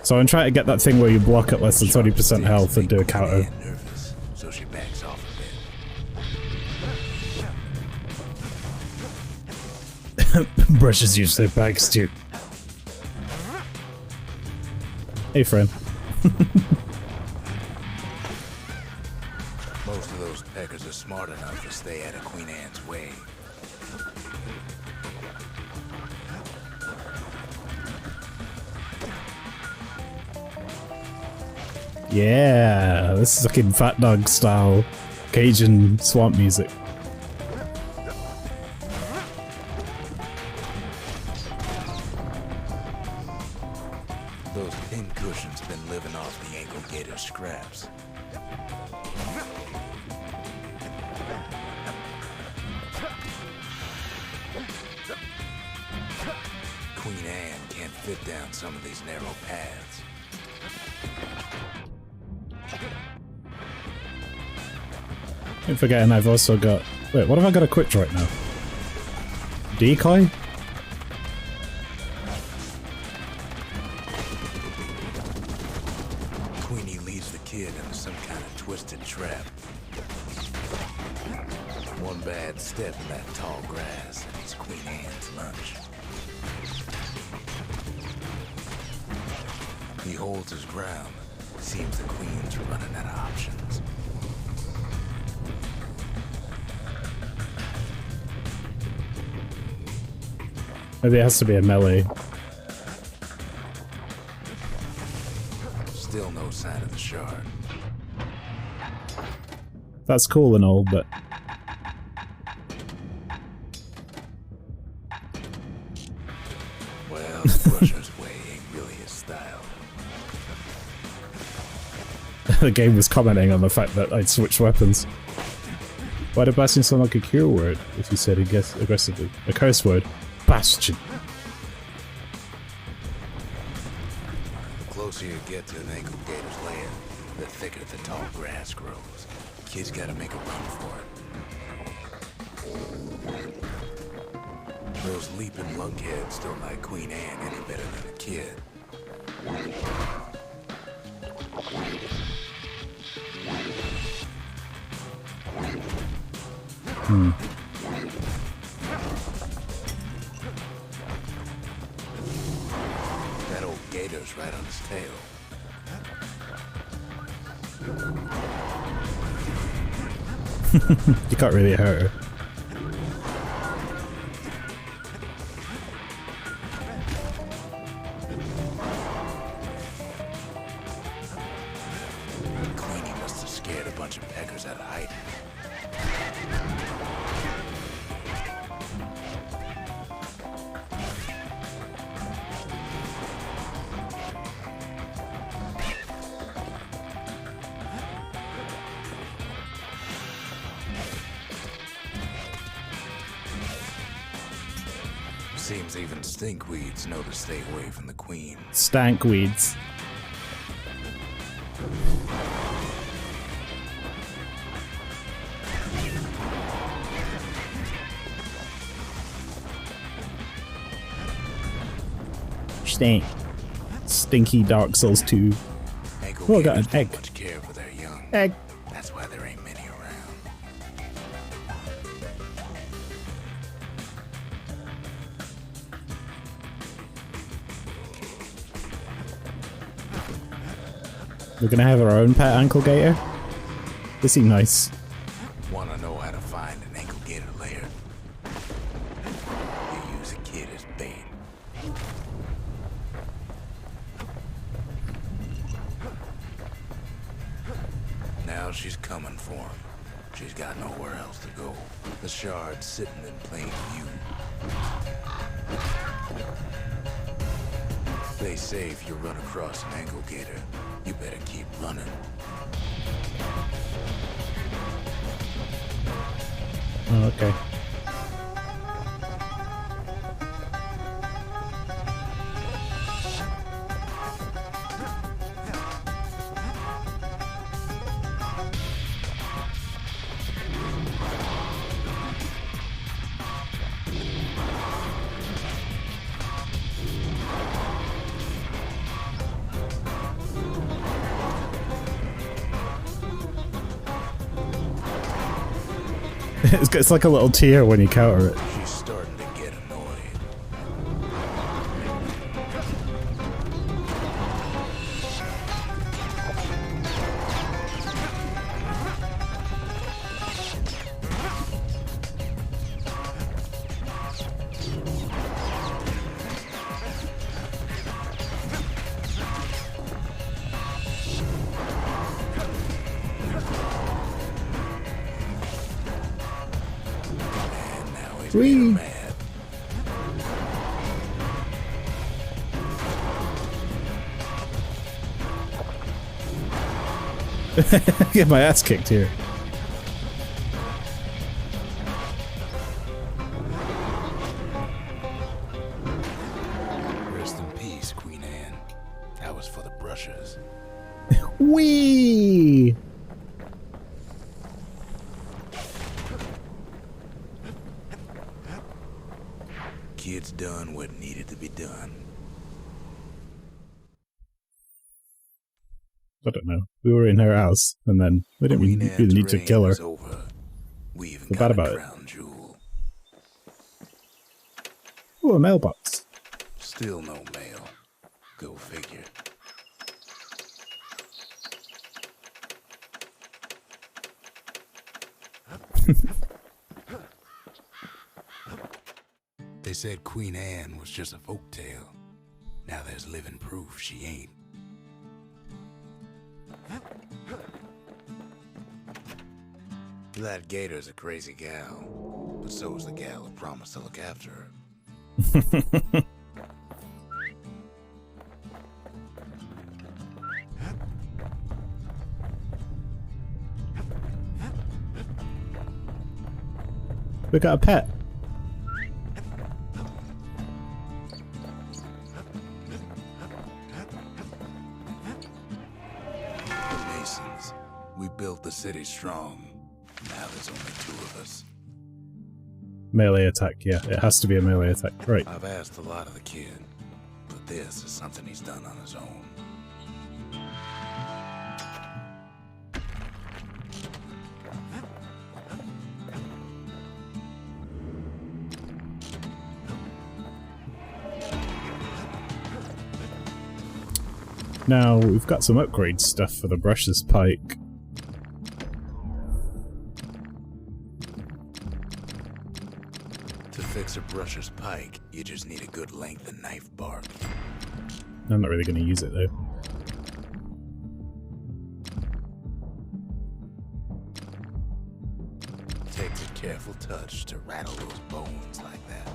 Speaker 1: So I'm trying to get that thing where you block at less than 20% health and do a counter.
Speaker 2: Nervous, so she backs off a bit.
Speaker 1: Brushes use their bags too. Hey, friend.
Speaker 2: Most of those peckers are smart enough to stay out of Queen Anne's way.
Speaker 1: Yeah, this is fucking Fat Dog style Cajun swamp music.
Speaker 2: Those pin cushions have been living off the ankle gator scraps. Queen Anne can't fit down some of these narrow paths.
Speaker 1: I'm forgetting I've also got... Wait, what have I got equipped right now? Decoy?
Speaker 2: Queenie leads the kid into some kind of twisted trap. One bad step in that tall grass and it's Queen Anne's lunch. He holds his ground. Seems the Queen's running out of options.
Speaker 1: Maybe it has to be a melee.
Speaker 2: Still no sign of the shard.
Speaker 1: That's cool and all, but...
Speaker 2: Well, the Brusher's way ain't really his style.
Speaker 1: The game was commenting on the fact that I'd switched weapons. Why did Bastion sound like a cure word if you said it aggressively? A curse word. Bastion.
Speaker 2: The closer you get to an ankle gator's lair, the thicker the tall grass grows. Kid's gotta make a run for it. Those leaping lunkheads don't like Queen Anne any better than a kid. That old gator's right on his tail.
Speaker 1: You can't really hurt her.
Speaker 2: Queenie must have scared a bunch of peckers out of hiding. Seems even stinkweeds know to stay away from the Queen.
Speaker 1: Stankweeds. Stink. Stinky Dark Souls 2.
Speaker 2: Ankle
Speaker 1: Oh, I got an
Speaker 2: gators don't
Speaker 1: egg.
Speaker 2: much care for their young.
Speaker 1: Egg.
Speaker 2: That's why there ain't many around.
Speaker 1: We're gonna have our own pet ankle gator? They seem nice.
Speaker 2: Wanna know how to find an ankle gator lair? You use a kid as bait. Now she's coming for him. She's got nowhere else to go. The shard's sitting in plain view. They say if you run across an ankle gator, you better keep running.
Speaker 1: Oh, okay. It's like a little tear when you counter it.
Speaker 2: She's starting to get annoyed.
Speaker 1: Whee!
Speaker 2: Mad.
Speaker 1: Get my ass kicked here.
Speaker 2: Rest in peace, Queen Anne. That was for the brushers.
Speaker 1: Whee!
Speaker 2: Kid's done what needed to be done.
Speaker 1: I don't know. We were in her house, and then we didn't
Speaker 2: Queen
Speaker 1: really
Speaker 2: Anne's
Speaker 1: need to
Speaker 2: reign
Speaker 1: kill her.
Speaker 2: is over. We even
Speaker 1: Feel
Speaker 2: got
Speaker 1: bad
Speaker 2: a
Speaker 1: about it.
Speaker 2: crown jewel.
Speaker 1: Ooh, a mailbox.
Speaker 2: Still no mail. Go figure. They said Queen Anne was just a folktale. Now there's living proof she ain't. That Gator's a crazy gal, but so's the gal who promised to look after her.
Speaker 1: We got a pet.
Speaker 2: The Masons, we built the city strong. Now there's only two of us.
Speaker 1: Melee attack, yeah. It has to be a melee attack. Right.
Speaker 2: I've asked a lot of the kid, but this is something he's done on his own.
Speaker 1: Now, we've got some upgrade stuff for the brushes pike.
Speaker 2: To fix a brusher's pike, you just need a good length of knife bark.
Speaker 1: I'm not really going to use it though.
Speaker 2: Takes a careful touch to rattle those bones like that.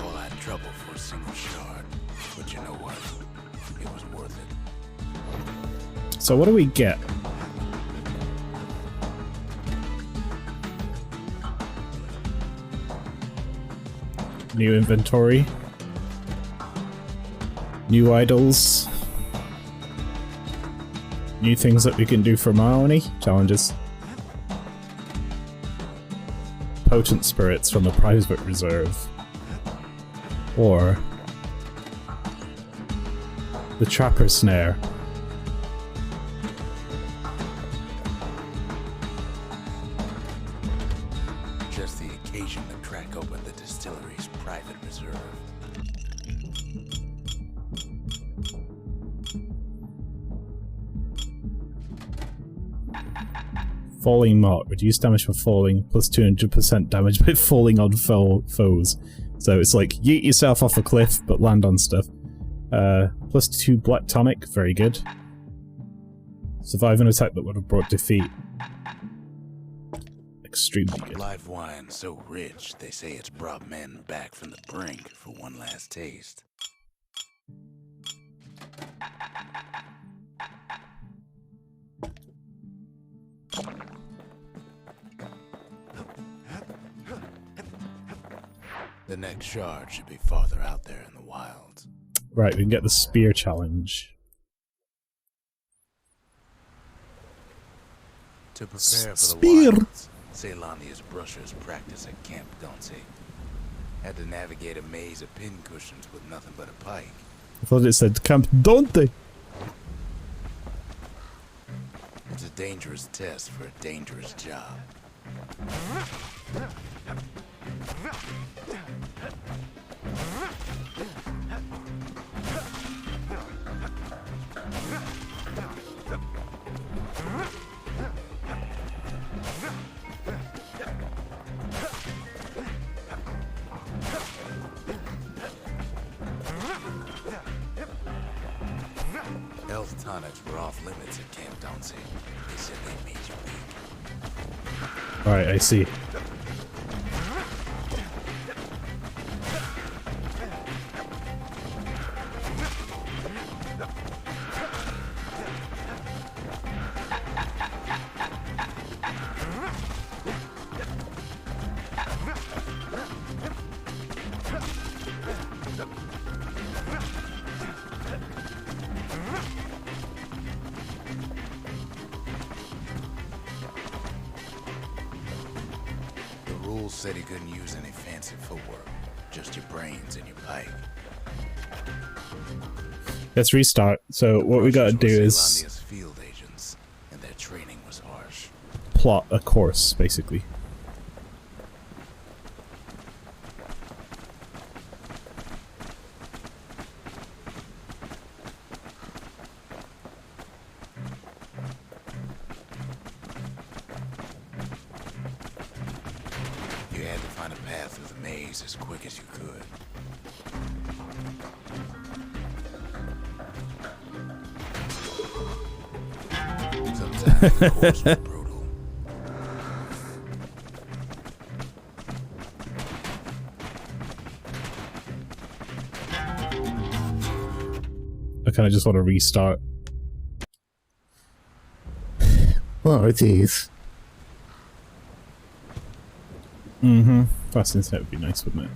Speaker 2: All that trouble for a single shard, but you know what? It was worth it.
Speaker 1: So what do we get? New inventory. New idols. New things that we can do for Mahoney. Challenges. Potent spirits from the private reserve. Or the trapper snare.
Speaker 2: Just the occasion to crack open the distillery's private reserve.
Speaker 1: Falling mark. Reduce damage for falling. Plus 200% damage by falling on foes. So it's like, yeet yourself off a cliff, but land on stuff. Plus 2 black tonic. Very good. Survive an attack that would have brought defeat. Extremely good.
Speaker 2: Live wine so rich, they say it's brought men back from the brink for one last taste. The next shard should be farther out there in the wilds.
Speaker 1: Right, we can get the spear challenge.
Speaker 2: To prepare for the
Speaker 1: Spear.
Speaker 2: wilds, Ceylonia's brushers practice at Camp Dauncey. Had to navigate a maze of pincushions with nothing but a pike.
Speaker 1: I thought it said Camp Dante.
Speaker 2: It's a dangerous test for a dangerous job. Health tonics were off limits at Camp Dante. They said they made you weak.
Speaker 1: Alright, I see.
Speaker 2: Said he couldn't use any fancy footwork, just your brains and your pike.
Speaker 1: Let's restart. So what we gotta do is
Speaker 2: field agents, and their training was harsh.
Speaker 1: plot a course, basically.
Speaker 2: As quick as you could. Sometimes the course was brutal.
Speaker 1: I kind of just want to restart.
Speaker 4: Oh, it is.
Speaker 1: Mm-hmm. Fast internet would be nice, wouldn't it?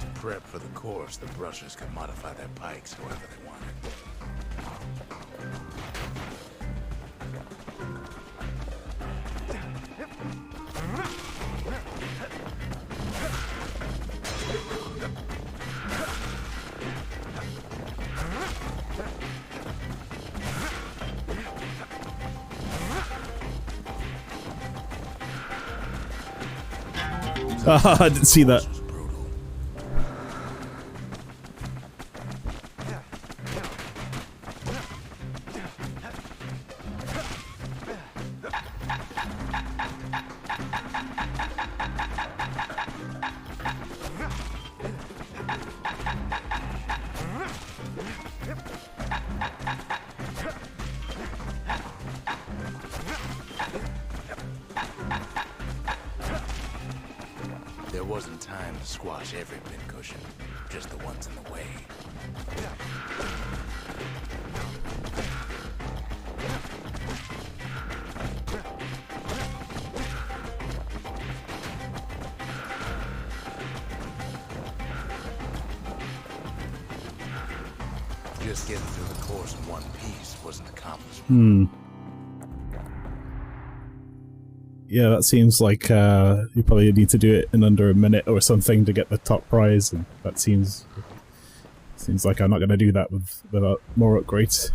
Speaker 2: To prep for the course, the brushers could modify their pikes however they wanted.
Speaker 1: I didn't see that.
Speaker 2: There wasn't time to squash every pincushion, just the ones in the way. Just getting through the course in one piece was an accomplishment.
Speaker 1: Yeah, that seems like you probably need to do it in under a minute or something to get the top prize, and that seems like I'm not going to do that without more upgrades.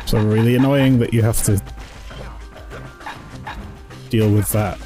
Speaker 1: So really annoying that you have to deal with that.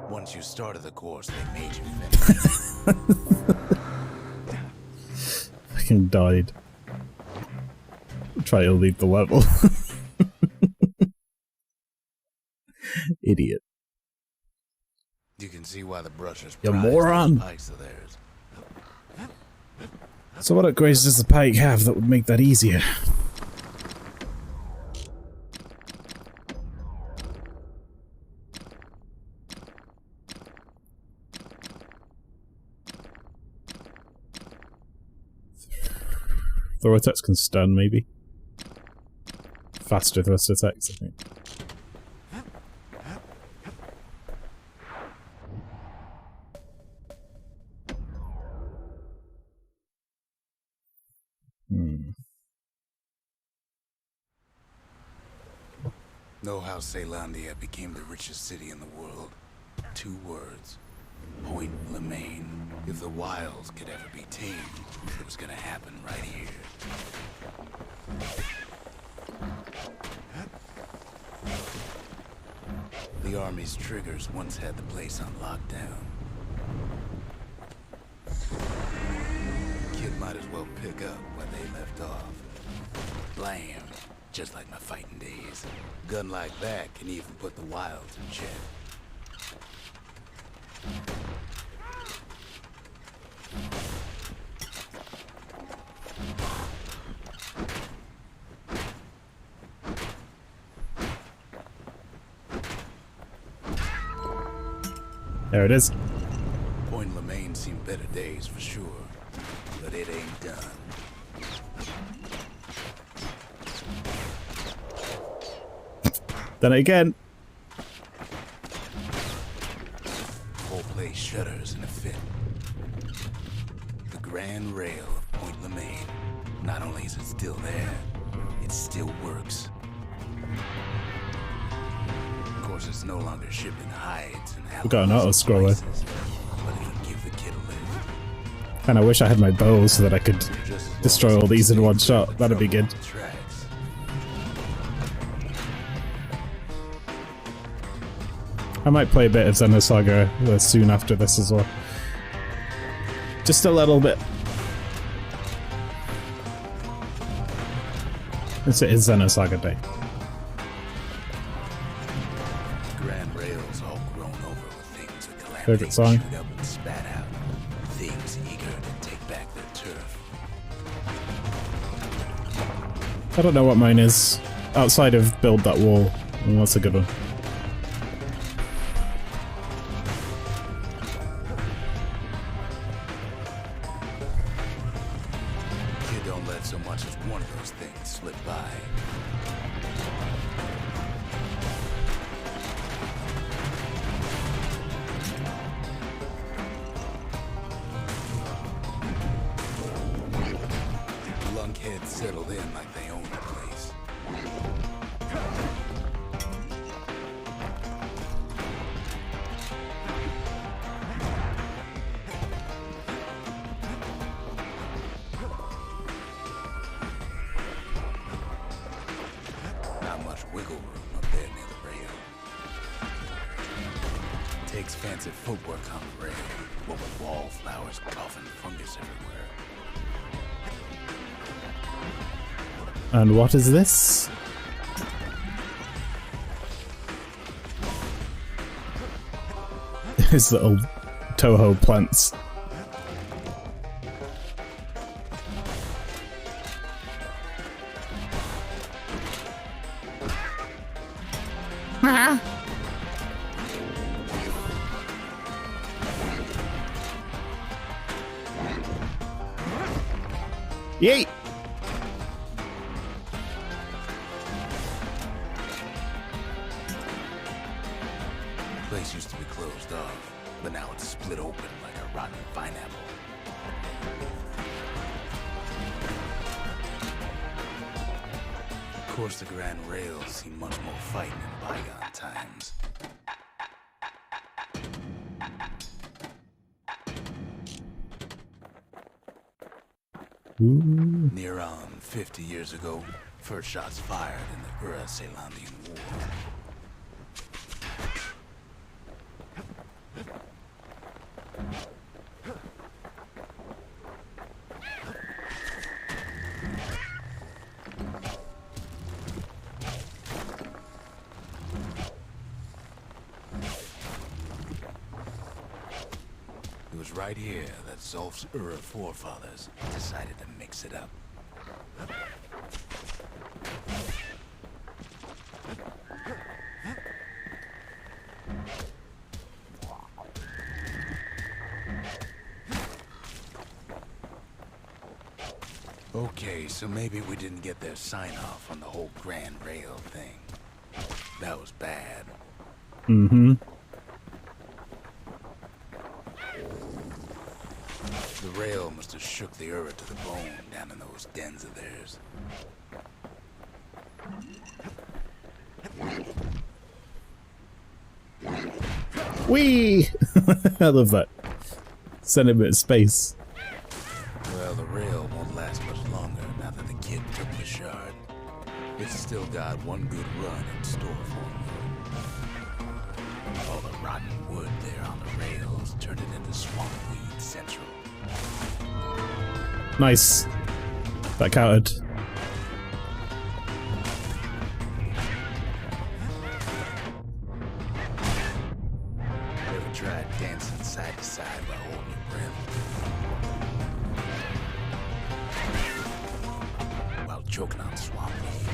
Speaker 2: Once you started the course, they made you finish.
Speaker 1: Fucking died. Try to leave the level. Idiot.
Speaker 2: You can see why the brushers
Speaker 1: You
Speaker 2: prize
Speaker 1: moron.
Speaker 2: those pikes of theirs.
Speaker 1: So what upgrades does the pike have that would make that easier? Throw attacks can stun, maybe. Faster thrust attacks, I think.
Speaker 2: Know how Ceylondia became the richest city in the world? 2 words. Point Lemaine. If the wilds could ever be tamed, it was gonna happen right here. The army's triggers once had the place on lockdown. Kid might as well pick up where they left off. Blam! Just like my fighting days. Gun like that can even put the wilds in check.
Speaker 1: There it is.
Speaker 2: Point Lemaine seen better days for sure, but it ain't done.
Speaker 1: Done it again.
Speaker 2: Whole place shudders in a fit. The grand rail of Point Lemaine. Not only is it still there, it still works. Of course, it's no longer shipping hides and
Speaker 1: We got an auto scroller.
Speaker 2: spices, but it'll give the kid a lift.
Speaker 1: And I wish I had my bow so that I could
Speaker 2: Just as long
Speaker 1: destroy
Speaker 2: as
Speaker 1: all these in
Speaker 2: it
Speaker 1: one
Speaker 2: stays
Speaker 1: shot.
Speaker 2: on the
Speaker 1: That'd be good.
Speaker 2: tracks.
Speaker 1: I might play a bit of Xenosaga soon after this as well. Just a little bit. It is Xenosaga Day.
Speaker 2: Grand rails all grown over with things that calamity
Speaker 1: Favorite song?
Speaker 2: shoot up and spat out. Things eager to take back their turf.
Speaker 1: I don't know what mine is. Outside of Build That Wall. And that's a good one.
Speaker 2: Kid don't let so much as one of those things slip by. Lunkheads settled in like they owned the place. Not much wiggle room up there near the rail. Takes fancy footwork on the rail, what with wallflowers coughing fungus everywhere.
Speaker 1: And what is this? His little Toho plants. Yeet!
Speaker 2: The place used to be closed off, but now it's split open like a rotten pineapple. Of course, the Grand Rails seem much more fighting in bygone times.
Speaker 1: Ooh.
Speaker 2: Near on 50 years ago, first shots fired in the Ura-Celandian War. It was right here that Zolf's Ura forefathers decided to mix it up. Okay, so maybe we didn't get their sign-off on the whole Grand Rail thing. That was bad.
Speaker 1: Mm-hmm.
Speaker 2: The rail must have shook the Ura to the bone down in those dens of theirs.
Speaker 1: Whee! I love that. Send him into space.
Speaker 2: Well, the rail won't last much longer now that the kid took the shard. It's still got one good run in store for him. All the rotten wood there on the rails turned it into Swampweed Central.
Speaker 1: Nice. That counted.
Speaker 2: Ever tried dancing side to side while holding your breath? While choking on swampweed?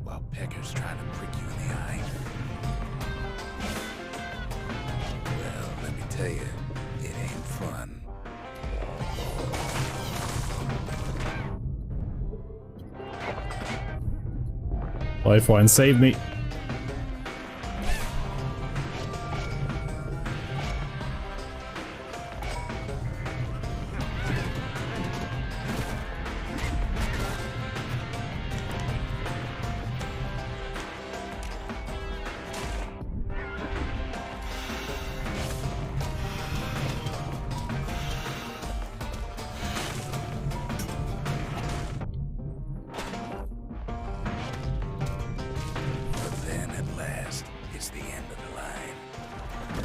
Speaker 2: While peckers trying to prick you in the eye? Well, let me tell you, it ain't fun.
Speaker 1: Lifeline, save me.
Speaker 2: But then at last, it's the end of the line.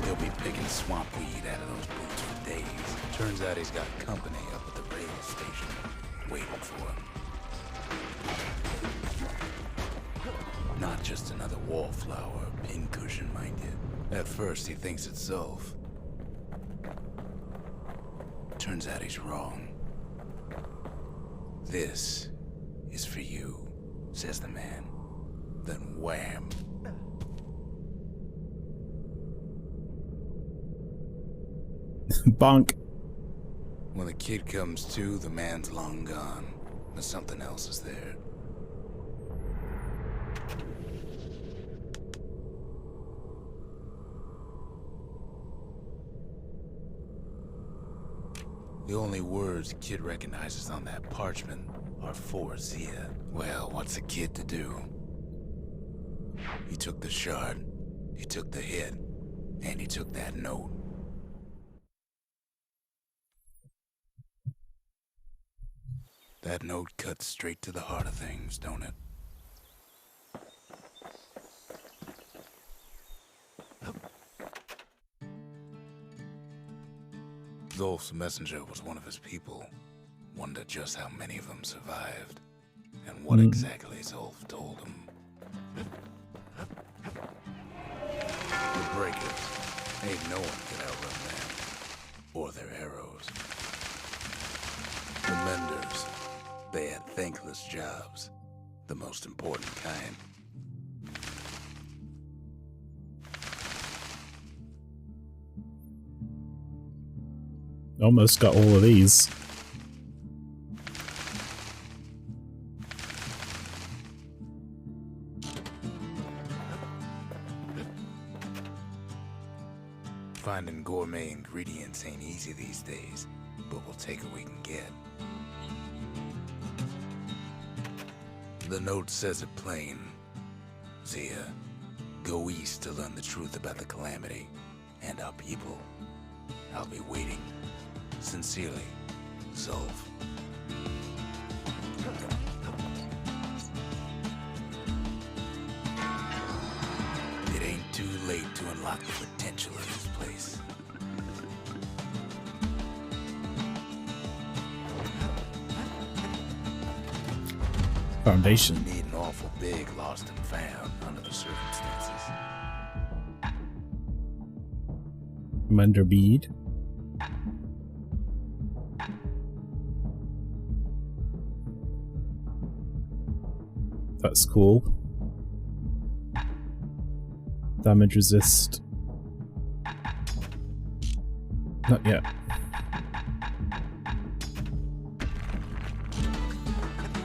Speaker 2: He'll be picking swampweed out of those boots for days. Turns out he's got company up at the rail station, waiting for him. Not just another wallflower, pincushion, mind you. At first, he thinks it's Zolf. Turns out he's wrong. This is for you, says the man. Then wham.
Speaker 1: Bonk.
Speaker 2: When the kid comes to, the man's long gone. But something else is there. The only words kid recognizes on that parchment are for Zia. Well, what's a kid to do? He took the shard, he took the hit, and he took that note. That note cuts straight to the heart of things, don't it? Zolf's messenger was one of his people. Wondered just how many of them survived, and what exactly Zolf told him. The breakers, ain't no one could outrun them, or their arrows. The menders, they had thankless jobs, the most important kind.
Speaker 1: Almost got all of these.
Speaker 2: Finding gourmet ingredients ain't easy these days, but we'll take what we can get. The note says it plain. Zia, go east to learn the truth about the calamity and our people. I'll be waiting. Sincerely, Zolf. It ain't too late to unlock the potential of this place.
Speaker 1: Foundation.
Speaker 2: We need an awful big lost and found under the circumstances.
Speaker 1: Commander Bead. That's cool. Damage resist. Not yet.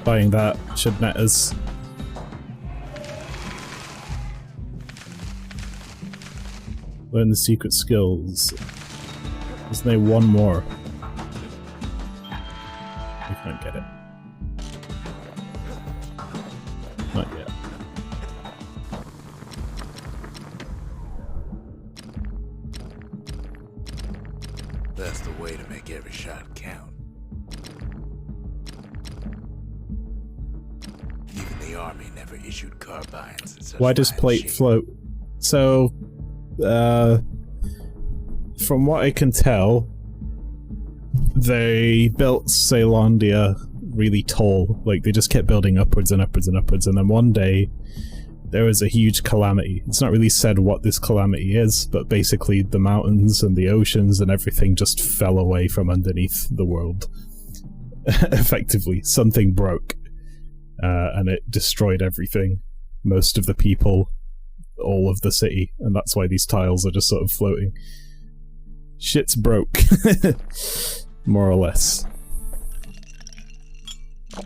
Speaker 1: Buying that should net us. Learn the secret skills. Isn't there one more? We can't get it. Not yet.
Speaker 2: That's the way to make every shot count. Even the army never issued carbines in such
Speaker 1: Why does
Speaker 2: fine
Speaker 1: plate
Speaker 2: shape.
Speaker 1: float? So, from what I can tell, they built Caelondia really tall. Like, they just kept building upwards and upwards and upwards, and then one day there was a huge calamity. It's not really said what this calamity is, but basically the mountains and the oceans and everything just fell away from underneath the world. Effectively, something broke, and it destroyed everything. Most of the people, all of the city, and that's why these tiles are just sort of floating. Shit's broke. More or less.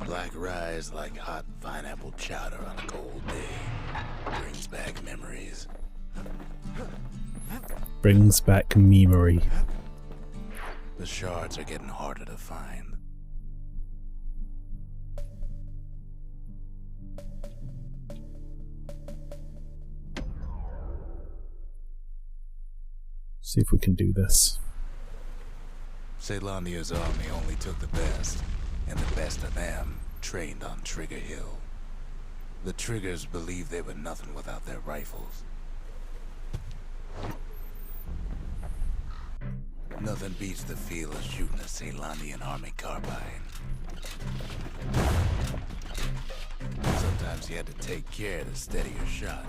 Speaker 2: Black rye is like hot pineapple chowder on a cold day. Brings back memories.
Speaker 1: Brings back memory.
Speaker 2: The shards are getting harder to find.
Speaker 1: See if we can do this.
Speaker 2: Caelondia's army only took the best, and the best of them trained on Trigger Hill. The Triggers believed they were nothing without their rifles. Nothing beats the feel of shooting a Caelondian army carbine. Sometimes you had to take care to steady your shot.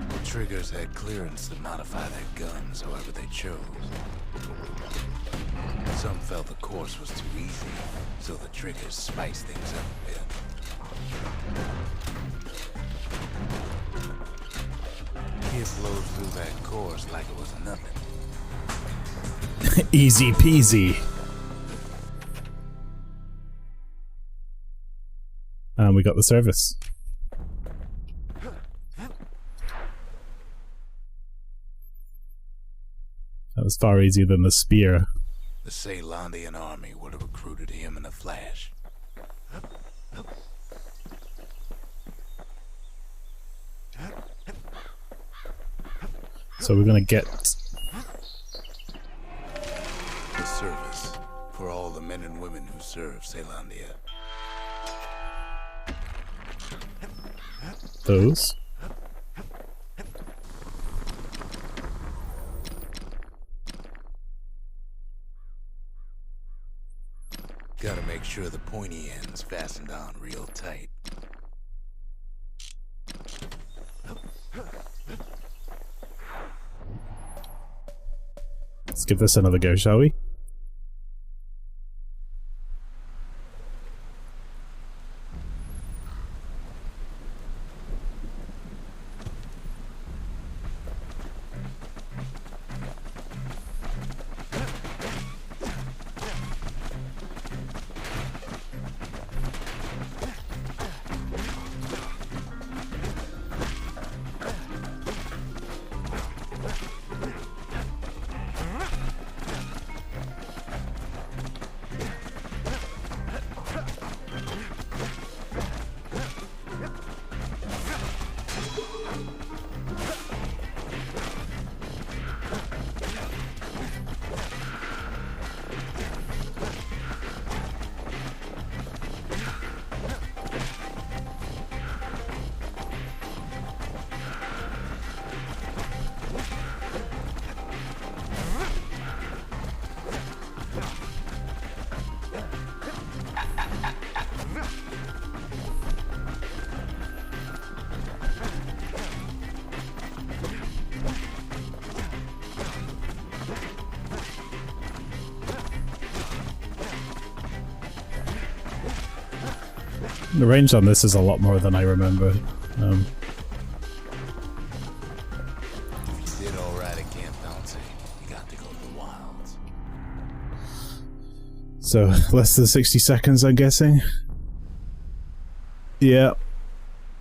Speaker 2: The Triggers had clearance to modify their guns however they chose. Some felt the course was too easy, so the Triggers spiced things up a bit. Kids flowed through that course like it was nothing.
Speaker 1: Easy peasy. And we got the service. That was far easier than the spear.
Speaker 2: The Caelondian army would have recruited him in a flash.
Speaker 1: So we're gonna get...
Speaker 2: The service for all the men and women who serve Caelondia.
Speaker 1: those.
Speaker 2: Gotta make sure the pointy end's fastened on real tight.
Speaker 1: Let's give this another go, shall we? The range on this is a lot more than I remember.
Speaker 2: If you did alright at Camp Bounty, you got to go to the wilds.
Speaker 1: So, less than 60 seconds, I'm guessing? Yeah.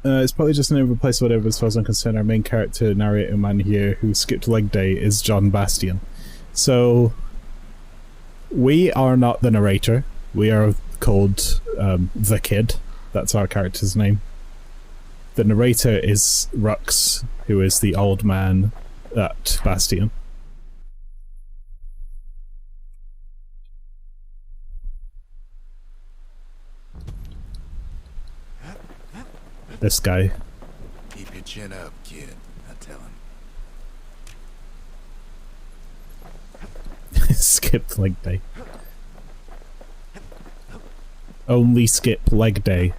Speaker 1: It's probably just an overplace or whatever as far as I'm concerned. Our main character, narrator man here, who skipped leg day, is John Bastion. So, we are not the narrator. We are called The Kid. That's our character's name. The narrator is Rux, who is the old man at Bastion. This guy.
Speaker 2: Keep your chin up, kid. I tell him.
Speaker 1: Skipped leg day. Only skip leg day.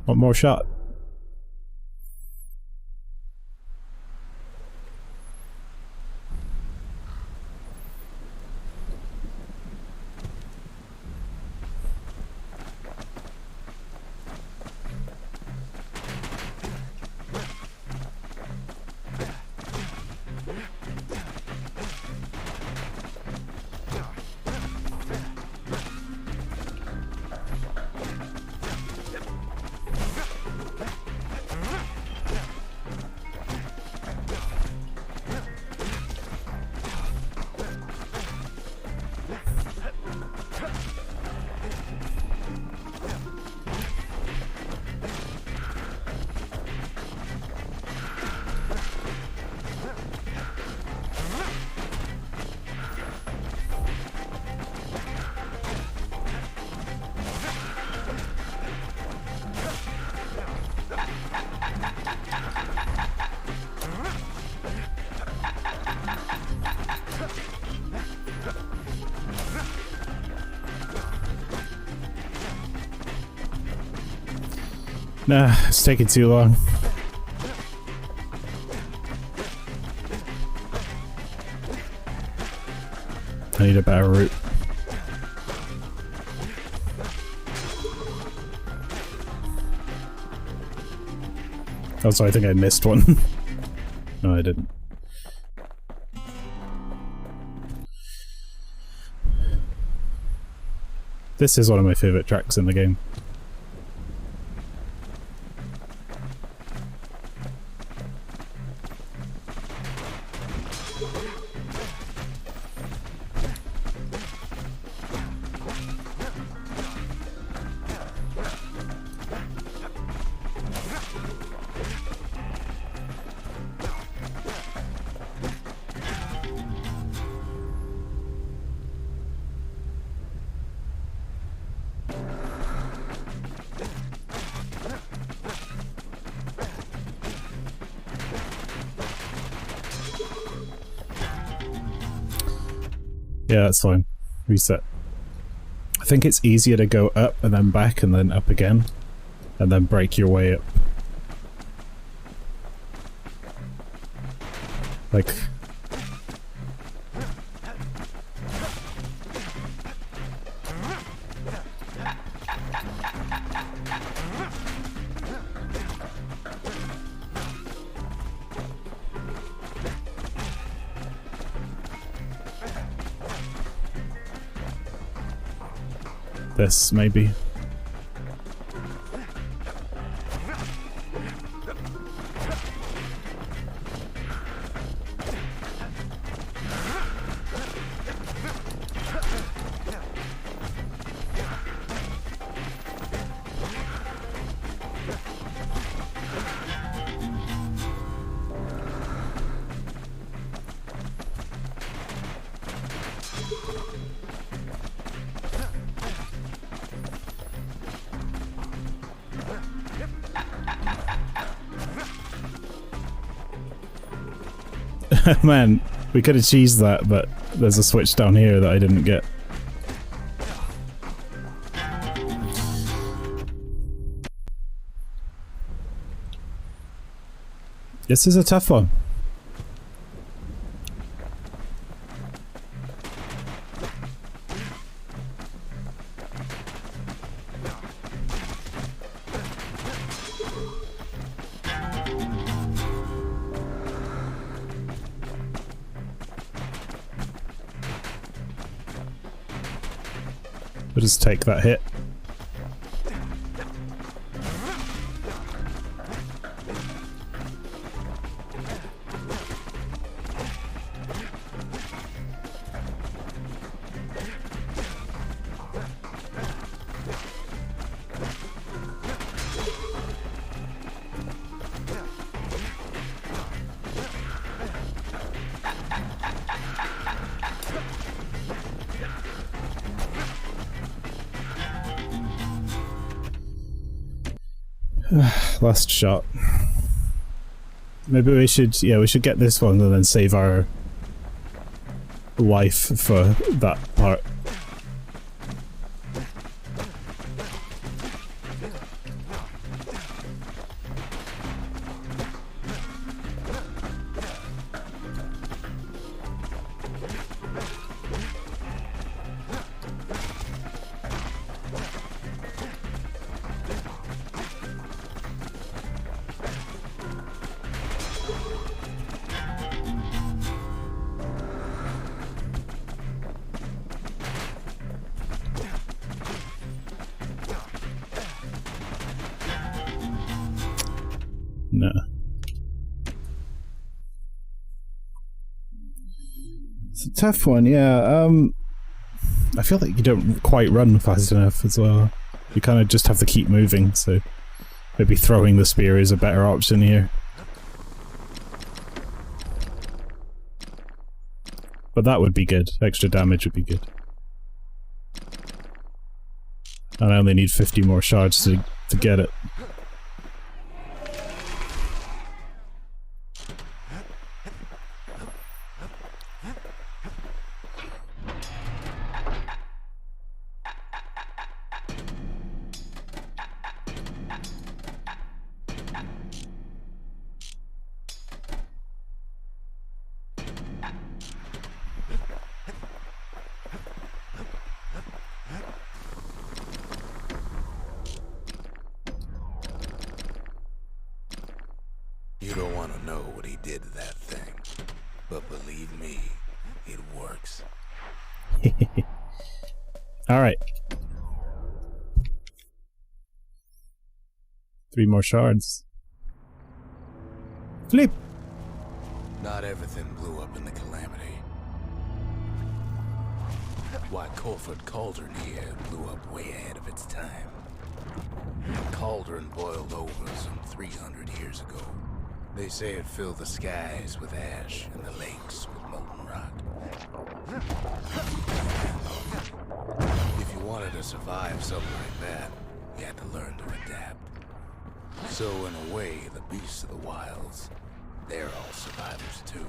Speaker 1: One more shot. Nah, it's taking too long. I need a better route. Oh, sorry, I think I missed one. No, I didn't. This is one of my favorite tracks in the game. Yeah, that's fine. Reset. I think it's easier to go up and then back and then up again. And then break your way up. Like... this, maybe. Man, we could have cheesed that, but there's a switch down here that I didn't get. This is a tough one. I'll just take that hit. Last shot. Maybe we should get this one and then save our life for that part. No. It's a tough one, yeah. I feel like you don't quite run fast enough as well. You kind of just have to keep moving, so maybe throwing the spear is a better option here. But that would be good. Extra damage would be good. And I only need 50 more shards to get it.
Speaker 2: You don't want to know what he did to that thing, but believe me, it works.
Speaker 1: Alright. 3 more shards. Flip!
Speaker 2: Not everything blew up in the calamity. Why, Colford Cauldron here blew up way ahead of its time. The cauldron boiled over some 300 years ago. They say it filled the skies with ash and the lakes with molten rock. If you wanted to survive something like that, you had to learn to adapt. So in a way, the beasts of the wilds, they're all survivors too.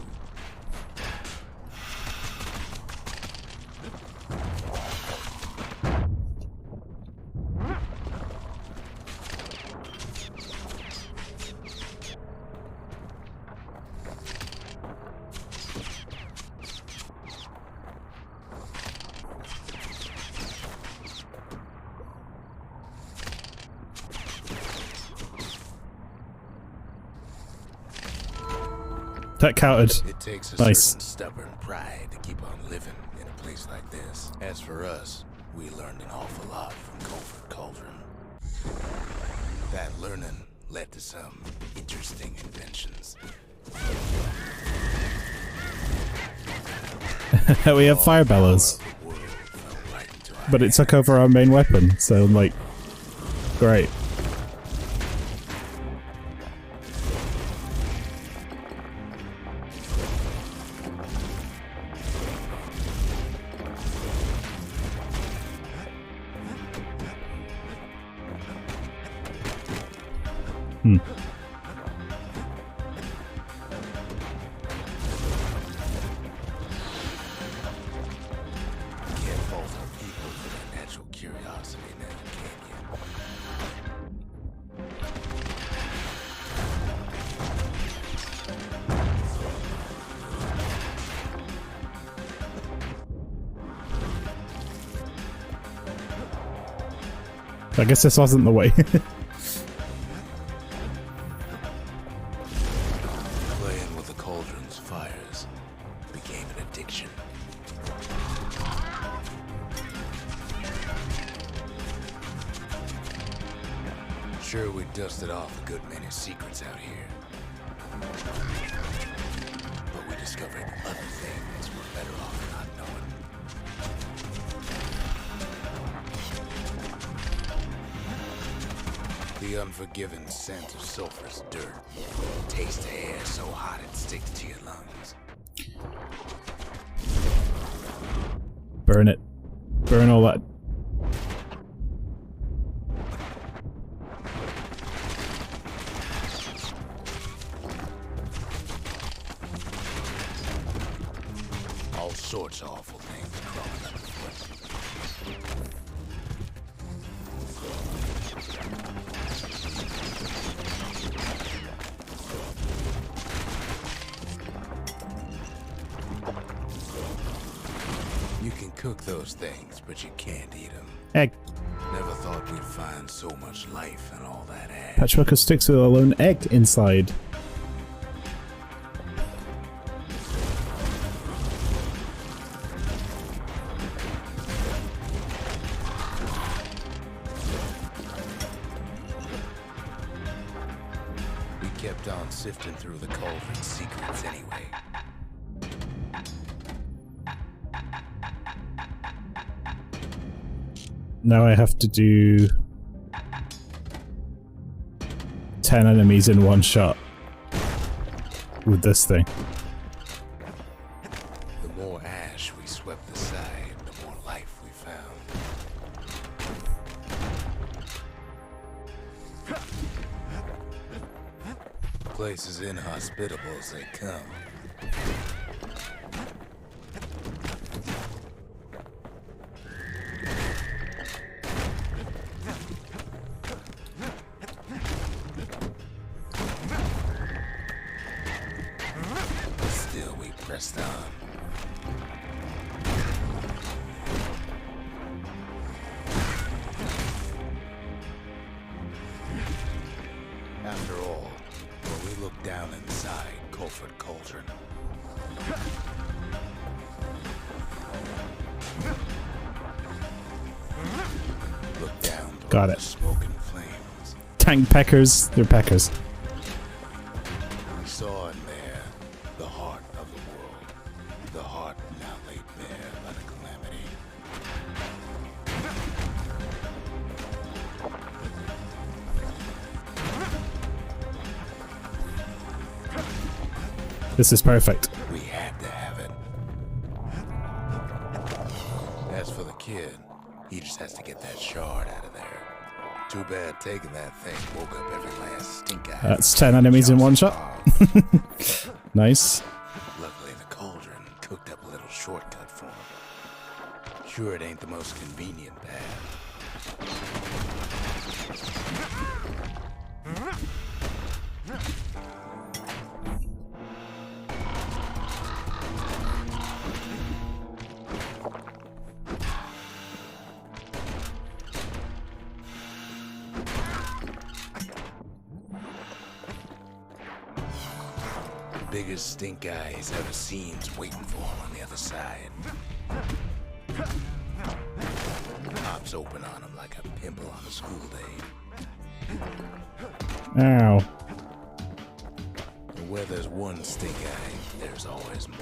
Speaker 1: That counted.
Speaker 2: It takes a
Speaker 1: Nice.
Speaker 2: certain stubborn pride to keep on living in a place like this. As for us, we learned an awful lot from Colford Cauldron. That learning led to some interesting inventions.
Speaker 1: We have fire bellows,
Speaker 2: The world fell right into our
Speaker 1: but it took over our main weapon, so I'm like, great.
Speaker 2: Can't fault our people for their natural curiosity now, can you?
Speaker 1: I guess this wasn't the way.
Speaker 2: Playing with the cauldron's fires became an addiction. sure we dusted off a good many secrets out here. But we discovered other things we're better off not knowing. The unforgiving scent of sulfurous dirt. Taste the air so hot it sticks to your lungs.
Speaker 1: Burn it. Burn all that.
Speaker 2: All sorts of awful things crawling underfoot. You can cook those things, but you can't eat them.
Speaker 1: Egg.
Speaker 2: Never thought we'd find so much life in all that ash.
Speaker 1: Patchwork of sticks with a lone egg inside.
Speaker 2: We kept on sifting through the cauldron's secrets anyway.
Speaker 1: Now I have to do 10 enemies in one shot with this thing.
Speaker 2: The more ash we swept aside, the more life we found. Place as inhospitable as they come. Still we pressed on. After all, when we looked down inside Culford Cauldron, looked down
Speaker 1: Got
Speaker 2: the
Speaker 1: it.
Speaker 2: smoking flames.
Speaker 1: Tank peckers, they're peckers.
Speaker 2: We saw in there the heart of the world, the heart now laid bare by the calamity.
Speaker 1: This is perfect.
Speaker 2: We had to have it. As for the kid, he just has to get that shard out of there. Too bad taking that thing woke up every last stink eye.
Speaker 1: That's 10 enemies in one shot. Nice.
Speaker 2: Luckily, the cauldron cooked up a little shortcut for him. Sure, it ain't the most convenient path. Biggest stink eye he's ever seen's waiting for him on the other side. Pops open on him like a pimple on a school day.
Speaker 1: Ow.
Speaker 2: And where there's one stink eye, there's always more.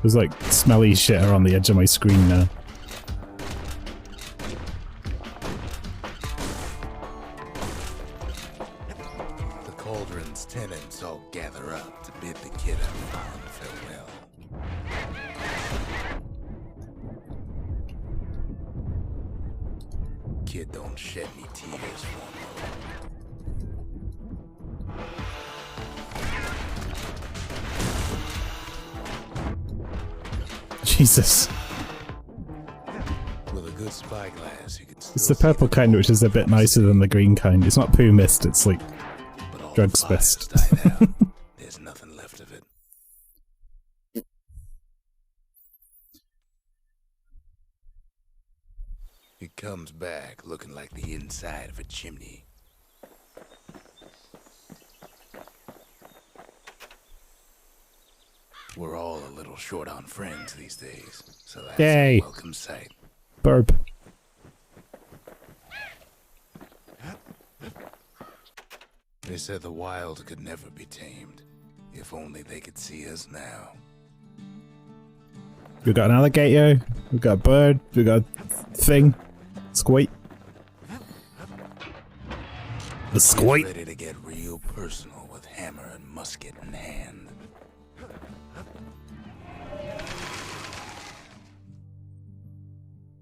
Speaker 1: There's like smelly shit on the edge of my screen now.
Speaker 2: The cauldron's tenants all gather up to bid the kid a fond farewell. Kid don't shed any tears for him.
Speaker 1: Jesus.
Speaker 2: With a good spyglass, you can still
Speaker 1: It's the
Speaker 2: see
Speaker 1: purple kind, which is a bit nicer than the green kind. It's not poo mist, it's like
Speaker 2: but all
Speaker 1: drugs
Speaker 2: the fires
Speaker 1: mist.
Speaker 2: died out. There's nothing left of it. It comes back looking like the inside of a chimney. We're all a little short on friends these days, so that's
Speaker 1: Yay.
Speaker 2: a welcome sight.
Speaker 1: Burp.
Speaker 2: said the wild could never be tamed. If only they could see us now.
Speaker 1: We've got an alligator, we've got a bird, we've got a thing. Squeak. The squeak.
Speaker 2: Ready to get real personal with hammer and musket in hand.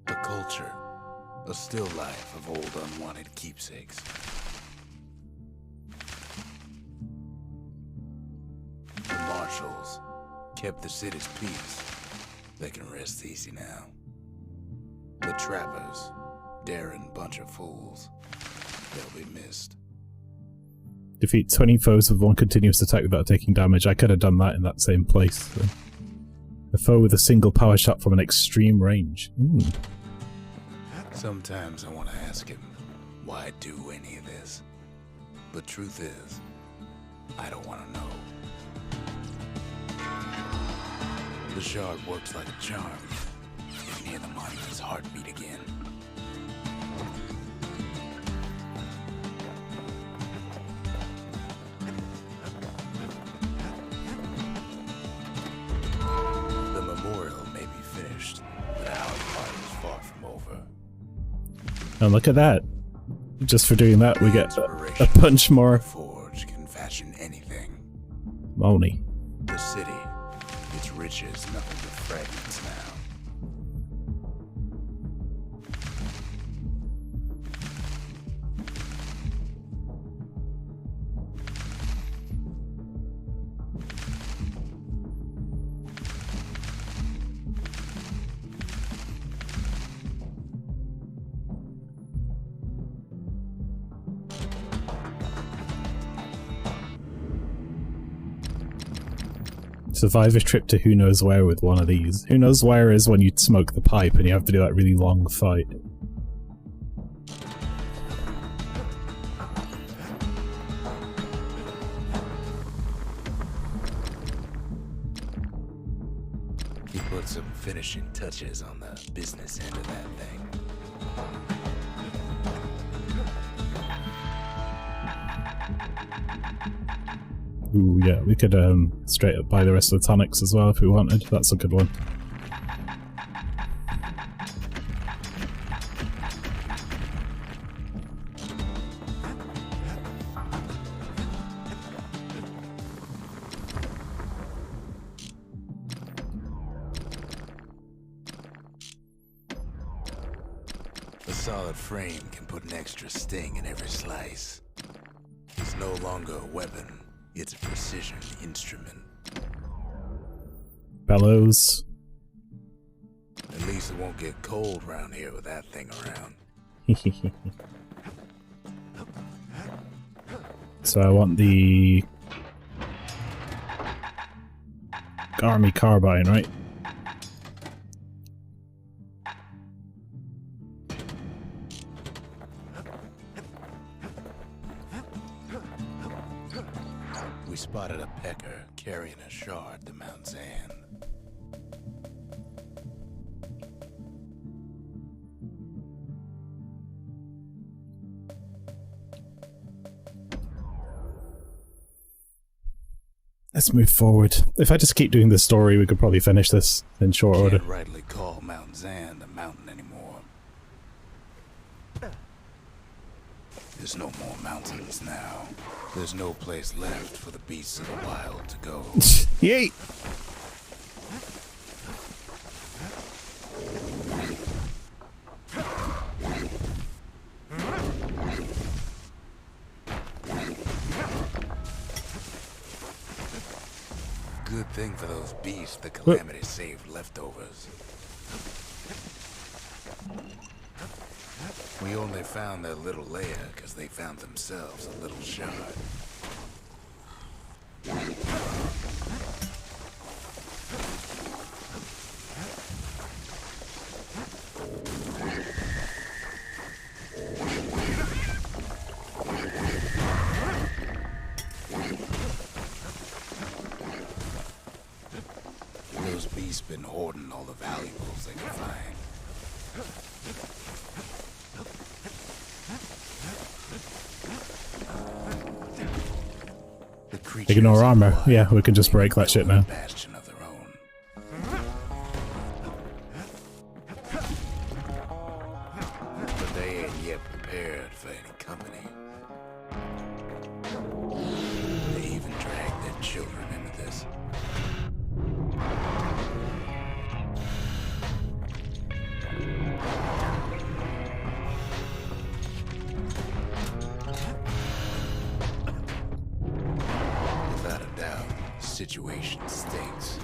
Speaker 2: A culture. A still life of old unwanted keepsakes. The marshals kept the city's peace. They can rest easy now. The trappers, daring bunch of fools. They'll be missed.
Speaker 1: Defeat 20 foes with one continuous attack without taking damage. I could have done that in that same place. So. A foe with a single power shot from an extreme range.
Speaker 2: Sometimes I want to ask him why do any of this. But truth is, I don't want to know. The shard works like a charm. Get near the monument's heartbeat again. The memorial may be finished, but our part is far from over.
Speaker 1: And look at that. Just for doing that, we get a punch more.
Speaker 2: Forge can fashion anything.
Speaker 1: Money.
Speaker 2: The city, its riches, nothing but fragments now.
Speaker 1: Survivor's trip to who knows where with one of these. Who knows where is when you smoke the pipe and you have to do that really long fight.
Speaker 2: He put some finishing touches on the business end of that thing.
Speaker 1: Ooh, yeah, we could straight up buy the rest of the tonics as well if we wanted. That's a good one.
Speaker 2: A solid frame can put an extra sting in every slice. It's no longer a weapon. It's a precision instrument.
Speaker 1: Bellows.
Speaker 2: At least it won't get cold around here with that thing around.
Speaker 1: So I want the army carbine, right?
Speaker 2: We spotted a pecker carrying a shard to Mount Zan.
Speaker 1: Let's move forward. If I just keep doing this story, we could probably finish this in short order.
Speaker 2: Can't rightly call Mount Zan the mountain anymore. There's no more mountains now. There's no place left for the beasts of the wild to go.
Speaker 1: Yay!
Speaker 2: Good thing for those beasts, the calamity saved leftovers. We only found their little lair because they found themselves a little shard. Those beasts been hoarding all the valuables they could find. Creatures
Speaker 1: Ignore armor.
Speaker 2: in the wild
Speaker 1: Yeah, we can just break that shit now.
Speaker 2: Bastion of their own. But they ain't yet prepared for any company. They even drag their children into this. Without a doubt, the situation stinks.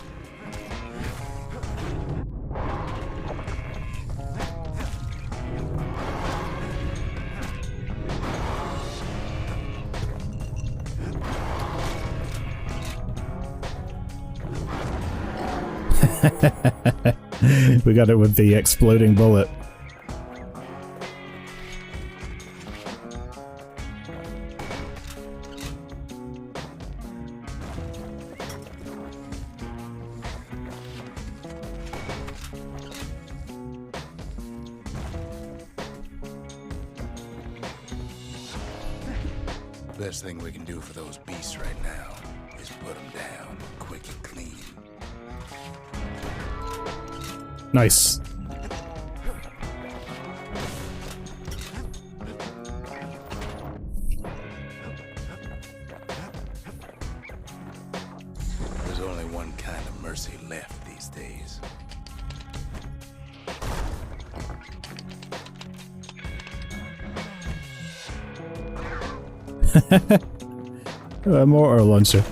Speaker 1: We got it with the exploding bullet.
Speaker 2: Best thing we can do for those beasts right now is put them down quick and clean.
Speaker 1: Nice.
Speaker 2: There's only one kind of mercy left these days.
Speaker 1: A mortar launcher.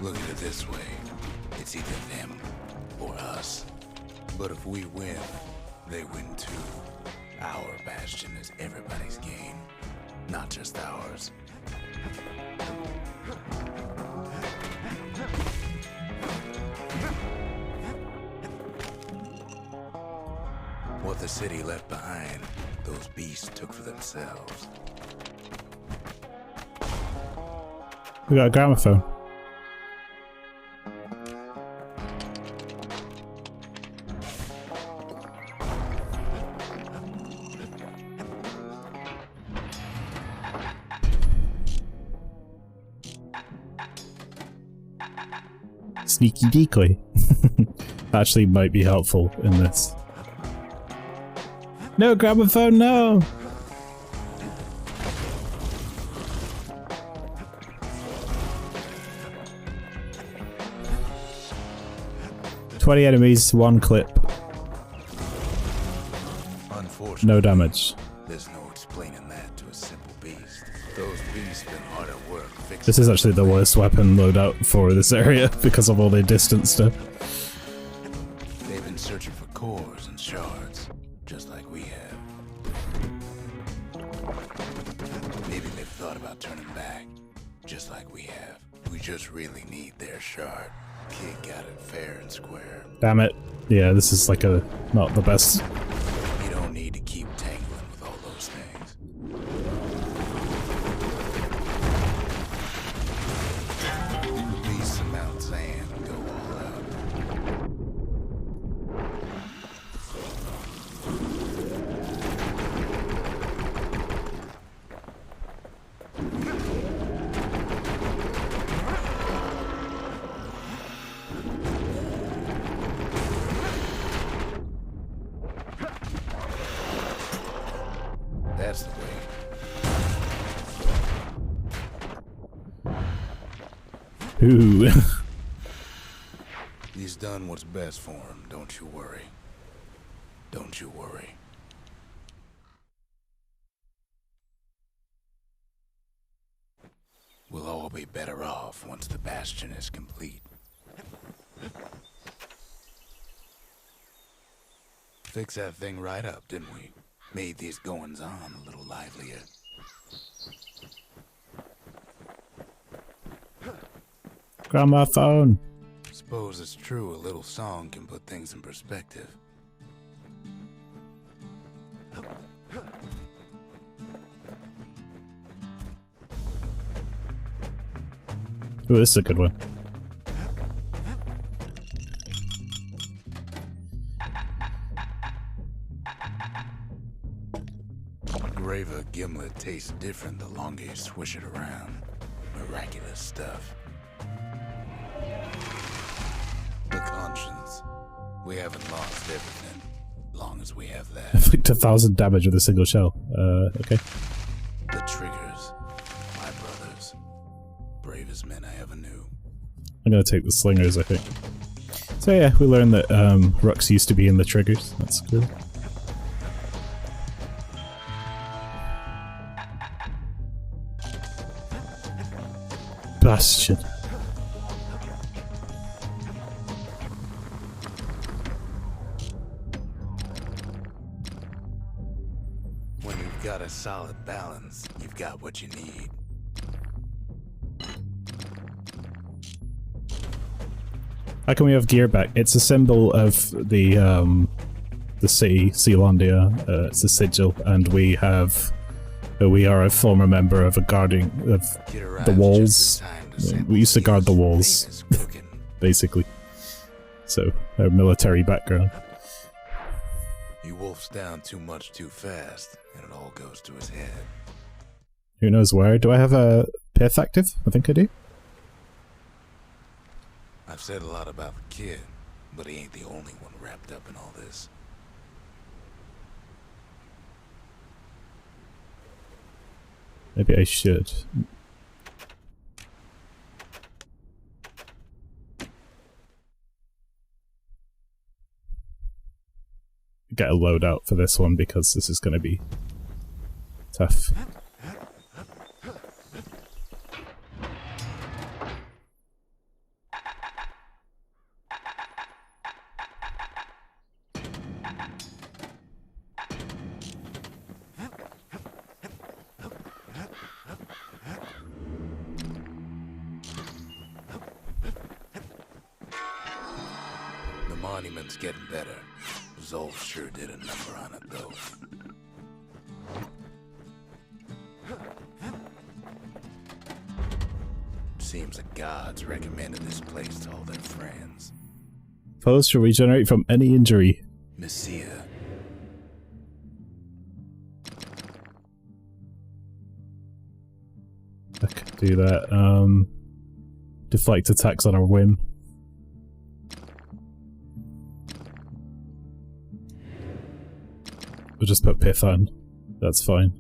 Speaker 2: Look at it this way. It's either them or us. But if we win, they win too. Our Bastion is everybody's game, not just ours. What the city left behind, those beasts took for themselves.
Speaker 1: We got a gramophone. Sneaky decoy. Actually might be helpful in this. No, gramophone, no! "20 enemies, 1 clip.
Speaker 2: Unfortunately,
Speaker 1: No damage."
Speaker 2: there's no explaining that to a simple beast. Those beasts been hard at work fixing.
Speaker 1: This is actually the worst weapon loadout for this area because of all the distance stuff.
Speaker 2: They've been searching for cores and shards, just like we have. Maybe they've thought about turning back, just like we have. We just really need their shard. Kid got it fair and square.
Speaker 1: Damn it. Yeah, this is like not the best.
Speaker 2: You don't need to keep tangling with all those things. Release some Mount Sand and go all out. That's the way.
Speaker 1: Ooh.
Speaker 2: He's done what's best for him, don't you worry. Don't you worry. We'll all be better off once the Bastion is complete. Fix that thing right up, didn't we? Made these goings-on a little livelier.
Speaker 1: Gramophone.
Speaker 2: Suppose it's true a little song can put things in perspective.
Speaker 1: Ooh, this is a good one.
Speaker 2: Graver gimlet tastes different the longer you swish it around. Miraculous stuff. The conscience. We haven't lost everything, long as we have that.
Speaker 1: Inflict 1,000 damage with a single shell. Okay.
Speaker 2: The triggers. My brothers. Bravest men I ever knew.
Speaker 1: I'm gonna take the slingers, I think. So yeah, we learned that Rux used to be in the triggers. That's cool. Bastion.
Speaker 2: When you've got a solid balance, you've got what you need.
Speaker 1: How can we have gear back? It's a symbol of the city, Sealandia. It's a sigil, and we are a former member of a guarding of the walls. We used to guard the walls, basically. So, our military background.
Speaker 2: He wolfs down too much too fast, and it all goes to his head.
Speaker 1: Who knows where? Do I have a pith active? I think I do.
Speaker 2: I've said a lot about the kid, but he ain't the only one wrapped up in all this.
Speaker 1: Maybe I should. Get a loadout for this one because this is going to be tough.
Speaker 2: The monument's getting better. Zolf sure did a number on it, though. Seems the gods recommended this place to all their friends.
Speaker 1: Foes shall regenerate from any injury.
Speaker 2: Messiah.
Speaker 1: I could do that. Deflect attacks on a whim. We'll just put Pith on. That's fine.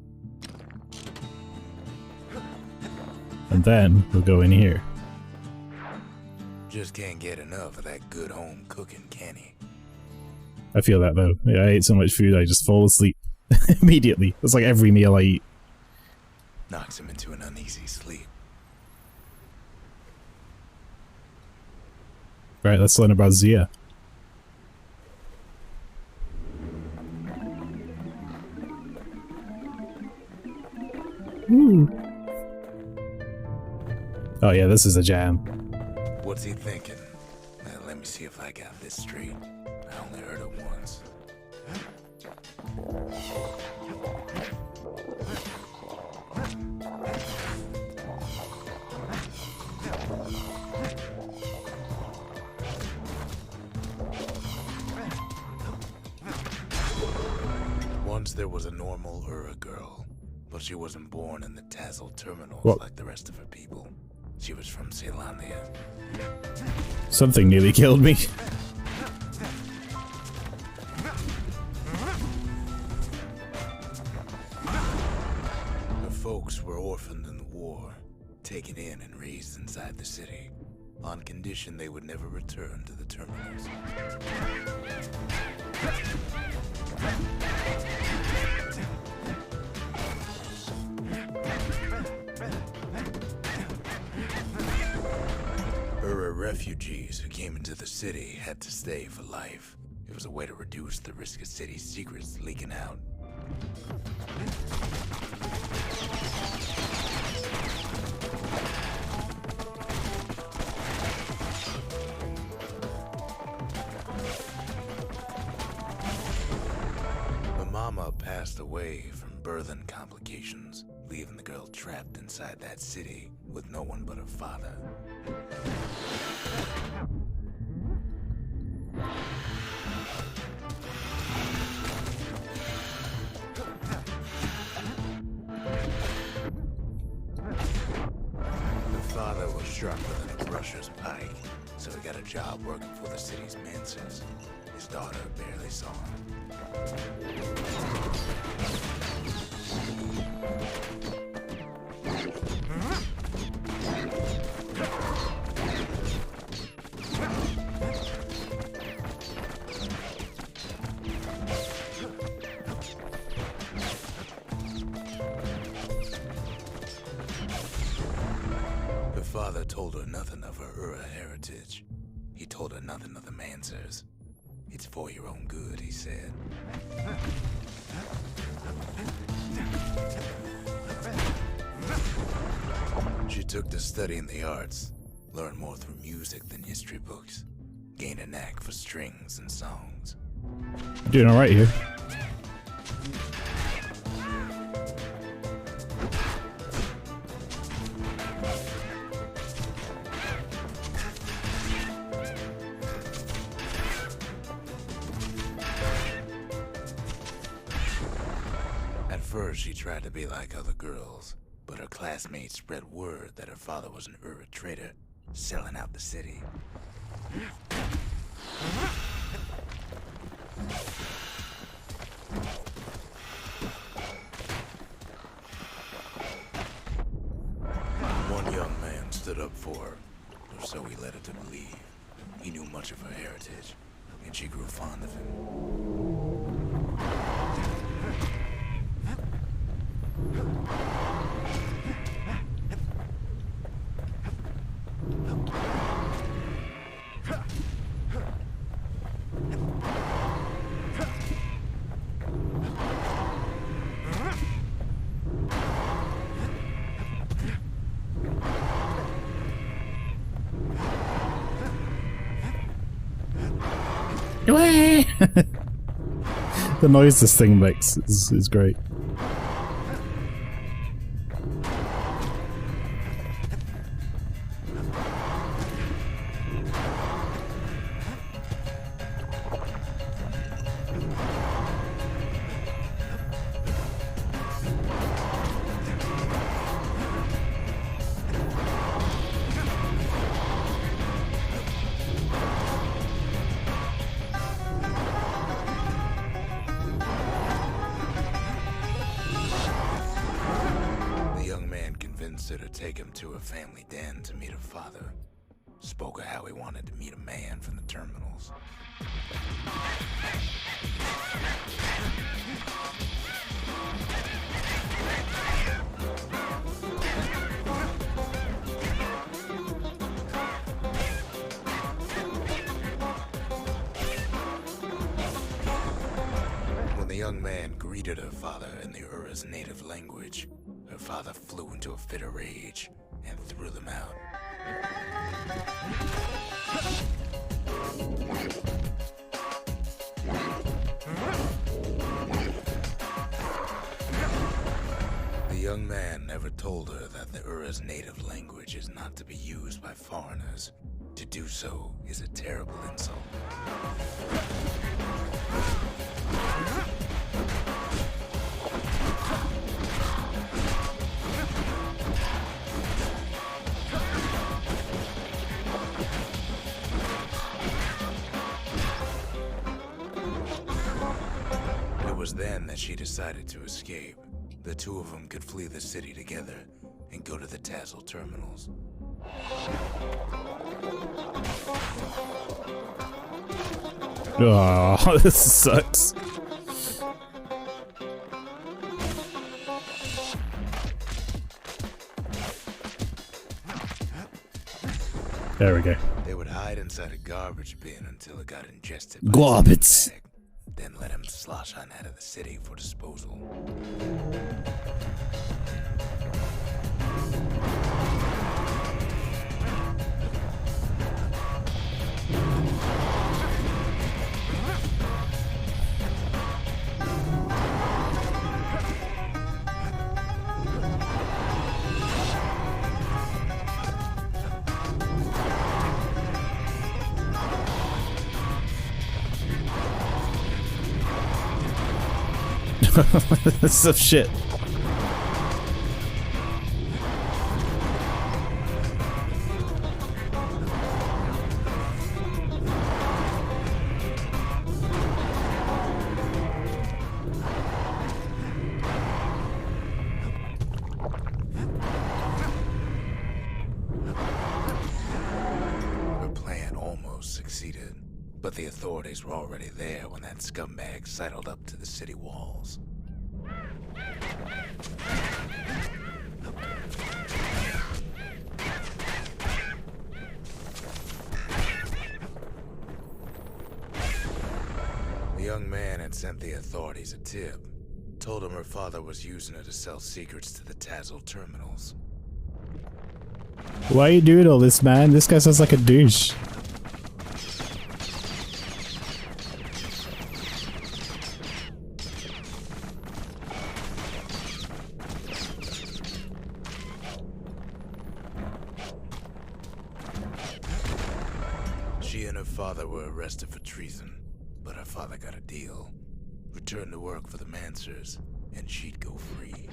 Speaker 1: And then we'll go in here.
Speaker 2: Just can't get enough of that good home cooking, can he?
Speaker 1: I feel that though. Yeah, I ate so much food I just fall asleep immediately. It's like every meal I eat.
Speaker 2: Knocks him into an uneasy sleep.
Speaker 1: Right, let's learn about Zia. Oh yeah, this is a jam.
Speaker 2: What's he thinking? Well, let me see if I got this straight. I only heard it once. Once there was a normal Ura girl, but she wasn't born in the Tassel terminals like the rest of her people. She was from Sealandia.
Speaker 1: Something nearly killed me.
Speaker 2: Her folks were orphaned in the war, taken in and raised inside the city, on condition they would never return to the terminals. Refugees who came into the city had to stay for life. It was a way to reduce the risk of city secrets leaking out. Her mama passed away from birthing complications, leaving the girl trapped inside that city with no one but her father. sharper than a brusher's pike, so he got a job working for the city's Mancers. His daughter barely saw him. Her father told her nothing of her Ura heritage. He told her nothing of the Mancers. It's for your own good, he said. She took to studying the arts, learned more through music than history books, gained a knack for strings and songs.
Speaker 1: Doing alright here.
Speaker 2: At first, she tried to be like other girls, but her classmates spread word that her father was an Ura trader, selling out the city. One young man stood up for her, or so he led her to believe. He knew much of her heritage, and she grew fond of him.
Speaker 1: The noise this thing makes is great. Her to take him to her family den to meet her father. Spoke of how he wanted to meet a man from the terminals. When the young man greeted her father in the Ura's native language, her father flew into a fit of rage and threw them out. The young man never told her that the Ura's native language is not to be used by foreigners. To do so is a terrible insult. It was then that she decided to escape. The two of them could flee the city together and go to the Tassel terminals. Oh, this sucks. There we go.
Speaker 2: They would hide inside a garbage bin until it got ingested by
Speaker 4: Garbage.
Speaker 2: a bag, then let him slosh on out of the city for disposal.
Speaker 1: This is shit.
Speaker 2: But the authorities were already there when that scumbag sidled up to the city walls. The young man had sent the authorities a tip. Told him her father was using her to sell secrets to the Tazzle terminals.
Speaker 1: Why are you doing all this, man? This guy sounds like a douche.
Speaker 2: She and her father were arrested for treason, but her father got a deal. Returned to work for the Mansers, and she'd go free.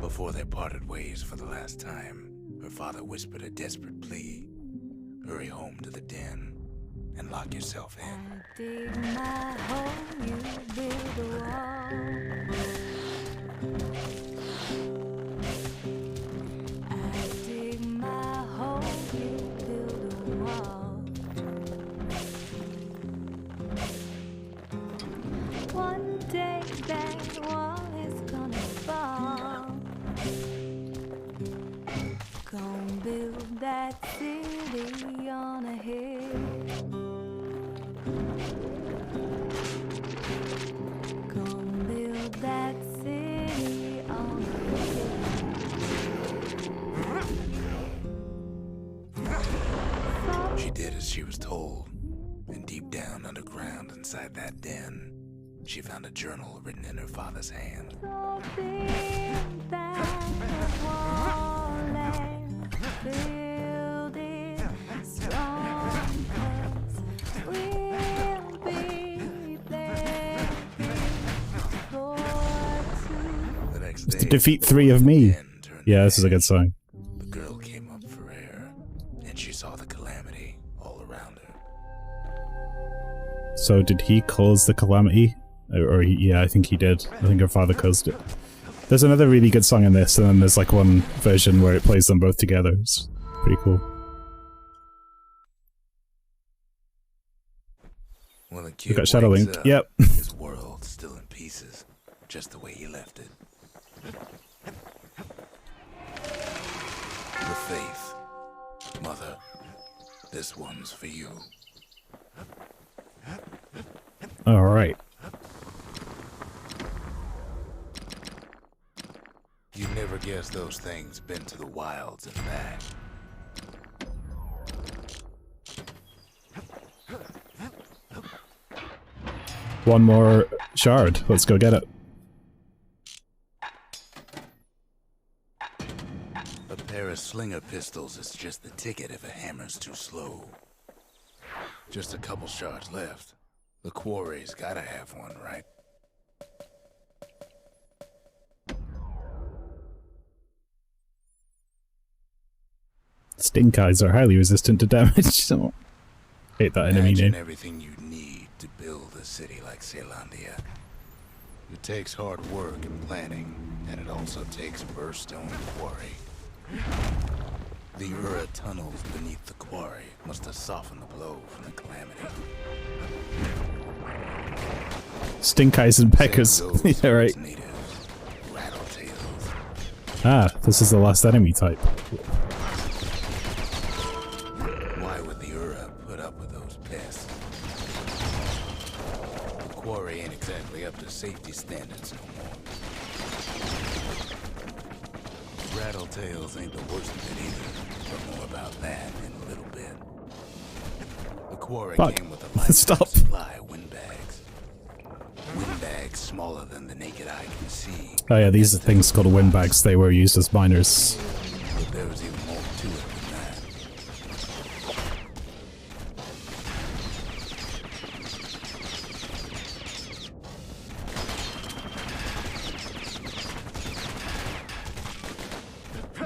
Speaker 2: Before they parted ways for the last time, her father whispered a desperate plea. Hurry home to the den and lock yourself in.
Speaker 3: Dig my hole, you build a wall. I dig my hole, you build a wall. One day that wall is gonna fall. Gonna build that city on a hill. Gonna build that city on a hill.
Speaker 2: She did as she was told, and deep down underground inside that den, she found a journal written in her father's hand.
Speaker 3: So build that wall and build it strong, 'cause we'll be there for two.
Speaker 2: The next
Speaker 1: To
Speaker 2: day,
Speaker 1: defeat 3 of me.
Speaker 2: den turned
Speaker 1: Yeah, this is a
Speaker 2: red.
Speaker 1: good song.
Speaker 2: The girl came up for air, and she saw the calamity all around her.
Speaker 1: So did he cause the calamity? Yeah, I think he did. I think her father caused it. There's another really good song in this, and then there's like one version where it plays them both together. It's pretty cool.
Speaker 2: When the
Speaker 1: We
Speaker 2: kid
Speaker 1: got Shadow
Speaker 2: wakes
Speaker 1: Link.
Speaker 2: up,
Speaker 1: Yep.
Speaker 2: his world's still in pieces, just the way he left it. With faith, Mother, this one's for you.
Speaker 1: Alright.
Speaker 2: You'd never guess those things been to the wilds and back.
Speaker 1: One more shard. Let's go get it.
Speaker 2: A pair of slinger pistols is just the ticket if a hammer's too slow. Just a couple shards left. The quarry's gotta have one, right?
Speaker 1: Stink eyes are highly resistant to damage, so hate that enemy
Speaker 2: Imagine
Speaker 1: name.
Speaker 2: everything you need to build a city like Celandia. It takes hard work and planning, and it also takes burstone quarry. The Ura tunnels beneath the quarry must have softened the blow from the calamity.
Speaker 1: Stink eyes and peckers.
Speaker 2: Same goes
Speaker 1: Yeah,
Speaker 2: for
Speaker 1: right.
Speaker 2: its natives, rattletails.
Speaker 1: Ah, this is the last enemy type.
Speaker 2: Why would the Ura put up with those pests? The quarry ain't exactly up to safety standards no more. Rattletails ain't the worst of it either, but more about that in a little bit. The quarry
Speaker 1: Fuck.
Speaker 2: came with a lifetime
Speaker 1: Stop.
Speaker 2: supply of windbags. Windbags smaller than the naked eye can see.
Speaker 1: Oh yeah, these are things called windbags. They were used as miners.
Speaker 2: But there was even more to it than that.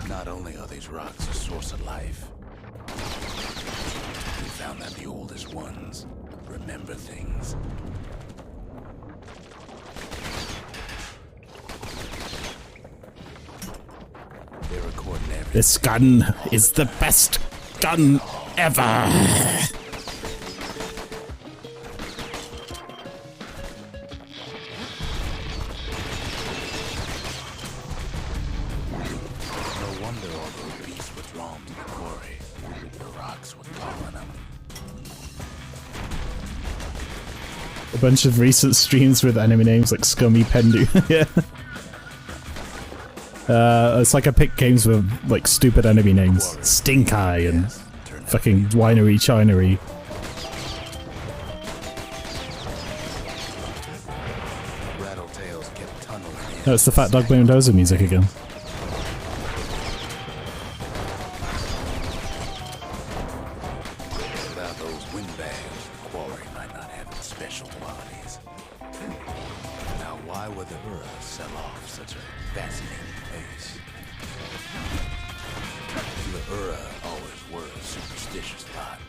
Speaker 2: Not only are these rocks a source of life, the oldest ones remember things. They're recording everything.
Speaker 1: This gun is the best gun ever.
Speaker 2: No wonder all those beasts were drawn to the quarry. The rocks were calling them.
Speaker 1: A bunch of recent streams with enemy names like Scummy Pendu. Yeah. It's like I pick games with like stupid enemy names. Stink Eye and fucking Winery Chinery.
Speaker 2: Rattletails kept tunneling in.
Speaker 1: No, it's the Fat Dog Mendoza music again.
Speaker 2: Without those windbags, the quarry might not have its special qualities. Now, why would the Ura sell off such a fascinating place? The Ura always were a superstitious lot.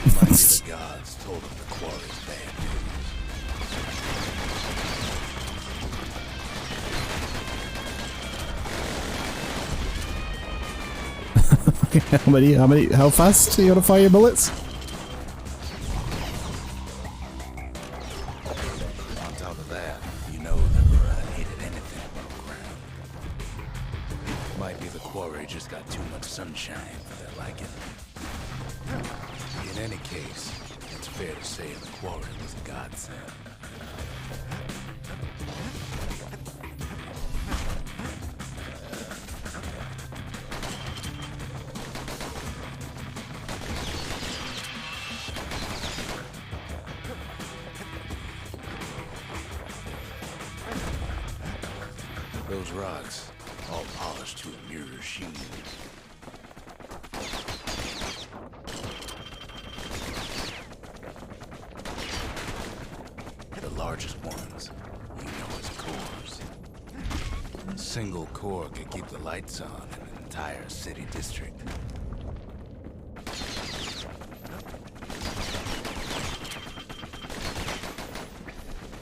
Speaker 2: Maybe the gods told them the quarry's bad
Speaker 1: How fast do you want to fire your bullets?
Speaker 2: On top of that, you know the Ura hated anything above ground. Might be the quarry just got too much sunshine for their liking. In any case, it's fair to say the quarry was a godsend. Those rocks, all polished to a mirror sheen. The largest ones, you know as cores. A single core could keep the lights on in an entire city district.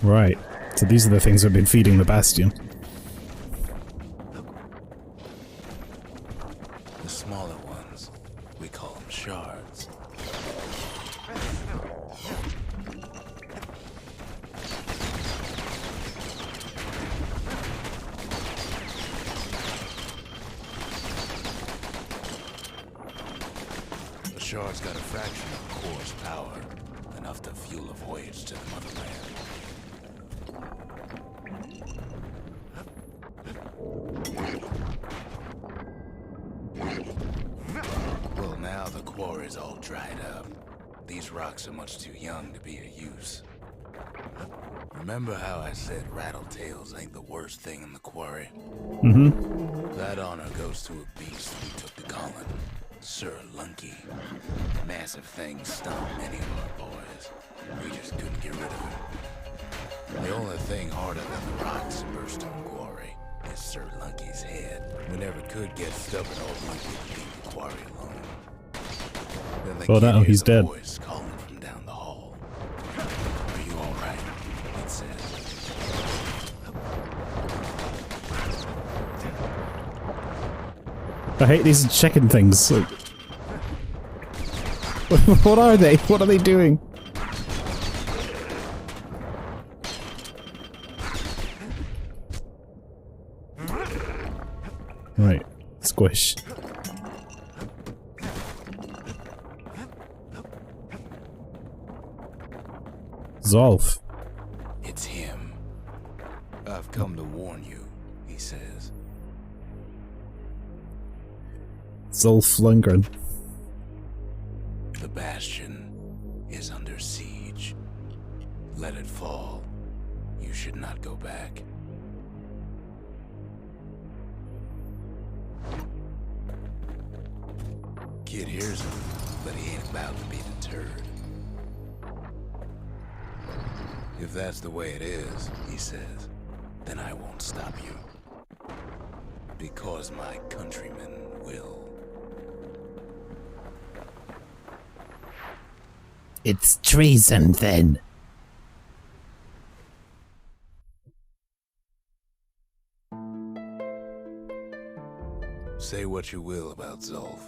Speaker 1: Right. So these are the things I've been feeding the Bastion.
Speaker 2: The smaller ones, we call them shards. The shards got a fraction of the core's power, enough to fuel a voyage to the motherland. Well, now the quarry's all dried up. These rocks are much too young to be of use. Remember how I said Rattletails ain't the worst thing in the quarry?
Speaker 1: Mm-hmm.
Speaker 2: That honor goes to a beast we took to calling Sir Lunky. Massive thing stomped many of our boys. We just couldn't get rid of him. The only thing harder than the rocks in Bastion quarry is Sir Lunky's head. We never could get stubborn old Lunky to leave the quarry alone. Then
Speaker 1: Well, now he's dead.
Speaker 2: Voice calling from down the hall. Are you all right? It says.
Speaker 1: I hate these chicken things. Like, what are they? What are they doing? Right. Squish. Zolf.
Speaker 2: It's him. I've come to warn you, he says.
Speaker 1: Zolf Lundgren.
Speaker 2: The Bastion is under siege. Let it fall. You should not go back. Kid hears him, but he ain't about to be deterred. If that's the way it is, he says, then I won't stop you. Because my countrymen will.
Speaker 4: It's treason, then.
Speaker 2: Say what you will about Zulf,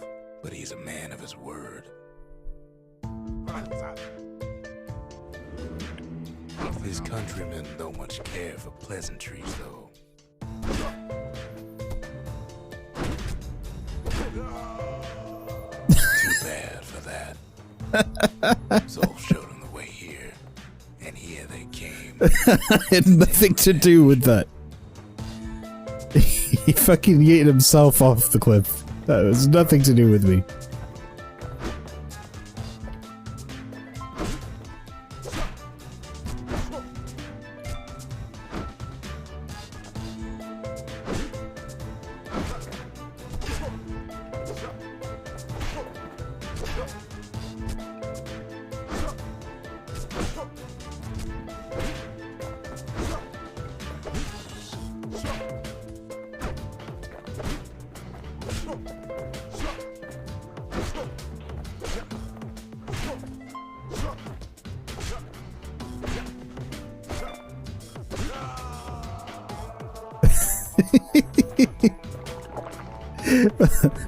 Speaker 2: but he's a man of his word. His countrymen don't much care for pleasantries, though. Too bad for that. Zulf showed him the way here, and here they came.
Speaker 1: I had nothing to do with that. He fucking yeeted himself off the cliff. That was nothing to do with me.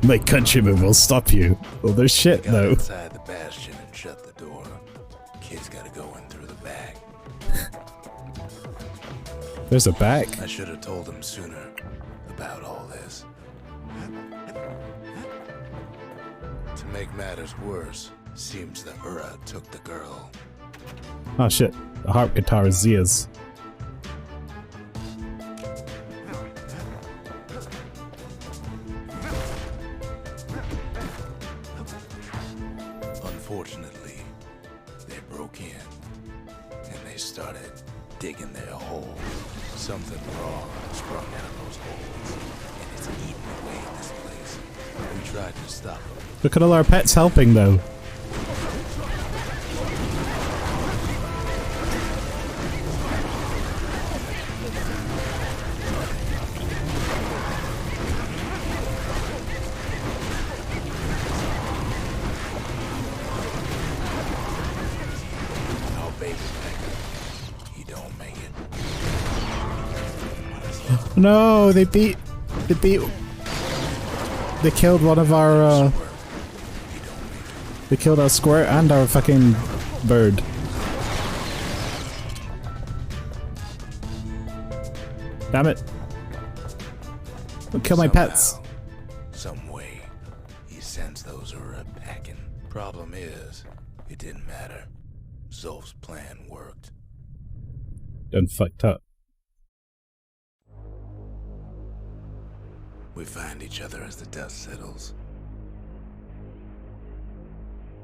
Speaker 1: My countrymen will stop you. Well, they're shit,
Speaker 2: Got
Speaker 1: though.
Speaker 2: inside the Bastion and shut the door. Kids gotta go in through the back.
Speaker 1: There's a back.
Speaker 2: I should have told him sooner about all this. To make matters worse, seems the Ura took the girl.
Speaker 1: Oh shit. The harp guitar is Zia's.
Speaker 2: Unfortunately, they broke in and they started digging their hole. Something wrong sprung out of those holes, and it's eating away at this place. We tried to stop them.
Speaker 1: Look at all our pets helping, though.
Speaker 2: Our baby Pecker, he don't make it.
Speaker 1: No, they killed one of our, they killed our squirt and our fucking bird. Damn it. Don't kill my pets.
Speaker 2: Somehow, some way, he sends those Ura packing. Problem is, it didn't matter. Zulf's plan worked.
Speaker 1: Done fucked up.
Speaker 2: We find each other as the dust settles.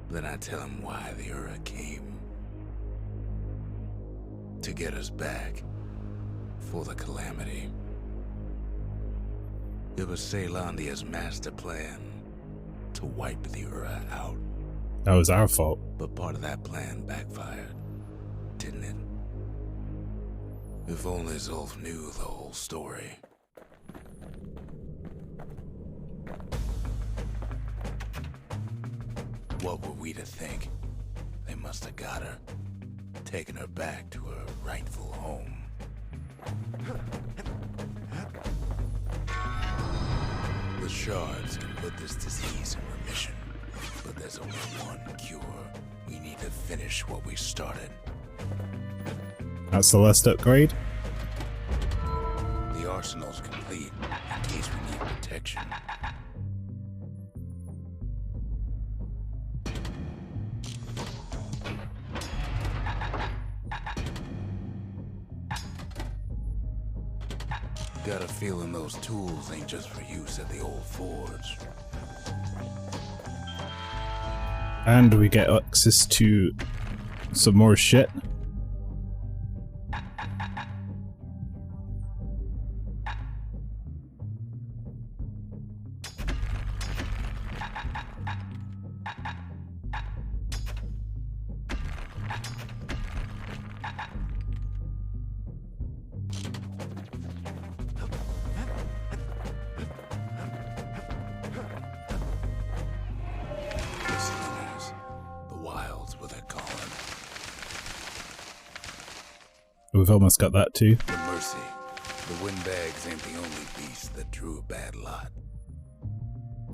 Speaker 2: Then I tell him why the Ura came. To get us back. For the calamity. It was Ceylandia's master plan to wipe the Ura out.
Speaker 1: That was our fault.
Speaker 2: But part of that plan backfired, didn't it? If only Zulf knew the whole story. What were we to think? They must have got her, taken her back to her rightful home. The shards can put this disease in remission, but there's only one cure. We need to finish what we started.
Speaker 1: That's the last upgrade.
Speaker 2: The arsenal's complete, in case we need protection. Got a feeling those tools ain't just for use at the old forge.
Speaker 1: And we get access to some more shit.
Speaker 2: what they're calling.
Speaker 1: We've almost got that too.
Speaker 2: But mercy, the windbags ain't the only beast that drew a bad lot.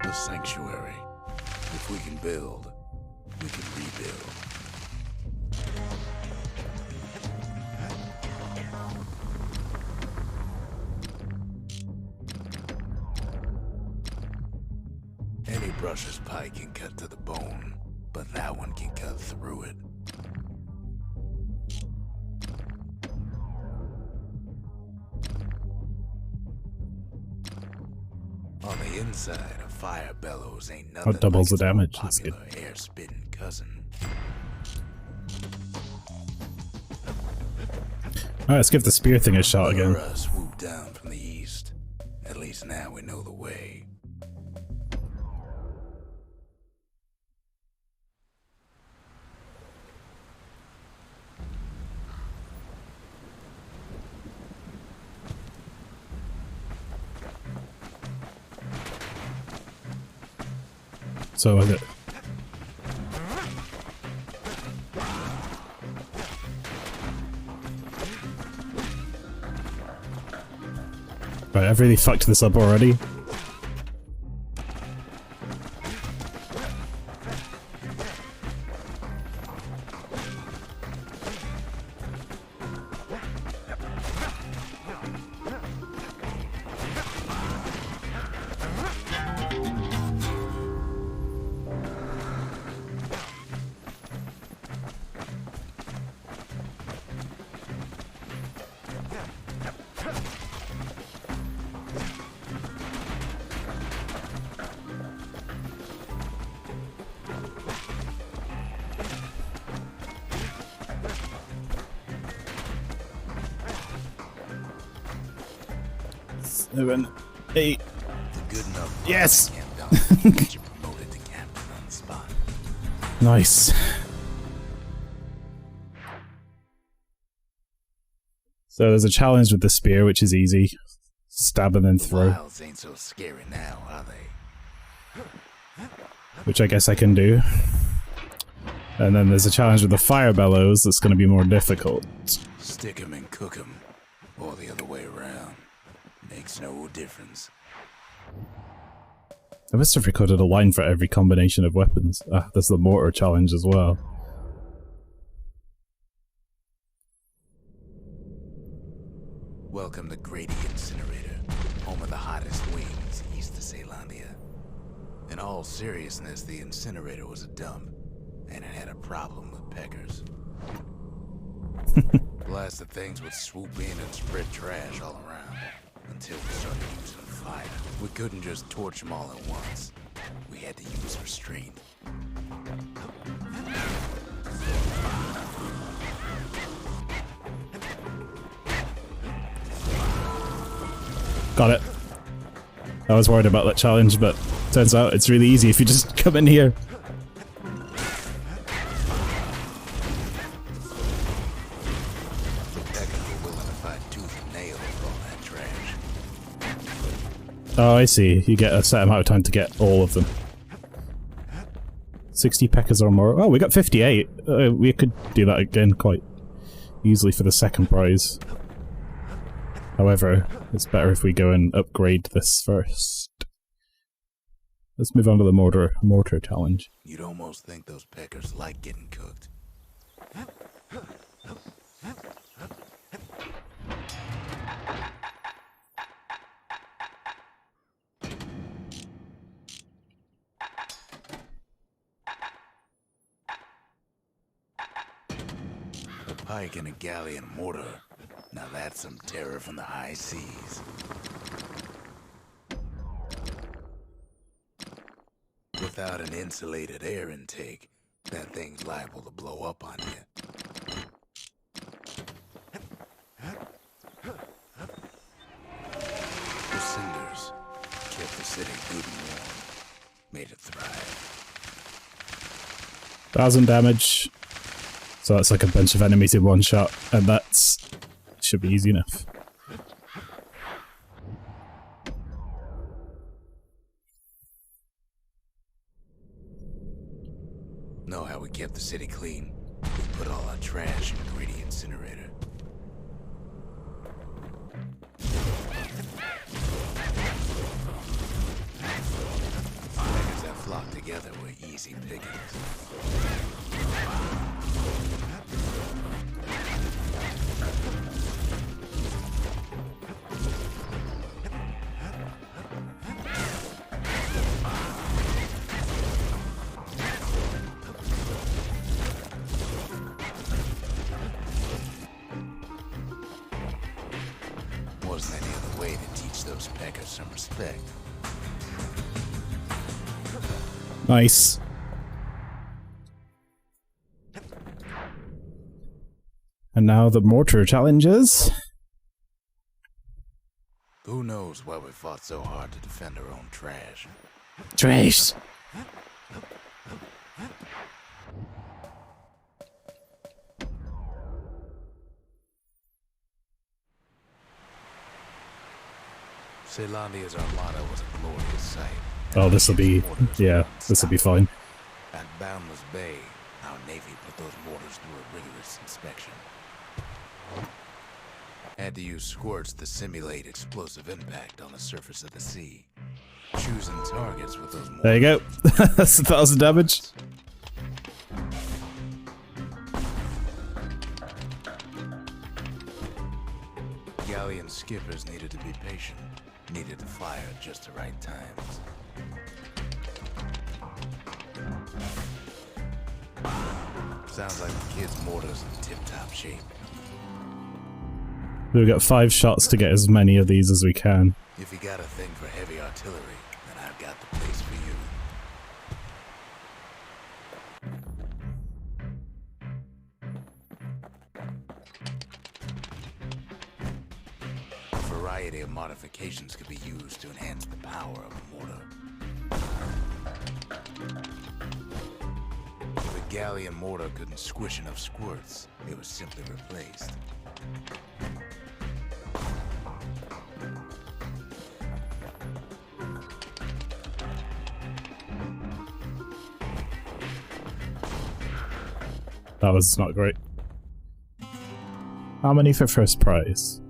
Speaker 2: The sanctuary. If we can build, we can rebuild. Any brusher's pie can cut to the bone, but that one can cut through it. On the inside, a fire bellows ain't nothing.
Speaker 1: That doubles
Speaker 2: like
Speaker 1: the damage.
Speaker 2: its
Speaker 1: That's good.
Speaker 2: popular air-spitting cousin.
Speaker 1: Alright, let's give the spear thing a shot again.
Speaker 2: Aurora swooped down from the east. At least now we know the way.
Speaker 1: So is it? Right, I've really fucked this up already. Seven, 8.
Speaker 2: Good enough.
Speaker 1: Yes!
Speaker 2: Get you promoted to captain on the spot.
Speaker 1: Nice. So there's a challenge with the spear, which is easy. Stab and then throw,
Speaker 2: Wilds ain't so scary now, are they?
Speaker 1: which I guess I can do. And then there's a challenge with the fire bellows that's going to be more difficult.
Speaker 2: Stick 'em and cook 'em, or the other way around. Makes no difference.
Speaker 1: I must have recorded a line for every combination of weapons. Ah, there's the mortar challenge as well.
Speaker 2: Welcome to Grady Incinerator, home of the hottest wings east of Celandia. In all seriousness, the incinerator was a dump, and it had a problem with peckers. Blasted things would swoop in and spread trash all around, until we started using fire. We couldn't just torch them all at once. We had to use restraint.
Speaker 1: Got it. I was worried about that challenge, but turns out it's really easy if you just come in here. Oh, I see. You get a set amount of time to get all of them. 60 peckers or more. Oh, we got 58. We could do that again quite easily for the second prize. However, it's better if we go and upgrade this first. Let's move on to the mortar challenge.
Speaker 2: You'd almost think those peckers like getting cooked. A pike and a galley and a mortar. Now that's some terror from the high seas. Without an insulated air intake, that thing's liable to blow up on you. The cinders kept the city good and warm, made it thrive.
Speaker 1: 1000 damage. So that's like a bunch of enemies in one shot, and that's should be easy enough.
Speaker 2: Know how we kept the city clean, we put all our trash in the gritty incinerator. Beggars that flock together were easy pickings. Wasn't any other way to teach those beggars some respect.
Speaker 1: Nice. And now the mortar challenges.
Speaker 2: Who knows why we fought so hard to defend our own trash?
Speaker 4: Trace.
Speaker 2: Celandia's armada was a glorious sight.
Speaker 1: Oh, this will be, yeah, this will be fine.
Speaker 2: At Boundless Bay, our Navy put those mortars through a rigorous inspection. Had to use squirts to simulate explosive impact on the surface of the sea. Choosing targets with those mortars.
Speaker 1: There you go. That's 1,000 damage.
Speaker 2: Galleon skippers needed to be patient. Needed to fire at just the right times. Sounds like the kid's mortar's in tip-top shape.
Speaker 1: We've got 5 shots to get as many of these as we can.
Speaker 2: If you got a thing for heavy artillery, then I've got the place for you. A variety of modifications could be used to enhance the power of a mortar. If a galleon mortar couldn't squish enough squirts, it was simply replaced.
Speaker 1: That was not great. How many for first prize?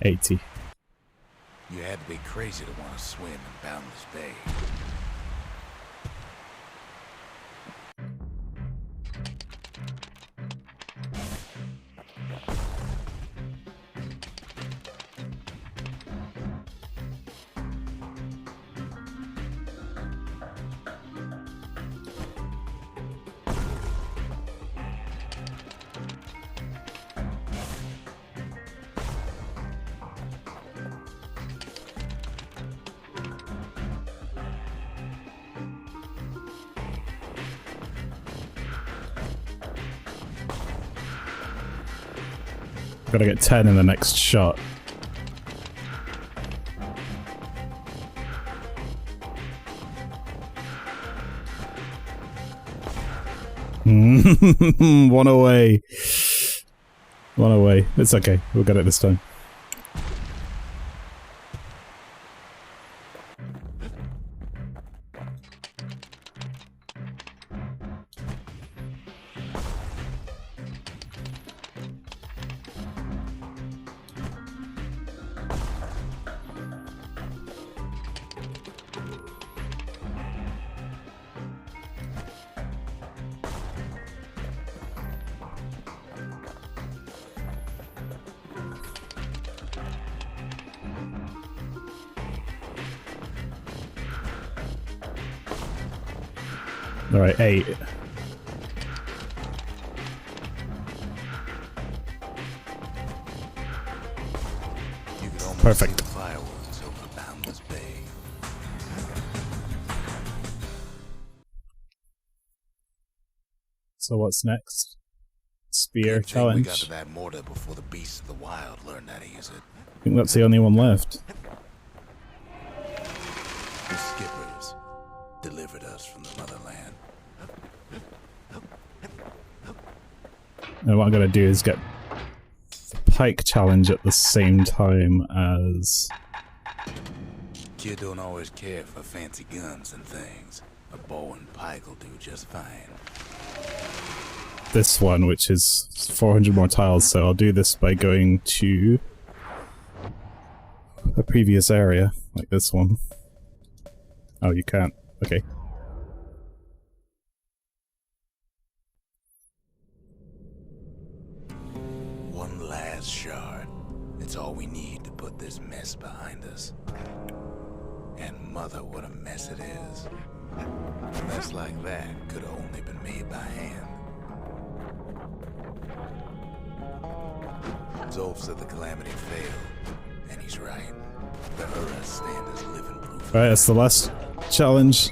Speaker 1: 80.
Speaker 2: You had to be crazy to want to swim in Boundless Bay.
Speaker 1: Gotta get 10 in the next shot. One away. One away. It's okay. We'll get it this time. Alright, 8. Perfect.
Speaker 2: See the fireworks over Boundless Bay.
Speaker 1: So what's next? Spear
Speaker 2: Good thing we got
Speaker 1: challenge.
Speaker 2: to that mortar before the beasts of the wild learned how to use it.
Speaker 1: I think that's the only one left.
Speaker 2: The skippers delivered us from the motherland.
Speaker 1: And what I'm gonna do is get the pike challenge at the same time as...
Speaker 2: Kid don't always care for fancy guns and things. A bow and pike will do just fine.
Speaker 1: This one, which is 400 more tiles, so I'll do this by going to a previous area, like this one. Oh, you can't. Okay.
Speaker 2: One last shard. It's all we need to put this mess behind us. And mother, what a mess it is. A mess like that could have only been made by hand. Zolf said the calamity failed, and he's right. The Ura stand as living proof.
Speaker 1: Alright, that's the last challenge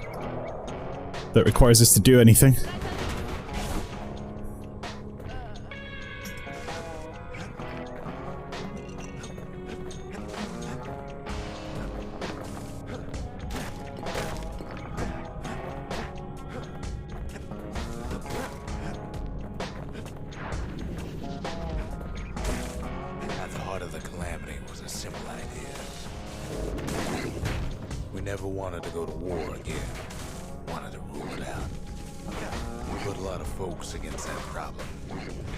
Speaker 1: that requires us to do anything.
Speaker 2: At the heart of the calamity was a simple idea. We never wanted to go to war again. Wanted to rule it out. We put a lot of folks against that problem.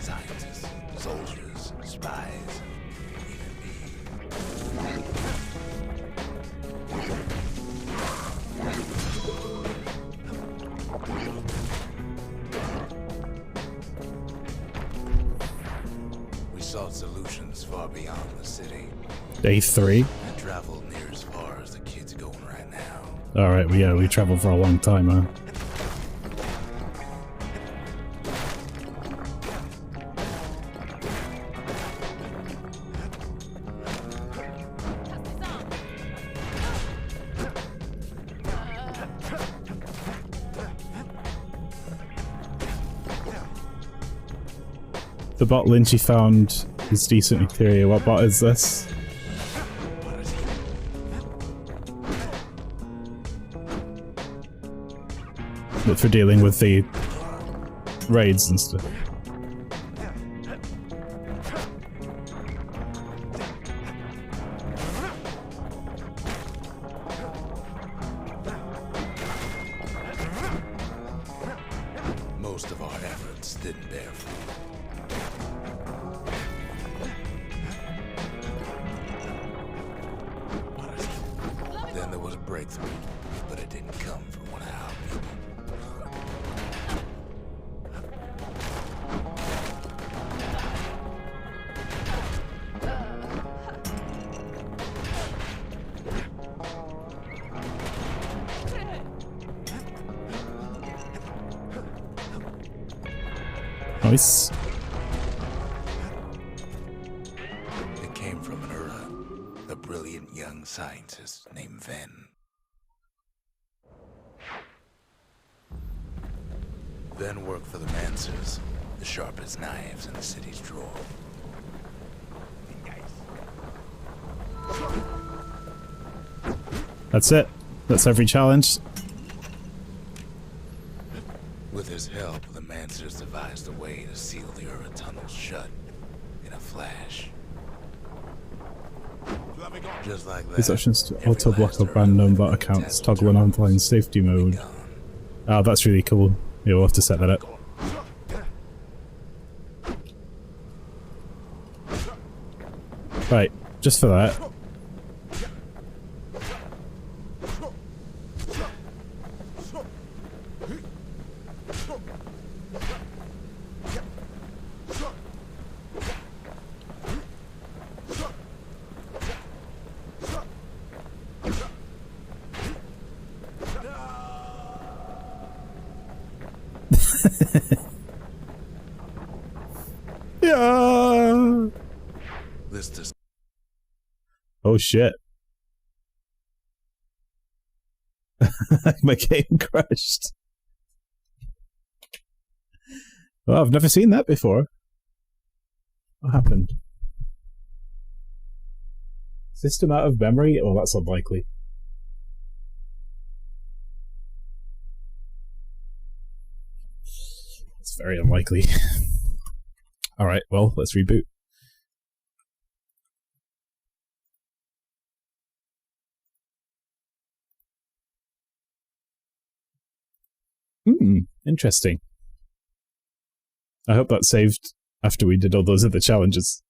Speaker 2: Scientists, soldiers, spies, even me. We sought solutions far beyond the city.
Speaker 1: Day 3.
Speaker 2: I traveled near as far as the kid's going right now.
Speaker 1: Alright, well, yeah, we traveled for a long time, huh? The bot Lynchy found is decent in theory. What bot is this? But for dealing with the raids and stuff.
Speaker 2: Most of our efforts didn't bear fruit. Then there was a breakthrough, but it didn't come from one of our people.
Speaker 1: Nice.
Speaker 2: It came from an Ura, a brilliant young scientist named Ven. Ven worked for the Mancers, the sharpest knives in the city's drawer.
Speaker 1: That's it. That's every challenge.
Speaker 2: With his help, the Mancers devised a way to seal the Ura tunnels shut in a flash. Just like that,
Speaker 1: These options to
Speaker 2: every
Speaker 1: auto block
Speaker 2: last
Speaker 1: of
Speaker 2: Ura
Speaker 1: random bot
Speaker 2: with
Speaker 1: accounts,
Speaker 2: Tesla
Speaker 1: toggle on
Speaker 2: terminal
Speaker 1: offline safety mode.
Speaker 2: gone.
Speaker 1: Oh, that's really cool. Yeah, we'll have to set that up. Right, just for that. Yeah.
Speaker 2: This does
Speaker 1: Oh shit. My game crashed. Well, I've never seen that before. What happened? System out of memory? Oh, that's unlikely. It's very unlikely. Alright, well, let's reboot. Interesting. I hope that saved after we did all those other challenges.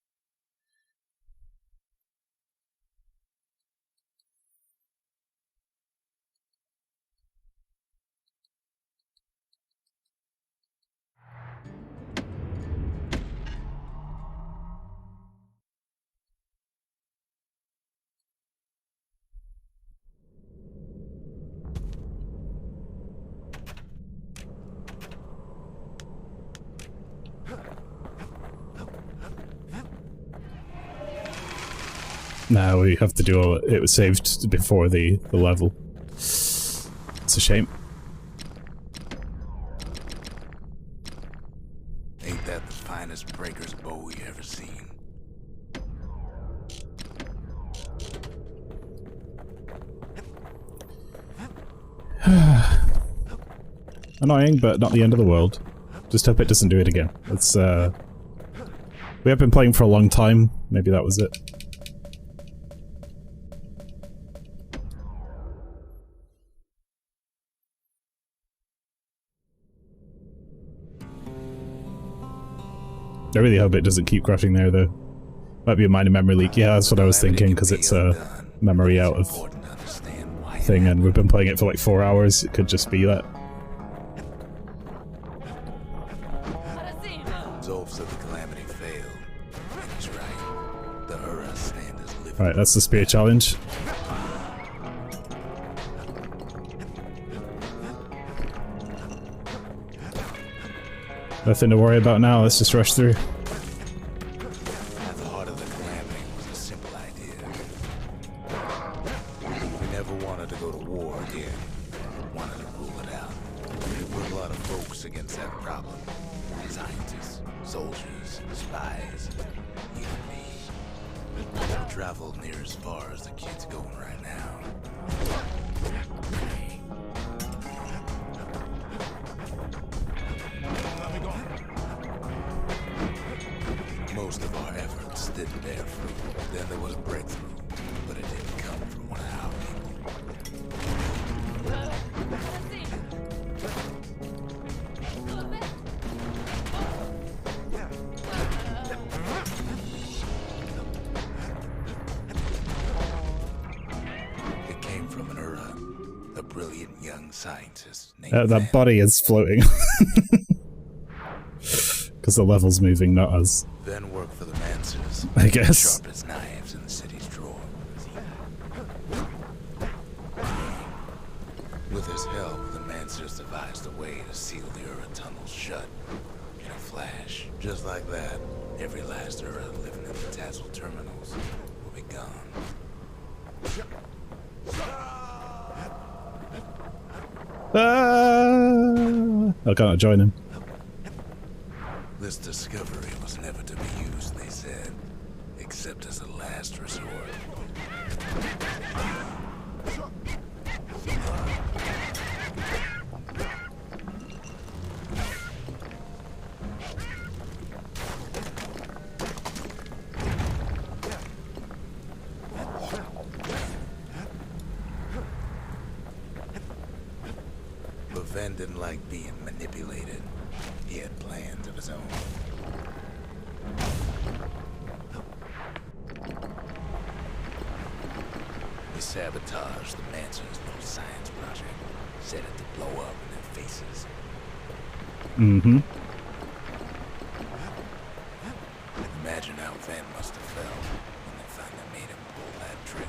Speaker 1: Now we have to do all it was saved before the level. It's a shame.
Speaker 2: Ain't that the finest breaker's bow you ever seen?
Speaker 1: Annoying, but not the end of the world. Just hope it doesn't do it again. It's we have been playing for a long time. Maybe that was it. I really hope it doesn't keep crashing there, though. Might be a minor memory leak. Yeah, that's what I was thinking, because it's a memory out of thing, and we've been playing it for like 4 hours. It could just be that.
Speaker 2: Zolf said the calamity failed. And he's right. The Ura stand is living.
Speaker 1: Alright, that's the spear challenge. Nothing to worry about now, let's just rush through.
Speaker 2: At the heart of the calamity was a simple idea. We never wanted to go to war again. We wanted to rule it out. We put a lot of folks against that problem. Scientists, soldiers, spies, you and me. We traveled near as far as the kid's going right now. Most of our efforts didn't bear fruit. Then there was a breakthrough, but it didn't come from one of our people. It came from an Ura, a brilliant young scientist named
Speaker 1: That
Speaker 2: Van.
Speaker 1: body is floating. Because the level's moving, not us.
Speaker 2: Then worked for the Mancers.
Speaker 1: I guess.
Speaker 2: Sharp as knives in the city's drawer. With his help, the Mancers devised a way to seal the Ura tunnels shut in a flash. Just like that, every last Ura living in the Tassel terminals will be gone.
Speaker 1: I can't join him.
Speaker 2: This discovery was never to be used, they said, except as a last resort. But Ven didn't like being manipulated. He had plans of his own. He sabotaged the Mancers' little science project, set it to blow up in their faces.
Speaker 1: Mm-hmm.
Speaker 2: Imagine how Van must have felt when they finally made him pull that trigger.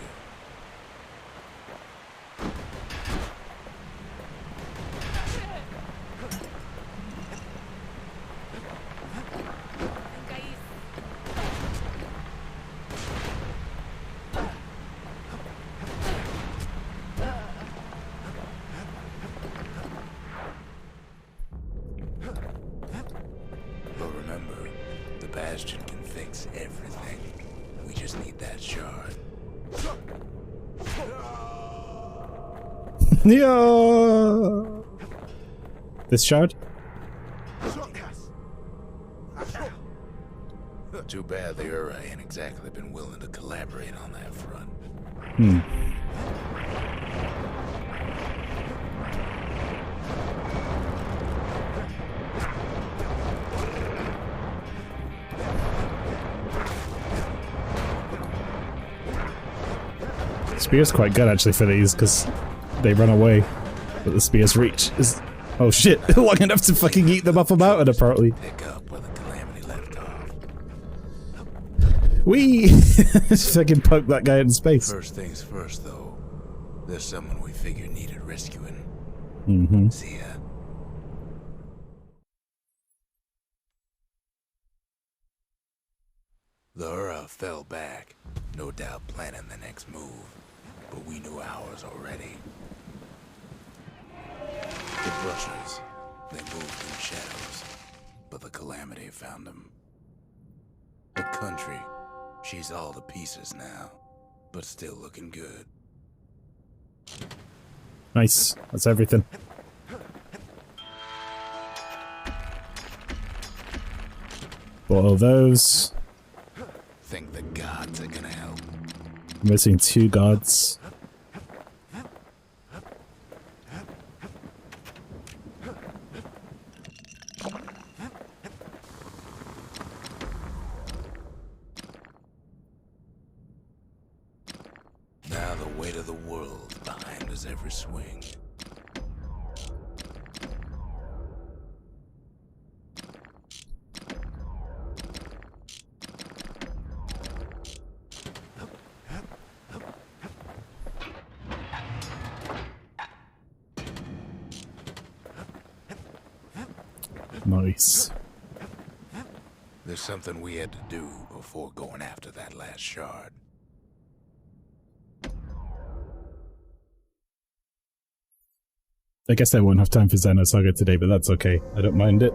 Speaker 2: But remember, the Bastion can fix everything. We just need that shard.
Speaker 1: Yeah. This shard?
Speaker 2: Too bad the Ura ain't exactly been willing to collaborate on that front.
Speaker 1: Spear's quite good actually for these because they run away, but the spear's reach is oh shit long enough to fucking eat them up a mountain apparently.
Speaker 2: Pick up where the calamity left off.
Speaker 1: Wee! Just fucking poke that guy in space.
Speaker 2: First things first, though. There's someone we figured needed rescuing.
Speaker 1: Mm-hmm.
Speaker 2: See ya. The Ura fell back, no doubt planning the next move, but we knew ours already. The Brushers, they moved in shadows, but the calamity found them. The country, she's all to pieces now, but still looking good.
Speaker 1: Nice. That's everything. Bought all those.
Speaker 2: Think the gods are gonna help.
Speaker 1: Missing 2 gods.
Speaker 2: Now the weight of the world behind us every swing.
Speaker 1: Nice.
Speaker 2: There's something we had to do before going after that last shard.
Speaker 1: I guess I won't have time for Xenosaga today, but that's okay. I don't mind it.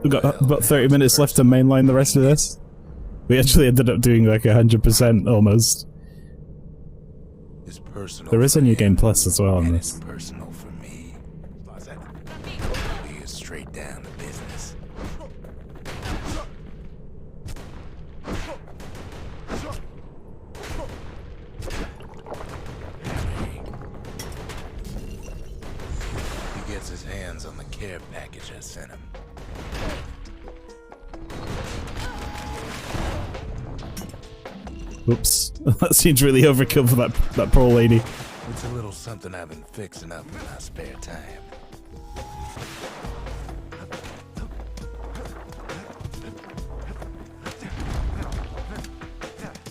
Speaker 1: We've got about 30 minutes left to mainline the rest of this. We actually ended up doing like 100% almost.
Speaker 2: It's personal.
Speaker 1: There is a new game plus as well on
Speaker 2: and
Speaker 1: this.
Speaker 2: it's personal for me. We get straight down to business. He gets his hands on the care package I sent him.
Speaker 1: Oops. That seems really overkill for that poor lady.
Speaker 2: It's a little something I've been fixing up in my spare time.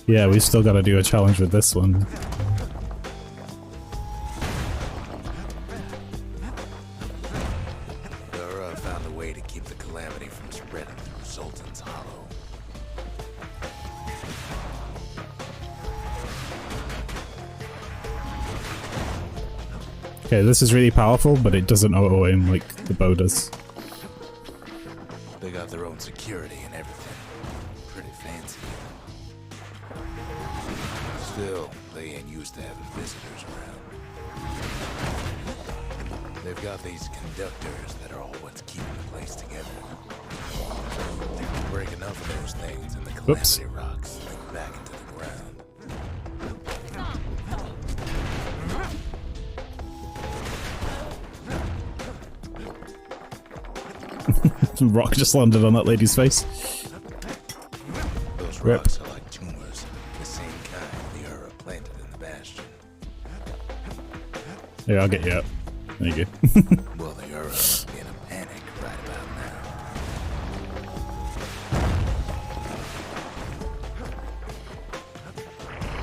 Speaker 1: Yeah, we've still got to do a challenge with this one.
Speaker 2: Dura found a way to keep the calamity from spreading through Sultan's Hollow.
Speaker 1: Okay, this is really powerful, but it doesn't auto-aim like the bow does.
Speaker 2: They got their own security and everything. Pretty fancy. Still, they ain't used to having visitors around. They've got these conductors that are all what's keeping the place together. Break enough of those things and the calamity rocks slip back into the ground.
Speaker 1: Rock just landed on that lady's face.
Speaker 2: Those
Speaker 1: Rip.
Speaker 2: rocks are like tumors, the same kind the Ura planted in the Bastion.
Speaker 1: Yeah, I'll get you up. There you go.
Speaker 2: Well, the Ura must be in a panic right about now.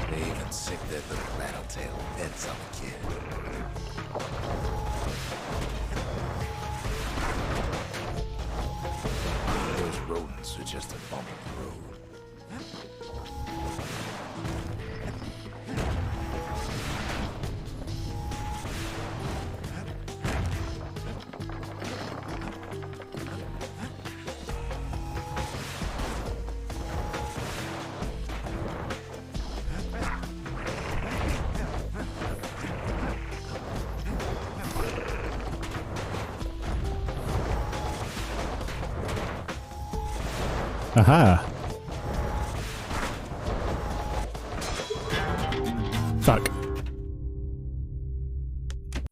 Speaker 2: They even sick their little rattletail heads on the kid. Those rodents are just a bump in the road.
Speaker 1: Aha! Fuck.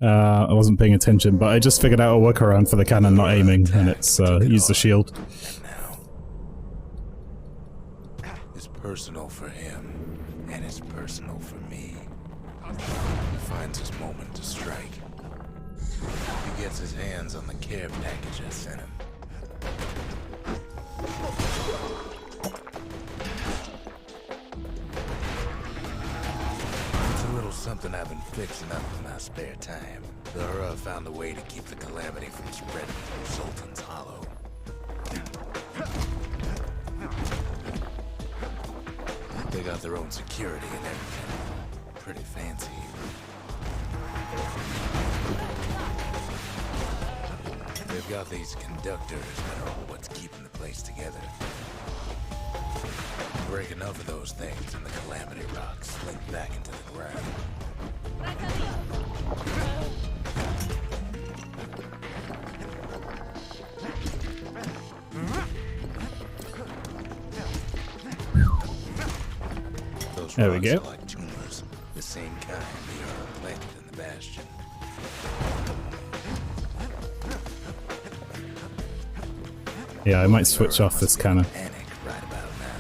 Speaker 1: I wasn't paying attention, but I just figured out a workaround for the cannon not aiming, and it's use the shield.
Speaker 2: And now, it's personal for him, and it's personal for me. He finds his moment to strike. He gets his hands on the care package I sent him. It's a little something I've been fixing up in my spare time. The Hura found a way to keep the calamity from spreading through Sultan's Hollow. They got their own security and everything. Pretty fancy. They've got these conductors that are what's keeping the place together. Break enough of those things and the calamity rocks slink back into the ground. Those
Speaker 1: There we
Speaker 2: rocks
Speaker 1: go.
Speaker 2: are like tumors, the same kind they are planted in the Bastion.
Speaker 1: Yeah, I might switch off this kind of.
Speaker 2: Panic right about now.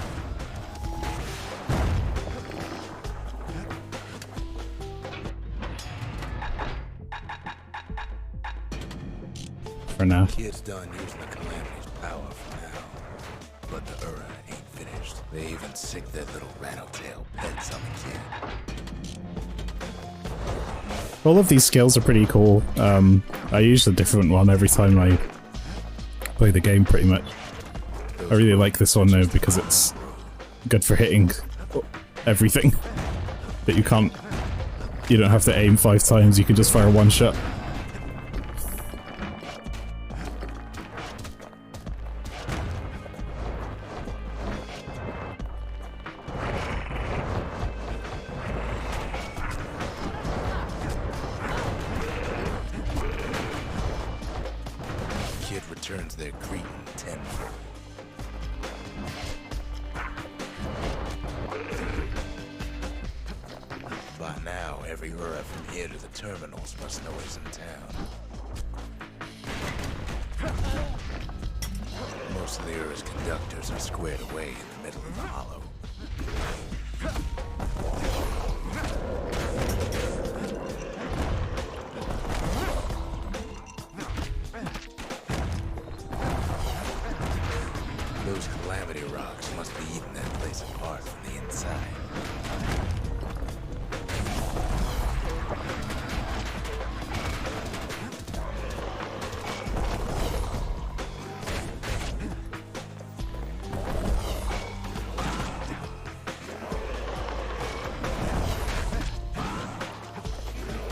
Speaker 1: For now.
Speaker 2: Kid's done using the calamity's power for now. But the Hura ain't finished. They even sick their little rattletail pets on the kid.
Speaker 1: All of these skills are pretty cool. I use a different one every time I play the game, pretty much. I really like this one though because it's good for hitting everything that you can't. You don't have to aim 5 times. You can just fire one shot.
Speaker 2: Kid returns their greeting tenfold. By now, every Hura from here to the terminals must know he's in town. Most of the Hura's conductors are squared away in the middle of the hollow. Those calamity rocks must be eating that place apart from the inside.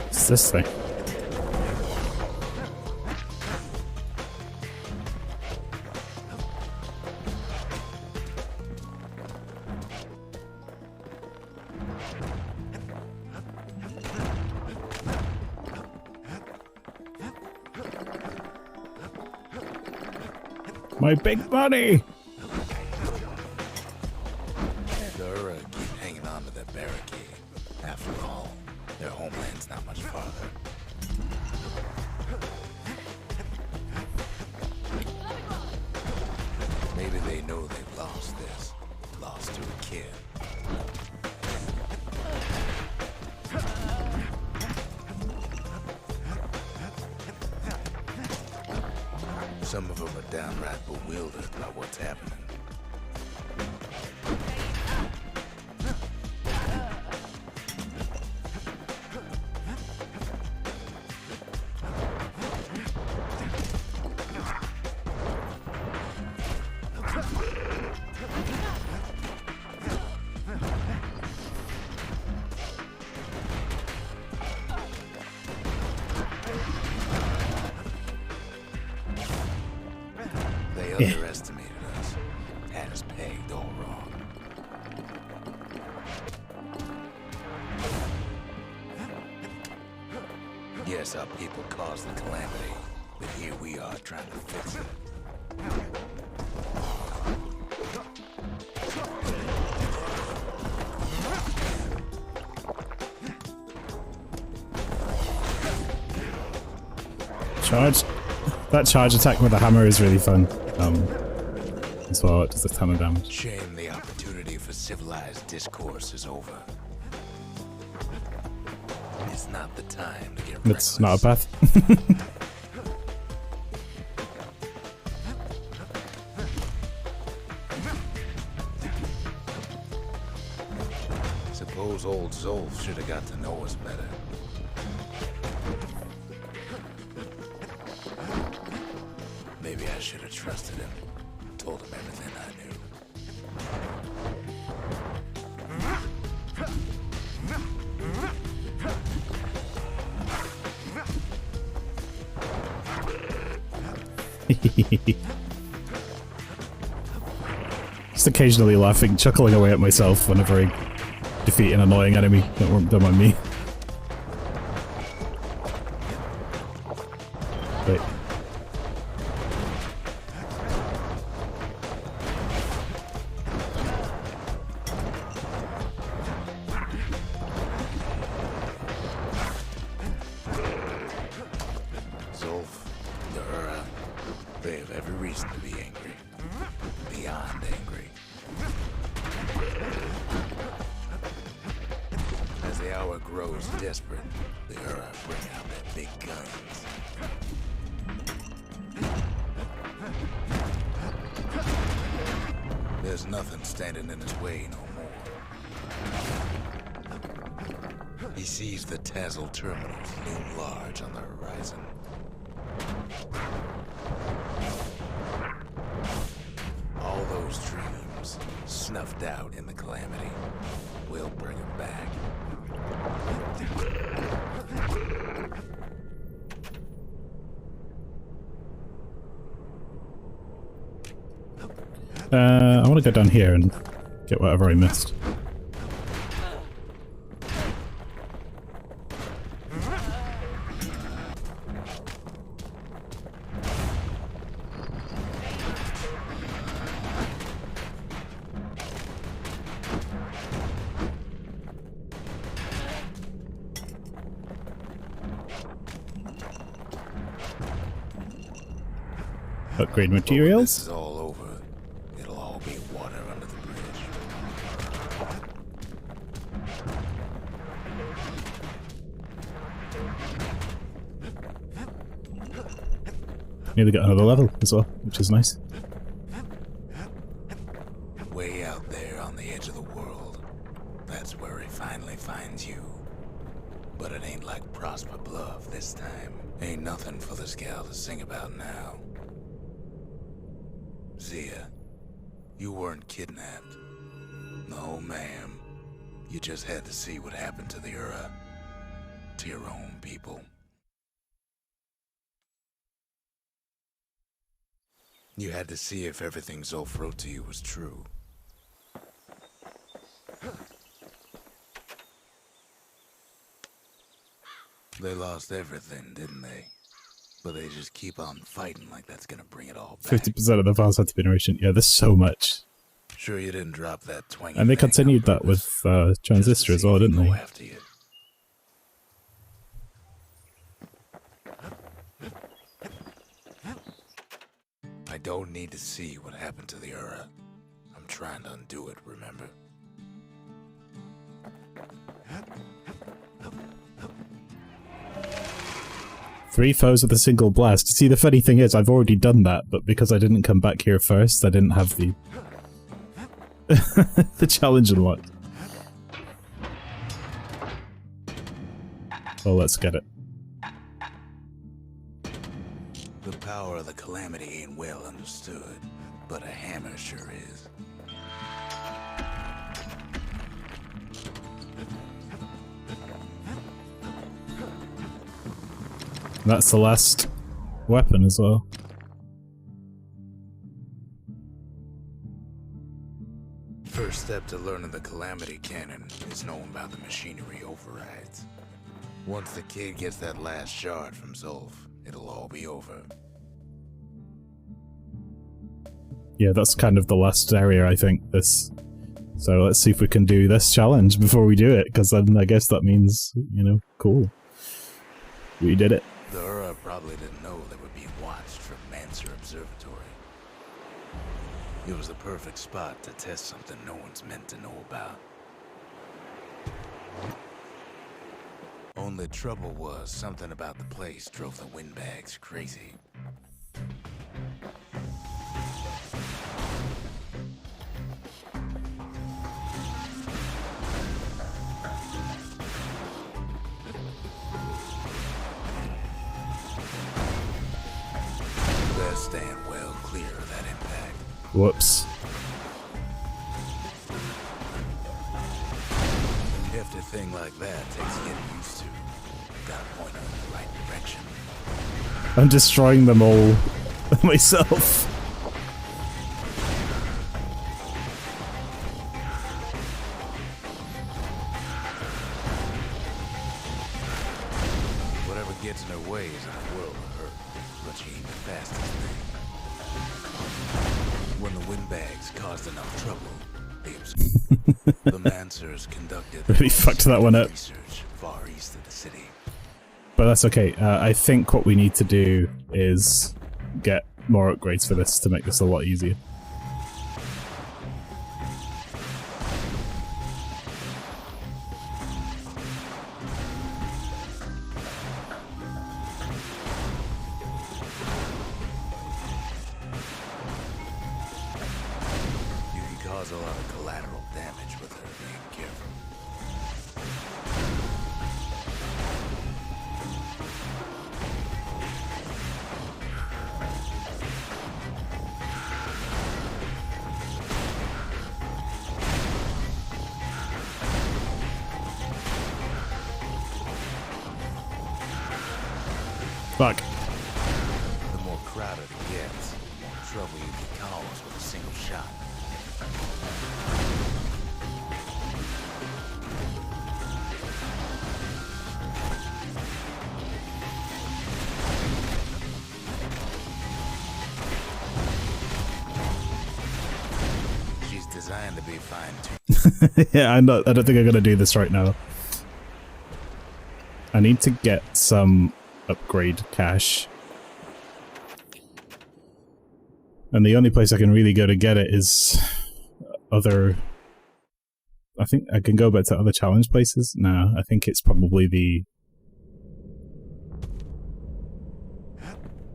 Speaker 1: What's this thing? My big money!
Speaker 2: The Hura keep hanging on to that barricade. After all, their homeland's not much farther. Maybe they know they've lost this. Lost to a kid. Some of them are downright bewildered by what's happening. They underestimated us. Had us pegged all wrong. Yes, our people caused the calamity, but here we are trying to fix it.
Speaker 1: Charge. That charge attack with the hammer is really fun. As well, it does a ton of damage.
Speaker 2: Shame the opportunity for civilized discourse is over. It's not the time to get
Speaker 1: It's not a path.
Speaker 2: Suppose old Zolf should have got to know us better. Maybe I should have trusted him. Told him everything I knew.
Speaker 1: Just occasionally laughing, chuckling away at myself whenever I defeat an annoying enemy. Don't mind me. Wait.
Speaker 2: Zolf, the Ura, they have every reason to be angry. Beyond angry. As the hour grows desperate, the Ura bring out their big guns. There's nothing standing in his way no more. He sees the Tazzle terminals loom large on the horizon. All those dreams, snuffed out in the calamity, will bring him back.
Speaker 1: I want to go down here and get whatever I missed. Upgrade
Speaker 2: When
Speaker 1: materials.
Speaker 2: this is all over, it'll all be water under the bridge.
Speaker 1: Nearly got another level as well, which is nice.
Speaker 2: Way out there on the edge of the world, that's where he finally finds you. But it ain't like Prosper Bluff this time. Ain't nothing for this gal to sing about now. Zia, you weren't kidnapped. No, ma'am. You just had to see what happened to the Ura. To your own people. You had to see if everything Zolf wrote to you was true. They lost everything, didn't they? But they just keep on fighting like that's gonna bring it all back.
Speaker 1: 50% of the files had to be narration. Yeah, there's so much.
Speaker 2: Sure you didn't drop that twangy
Speaker 1: And they
Speaker 2: thing
Speaker 1: continued
Speaker 2: on
Speaker 1: that with
Speaker 2: purpose,
Speaker 1: Transistor
Speaker 2: just
Speaker 1: as
Speaker 2: to
Speaker 1: well,
Speaker 2: see if
Speaker 1: didn't
Speaker 2: we
Speaker 1: they?
Speaker 2: go after you. I don't need to see what happened to the Ura. I'm trying to undo it, remember?
Speaker 1: Three foes with a single blast. See, the funny thing is, I've already done that, but because I didn't come back here first, I didn't have the the challenge unlocked. Well, let's get it.
Speaker 2: The power of the calamity ain't well understood, but a hammer sure is.
Speaker 1: That's the last weapon as well.
Speaker 2: First step to learning the calamity cannon is knowing about the machinery overrides. Once the kid gets that last shard from Zolf, it'll all be over.
Speaker 1: Yeah, that's kind of the last area, I think, this. So let's see if we can do this challenge before we do it, because then I guess that means, you know, cool. We did it.
Speaker 2: The Ura probably didn't know they were being watched from Mancer Observatory. It was the perfect spot to test something no one's meant to know about. Only trouble was something about the place drove the windbags crazy. Best stand well clear of that impact.
Speaker 1: Whoops.
Speaker 2: A hefty thing like that takes getting used to. Gotta point her in the right direction.
Speaker 1: I'm destroying them all myself.
Speaker 2: Whatever gets in her way is in the world of her, but she ain't the fastest thing. When the windbags caused enough trouble, the Mansers conducted
Speaker 1: Really fucked that one up.
Speaker 2: research far east of the city.
Speaker 1: But that's okay. I think what we need to do is get more upgrades for this to make this a lot easier.
Speaker 2: You can cause a lot of collateral damage with her being careful.
Speaker 1: Fuck.
Speaker 2: The more crowded it gets, the more trouble you can cause with a single shot. She's designed to be fine-tuned.
Speaker 1: Yeah, I don't think I'm gonna do this right now. I need to get some upgrade cash. And the only place I can really go to get it is other... I think I can go back to other challenge places? No, I think it's probably the...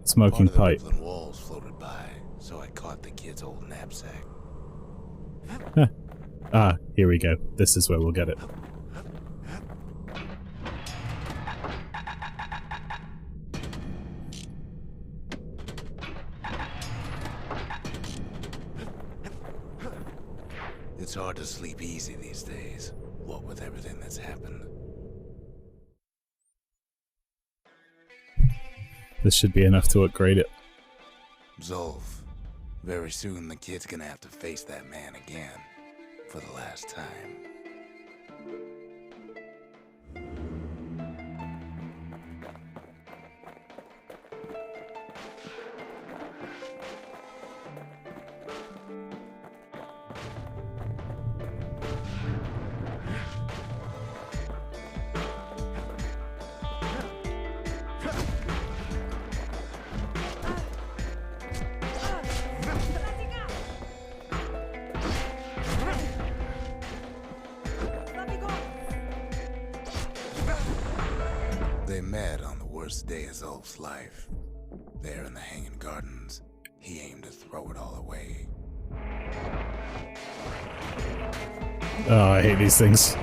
Speaker 1: smoking
Speaker 2: Part
Speaker 1: pipe.
Speaker 2: of the Brooklyn walls floated by, so I caught the kid's old knapsack.
Speaker 1: Huh. Ah, here we go. This is where we'll get it.
Speaker 2: It's hard to sleep easy these days, what with everything that's happened.
Speaker 1: This should be enough to upgrade it.
Speaker 2: Zolf, very soon the kid's gonna have to face that man again, for the last time. They met on the worst day of Zolf's life. There in the Hanging Gardens, he aimed to throw it all away.
Speaker 1: Oh, I hate these things.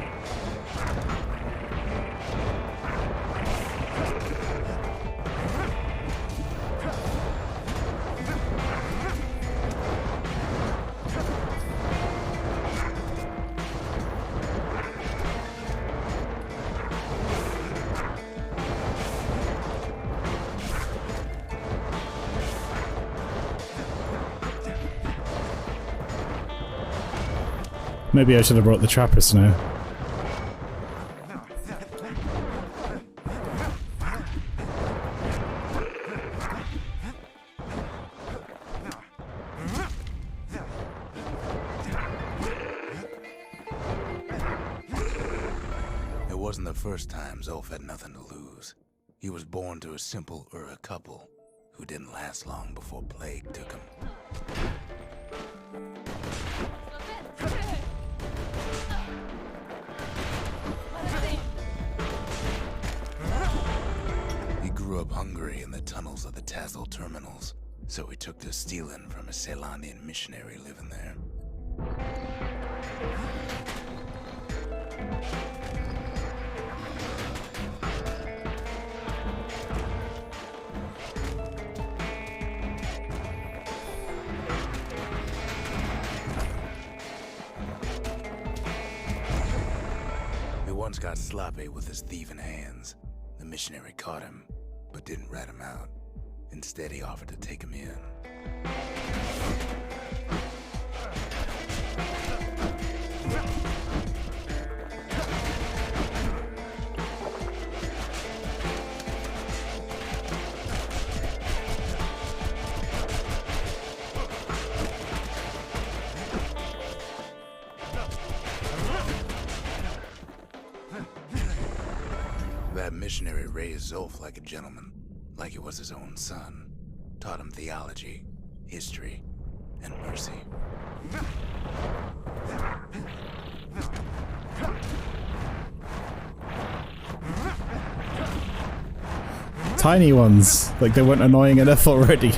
Speaker 1: Maybe I should have brought the trappers now.
Speaker 2: It wasn't the first time Zolf had nothing to lose. He was born to a simple Ura couple who didn't last long before plague took him. hungry in the tunnels of the Tassel terminals, so he took to stealing from a Ceylonian missionary living there. He once got sloppy with his thieving hands. The missionary caught him, but didn't rat him out. Instead, he offered to take him in. That missionary raised Zolf like a gentleman, like he was his own son. Taught him theology, history, and mercy.
Speaker 1: Tiny ones, like they weren't annoying enough already.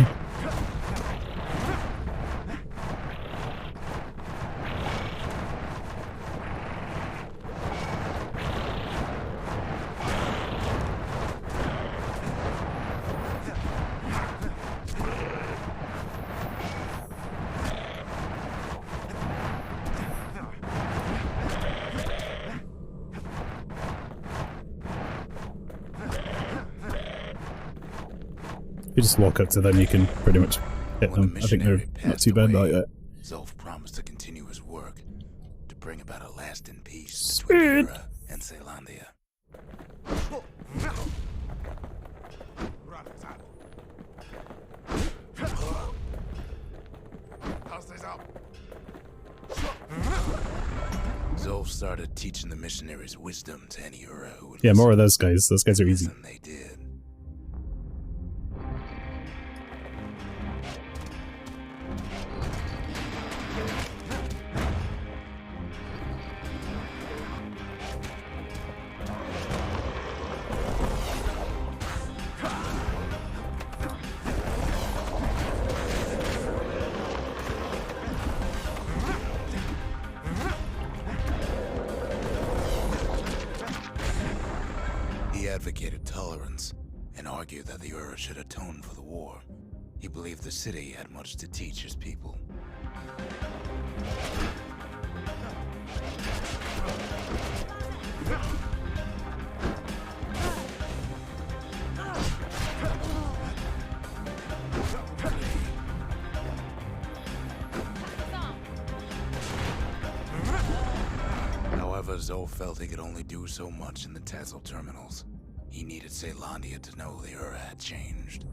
Speaker 1: If you just walk up to them, you can pretty much hit them. I think they're not too bad like that.
Speaker 2: Zolf promised to continue his work to bring about a lasting peace between Era and Ceylondia. Zolf started teaching the missionaries wisdom to any Ura who would
Speaker 1: Yeah, more of those guys. Those guys are easy.
Speaker 2: listen. They did. He advocated tolerance and argued that the Ura should atone for the war. He believed the city had much to teach his people. However, Zolf felt he could only do so much in the Tassel terminals. He needed Ceylondia to know the Ura had changed.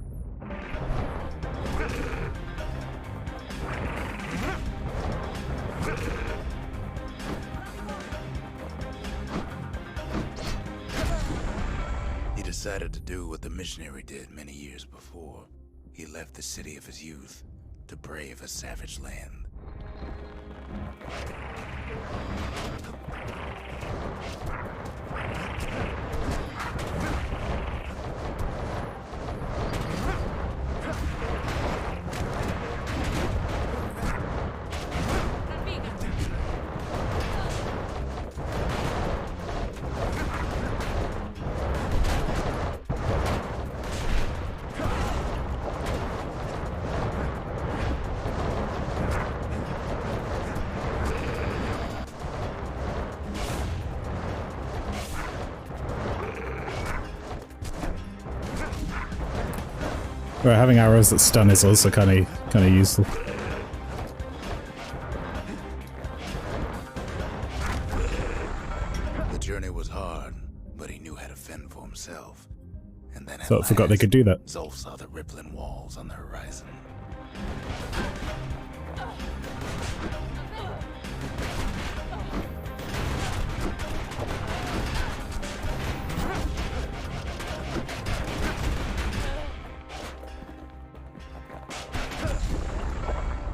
Speaker 2: He decided to do what the missionary did many years before. He left the city of his youth to brave a savage land.
Speaker 1: Right, having arrows that stun is also kind of useful.
Speaker 2: The journey was hard, but he knew how to fend for himself. And then at
Speaker 1: Thought forgot they could do that.
Speaker 2: Zolf saw the rippling walls on the horizon.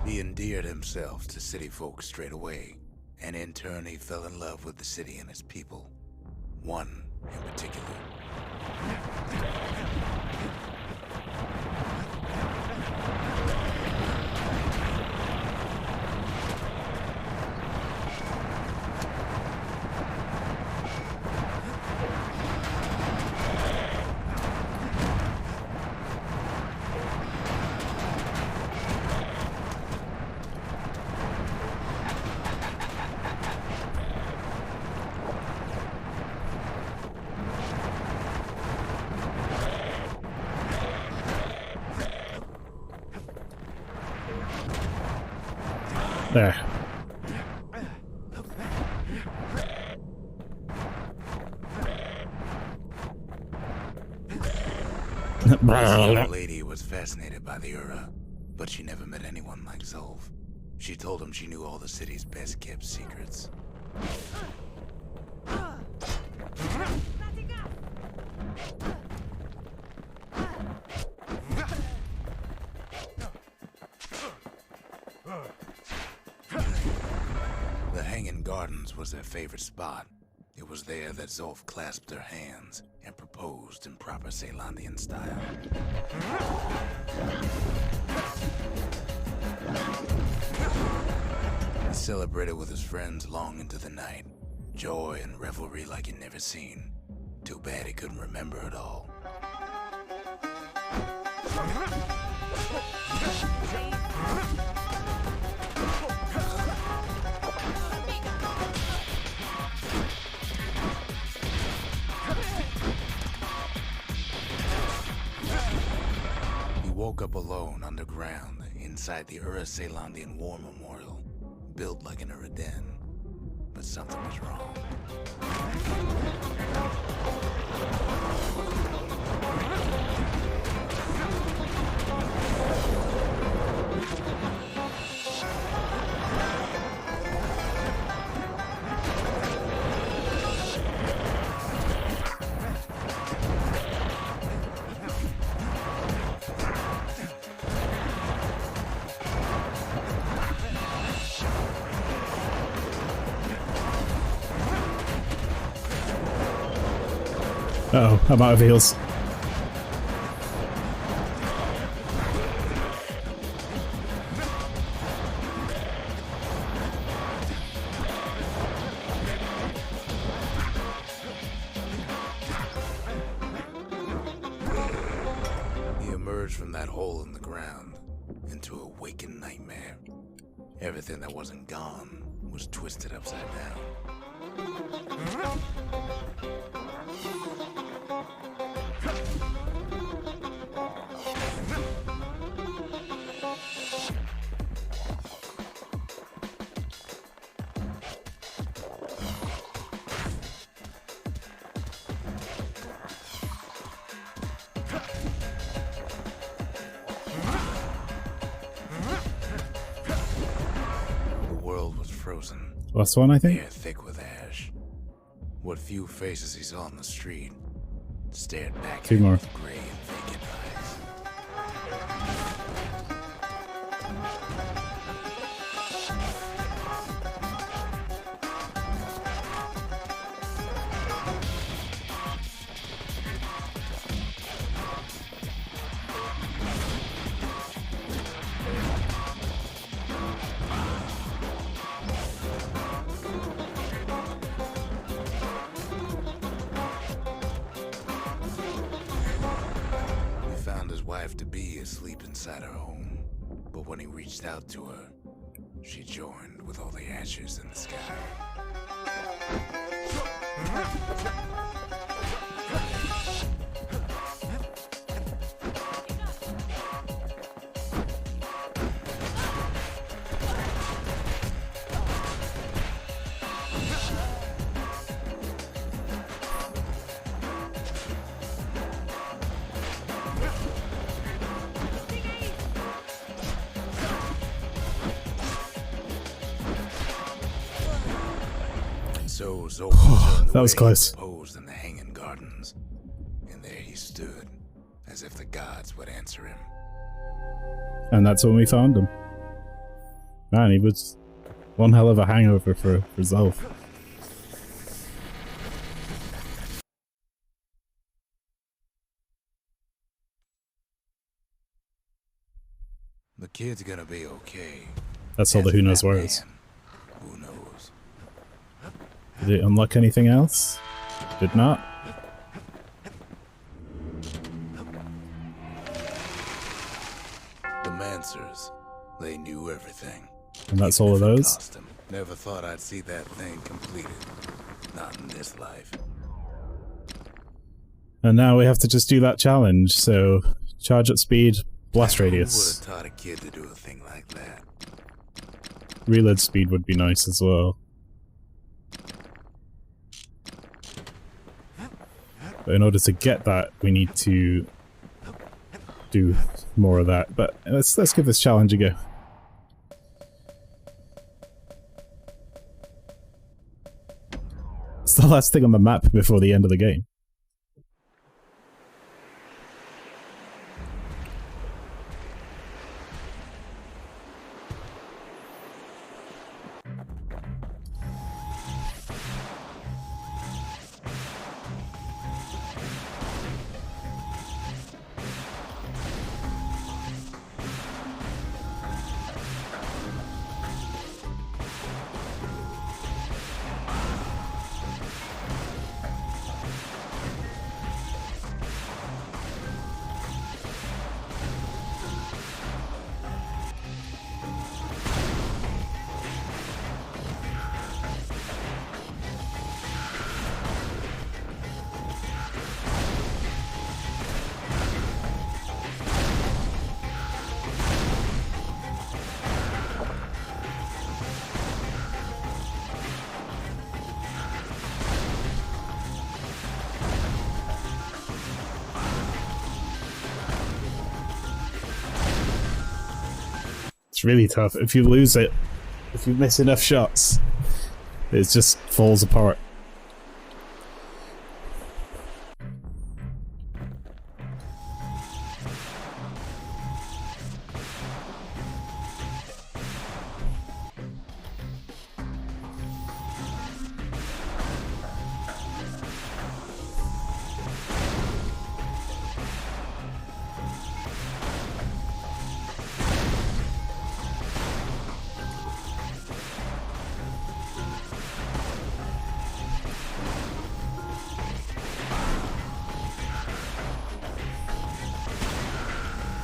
Speaker 2: He endeared himself to city folk straight away, and in turn he fell in love with the city and its people. One in particular.
Speaker 1: There.
Speaker 2: This young lady was fascinated by the Ura, but she never met anyone like Zolf. She told him she knew all the city's best kept secrets. The Hanging Gardens was their favorite spot. It was there that Zolf clasped her hands and proposed in proper Ceylandian style. He celebrated with his friends long into the night. Joy and revelry like he'd never seen. Too bad he couldn't remember it all. He woke up alone underground inside the Ura Ceylandian War Memorial, built like an Uraden. But something was wrong.
Speaker 1: Uh-oh, I'm out of heals.
Speaker 2: He emerged from that hole in the ground into a waking nightmare. Everything that wasn't gone was twisted upside down. The world was frozen.
Speaker 1: Last one, I think.
Speaker 2: Air thick with ash. What few faces he saw on the street stared back
Speaker 1: Two
Speaker 2: at him
Speaker 1: more.
Speaker 2: with gray and vacant eyes. He found his wife-to-be asleep inside her home, but when he reached out to her, she joined with all the ashes in the sky. So Zolf
Speaker 1: That was close.
Speaker 2: posed in the Hanging Gardens, and there he stood, as if the gods would answer him.
Speaker 1: And that's when we found him. Man, he was one hell of a hangover for Zolf.
Speaker 2: The kid's gonna be okay.
Speaker 1: That's all the
Speaker 2: As
Speaker 1: who
Speaker 2: for
Speaker 1: knows
Speaker 2: that
Speaker 1: where is.
Speaker 2: man, who knows?
Speaker 1: Did it unlock anything else? Did not.
Speaker 2: The Mancers, they knew everything.
Speaker 1: And that's
Speaker 2: Even
Speaker 1: all of
Speaker 2: if it
Speaker 1: those?
Speaker 2: cost 'em. Never thought I'd see that thing completed. Not in this life.
Speaker 1: And now we have to just do that challenge, so charge at speed, blast
Speaker 2: Who would
Speaker 1: radius.
Speaker 2: have taught a kid to do a thing like that?
Speaker 1: Reload speed would be nice as well. But in order to get that, we need to do more of that. But let's give this challenge a go. It's the last thing on the map before the end of the game. It's really tough. If you lose it, if you miss enough shots, it just falls apart.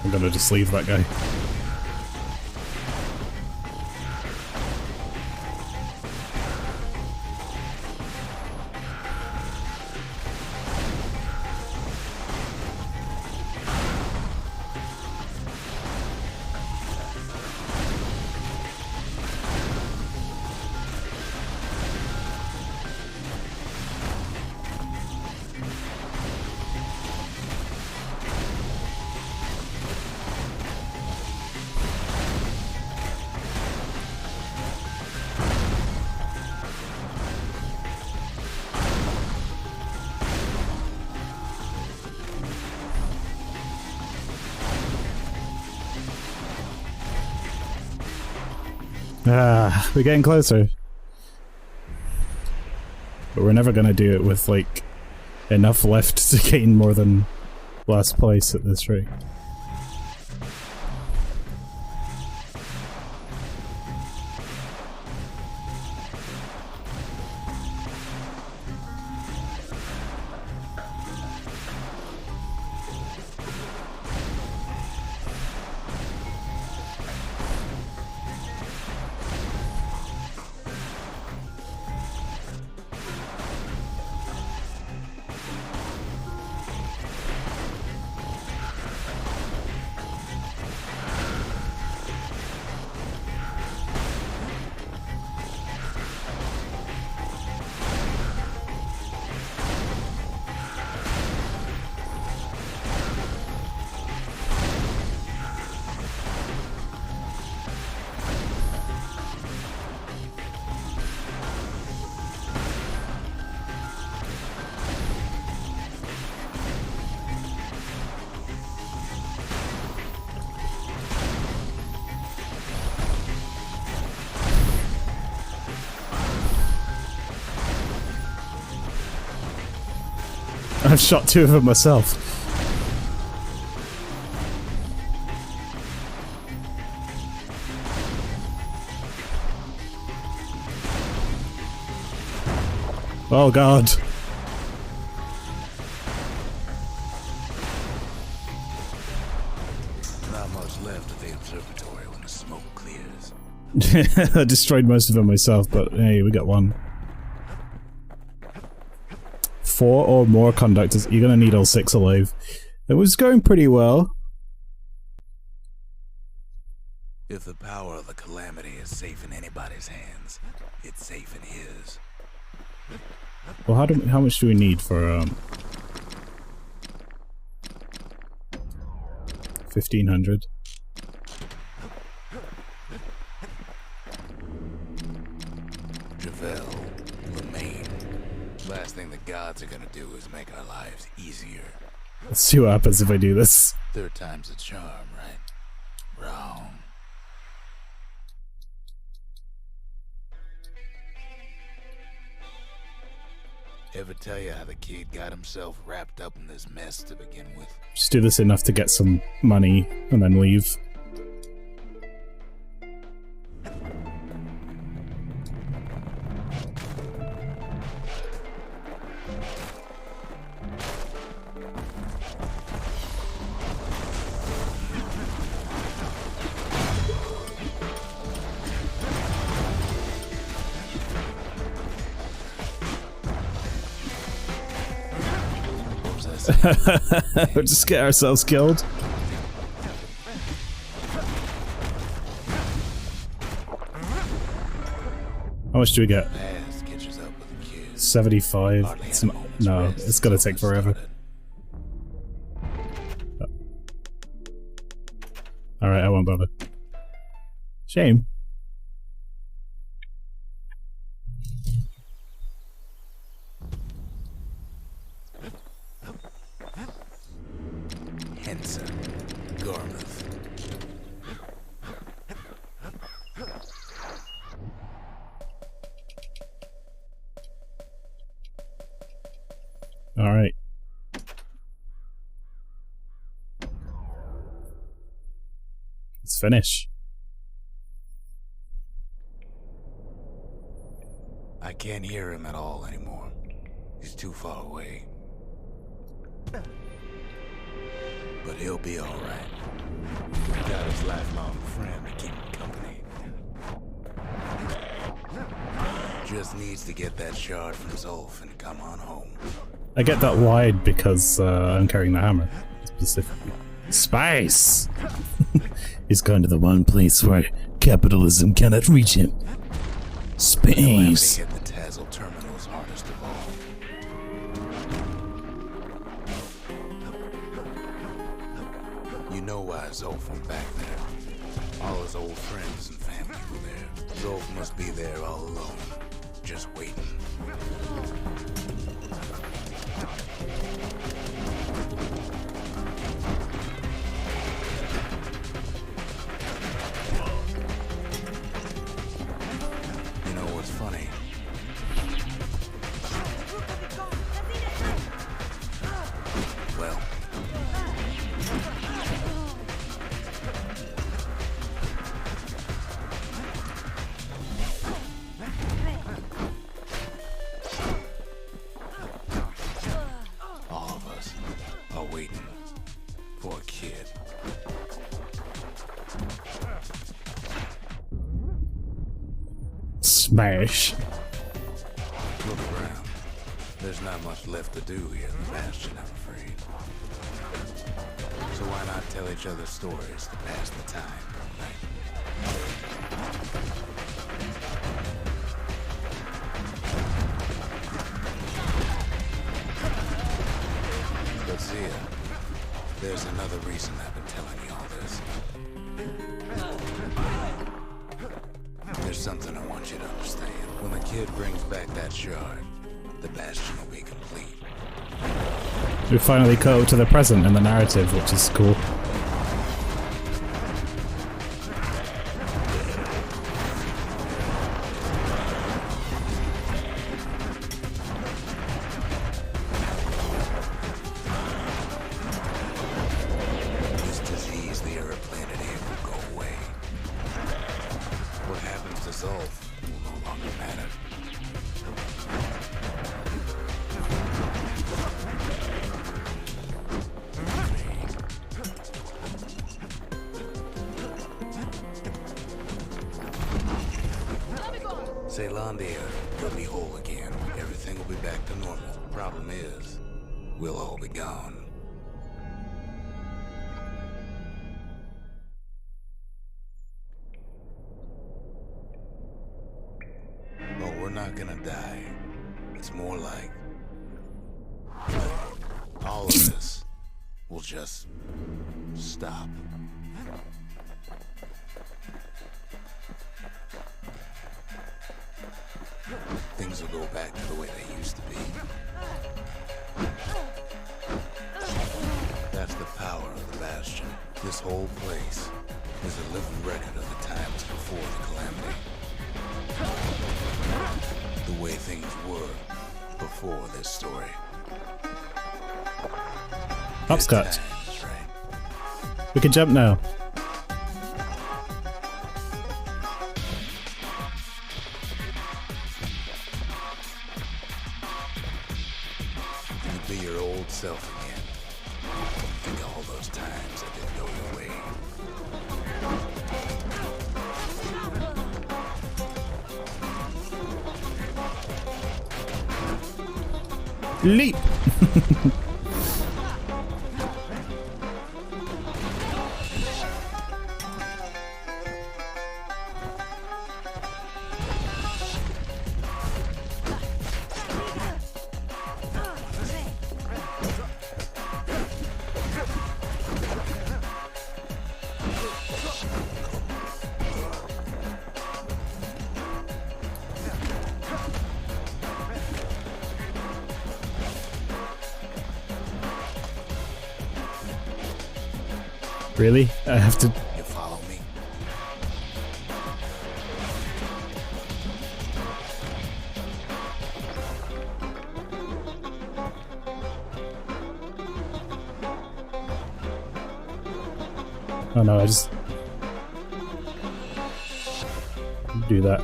Speaker 1: I'm gonna just leave that guy. Ah, we're getting closer. But we're never gonna do it with, like, enough left to gain more than last place at this rate. I've shot two of them myself. Oh god.
Speaker 2: Not much left of the observatory when the smoke clears.
Speaker 1: I destroyed most of them myself, but hey, we got one. 4 or more conductors. You're gonna need all 6 alive. It was going pretty well.
Speaker 2: If the power of the calamity is safe in anybody's hands, it's safe in his.
Speaker 1: Well, how much do we need for 1,500?
Speaker 2: Javel, Lemaine. Last thing the gods are gonna do is make our lives easier.
Speaker 1: Let's see what happens if I do this.
Speaker 2: Third time's a charm, right? Wrong. Ever tell you how the kid got himself wrapped up in this mess to begin with?
Speaker 1: Just do this enough to get some money and then leave. We'll just get ourselves killed. How much do we get? 75. It's not, no, it's gonna take forever. Alright, I won't bother. Shame. Alright. Let's finish.
Speaker 2: I can't hear him at all anymore. He's too far away. But he'll be alright. He got his lifelong friend to keep him company. Just needs to get that shard from Zolf and come on home.
Speaker 1: I get that wide because I'm carrying the hammer, specifically.
Speaker 4: Spice! He's going to the one place where capitalism cannot reach him. Space.
Speaker 2: Hit the Tazzle terminals hardest of all. You know why Zolf went back there. All his old friends and family were there. Zolf must be there all alone, just waiting. You know what's funny? Well, all of us are waiting for a kid.
Speaker 1: Smash.
Speaker 2: Look around. There's not much left to do here in the Bastion, I'm afraid. So why not tell each other stories to pass the time, right? But Zia, there's another reason I've been telling you all this. There's something I want you to understand. When the kid brings back that shard, the Bastion will be complete.
Speaker 1: We finally cut to the present in the narrative, which is cool.
Speaker 2: This disease the Earth planet here will go away. What happens to Zolf will no longer matter. Zealandia will be whole again. Everything will be back to normal. Problem is, we'll all be gone. not gonna die. It's more like all of this will just stop. Things will go back to the way they used to be. That's the power of the Bastion. This whole place is a living record of the times before the Calamity. The way things were before this story.
Speaker 1: Hopscotch.
Speaker 2: Good times, right?
Speaker 1: We can jump now.
Speaker 2: You'd be your old self again. Think of all those times that didn't go your way.
Speaker 1: Leap! Really? I have to...
Speaker 2: You follow me?
Speaker 1: Oh no, I just... do that.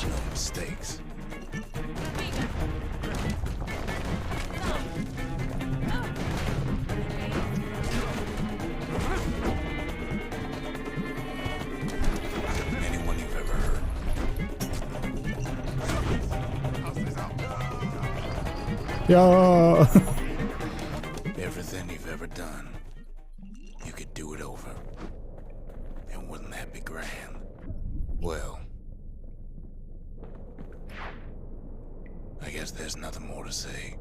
Speaker 2: No mistakes. Anyone you've ever heard.
Speaker 1: Yeah.
Speaker 2: Everything you've ever done, you could do it over. And wouldn't that be grand? Well, I guess there's nothing more to say.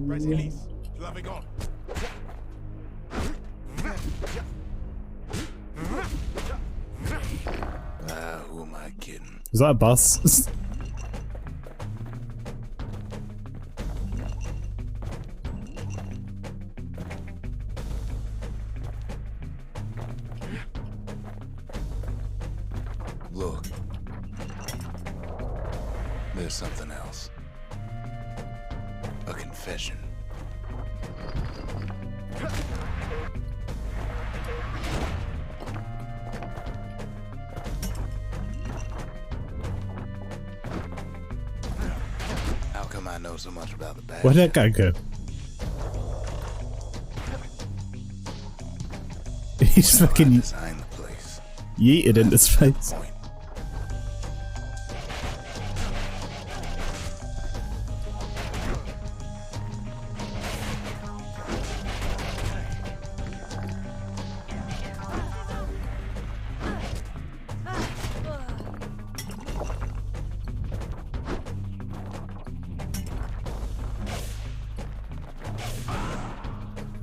Speaker 5: Résilice, je l'avais gone.
Speaker 2: Who am I kidding?
Speaker 1: Is that a bus?
Speaker 2: Look. There's something else. A confession. How come I know so much about the Bastion?
Speaker 1: Where did that guy go? He just
Speaker 2: I
Speaker 1: fucking
Speaker 2: designed the place.
Speaker 1: yeeted into space.
Speaker 2: Point.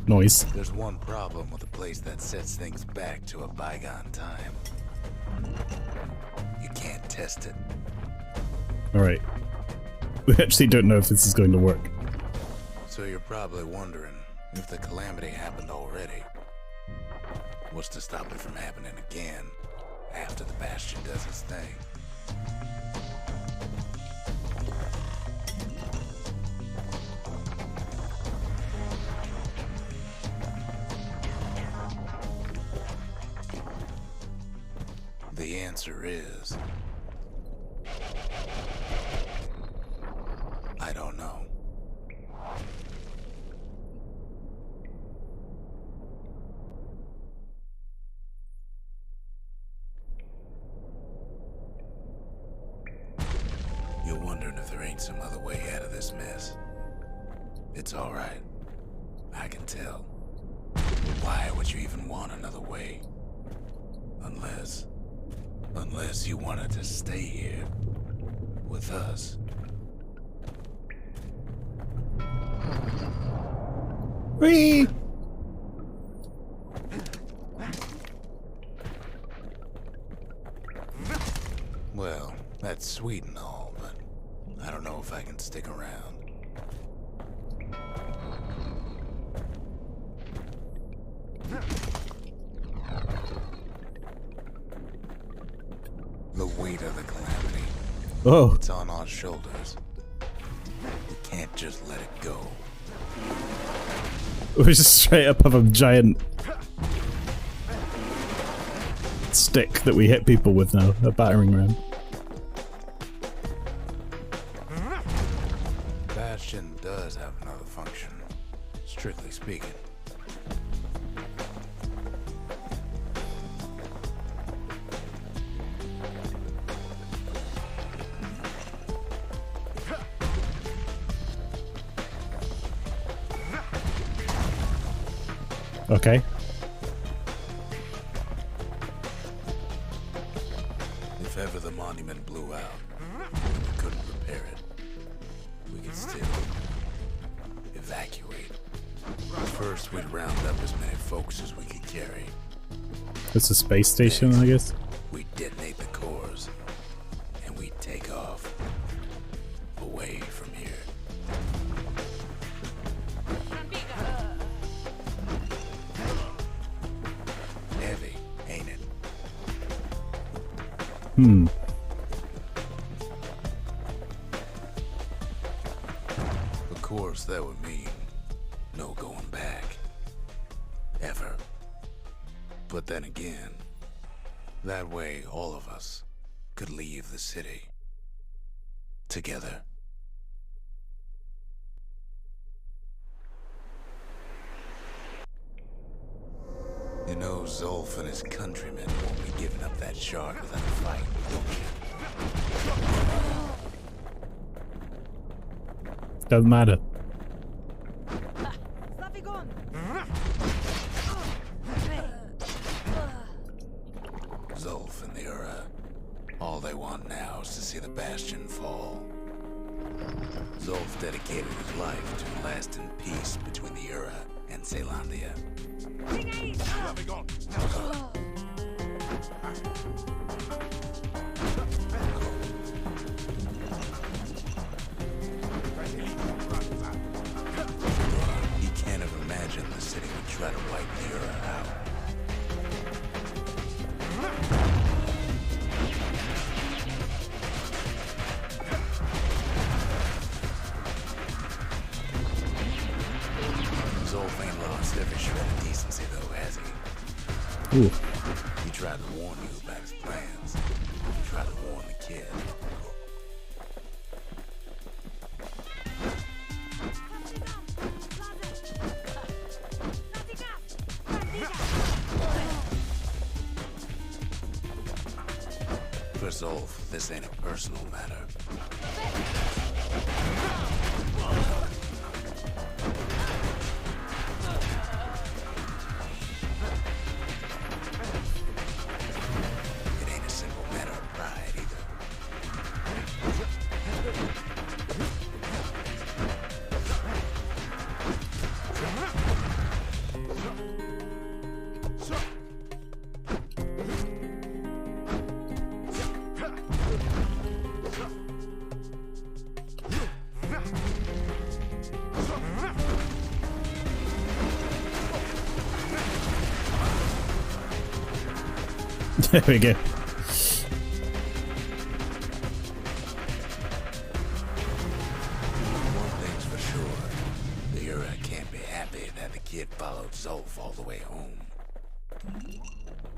Speaker 1: Noise.
Speaker 2: There's one problem with a place that sets things back to a bygone time. You can't test it.
Speaker 1: Alright. We actually don't know if this is going to work.
Speaker 2: So you're probably wondering if the Calamity happened already. What's to stop it from happening again after the Bastion does its thing? The answer is... I don't know. there ain't some other way out of this mess. It's alright. I can tell. But why would you even want another way? Unless you wanted to stay here with us.
Speaker 1: Whee!
Speaker 2: Well, that's sweet and all, but I don't know if I can stick around. The weight of the calamity,
Speaker 1: Oh,
Speaker 2: it's on our shoulders. We can't just let it go.
Speaker 1: we're just straight up of a giant stick that we hit people with now, a battering ram.
Speaker 2: Bastion does have another function, strictly speaking.
Speaker 1: Okay.
Speaker 2: If ever the monument blew out, and we couldn't repair it, we could still evacuate. First, we'd round up as many folks as we could carry.
Speaker 1: It's a space station, I guess.
Speaker 2: We'd detonate the cores, and we'd take off away from here. Heavy, ain't it?
Speaker 1: Hmm.
Speaker 2: Of course, that would mean no going back. Ever. But then again, that way all of us could leave the city. Together. You know Zolf and his countrymen won't be giving up that shard without a fight, don't you?
Speaker 1: Doesn't matter.
Speaker 2: Zolf and the Ura, all they want now is to see the Bastion fall. Zolf dedicated his life to lasting peace between the Ura and Zealandia.
Speaker 5: Loving on.
Speaker 2: He can't have imagined the city would try to wipe the Ura out. Zolf ain't lost every shred of decency though, has he?
Speaker 1: Ooh.
Speaker 2: He tried to warn you about his plans. He tried to warn the kid. For Zolf, this ain't a personal matter. It ain't a simple matter of pride either.
Speaker 1: There we go.
Speaker 2: One thing's for sure, the Ura can't be happy that the kid followed Zolf all the way home.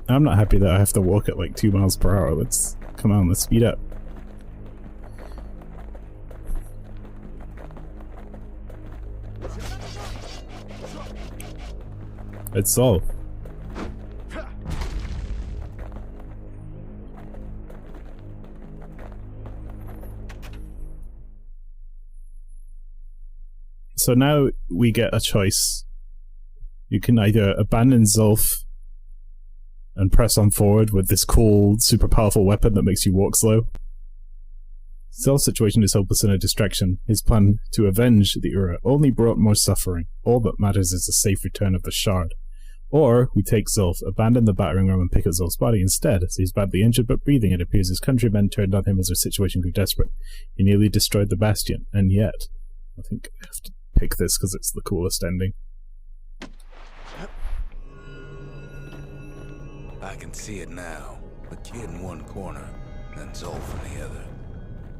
Speaker 1: I'm not happy that I have to walk at like 2 miles per hour. Let's come on, let's speed up. It's all. so now we get a choice. You can either abandon Zulf and press on forward with this cool, super powerful weapon that makes you walk slow. Zulf's situation is hopeless and a distraction. His plan to avenge the Ura only brought more suffering. All that matters is the safe return of the shard. Or we take Zulf, abandon the battering ram and pick up Zulf's body instead. As he's badly injured but breathing, it appears his countrymen turned on him as their situation grew desperate. He nearly destroyed the Bastion, and yet... I think I have to pick this because it's the coolest ending.
Speaker 2: I can see it now. The kid in one corner, and Zulf in the other.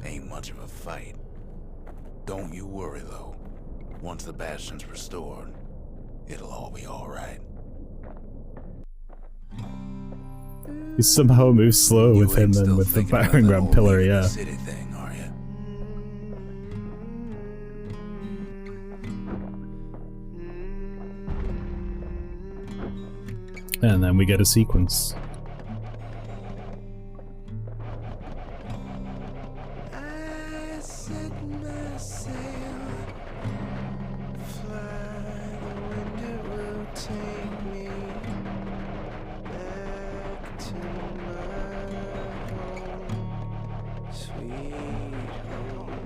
Speaker 2: Ain't much of a fight. Don't you worry, though. Once the Bastion's restored, it'll all be alright.
Speaker 1: You somehow move slow with him and with the battering ram pillar, yeah.
Speaker 2: City thing, are you?
Speaker 1: And then we get a sequence.
Speaker 6: I set my sail, fly, the wind it will take me back to my home, sweet home.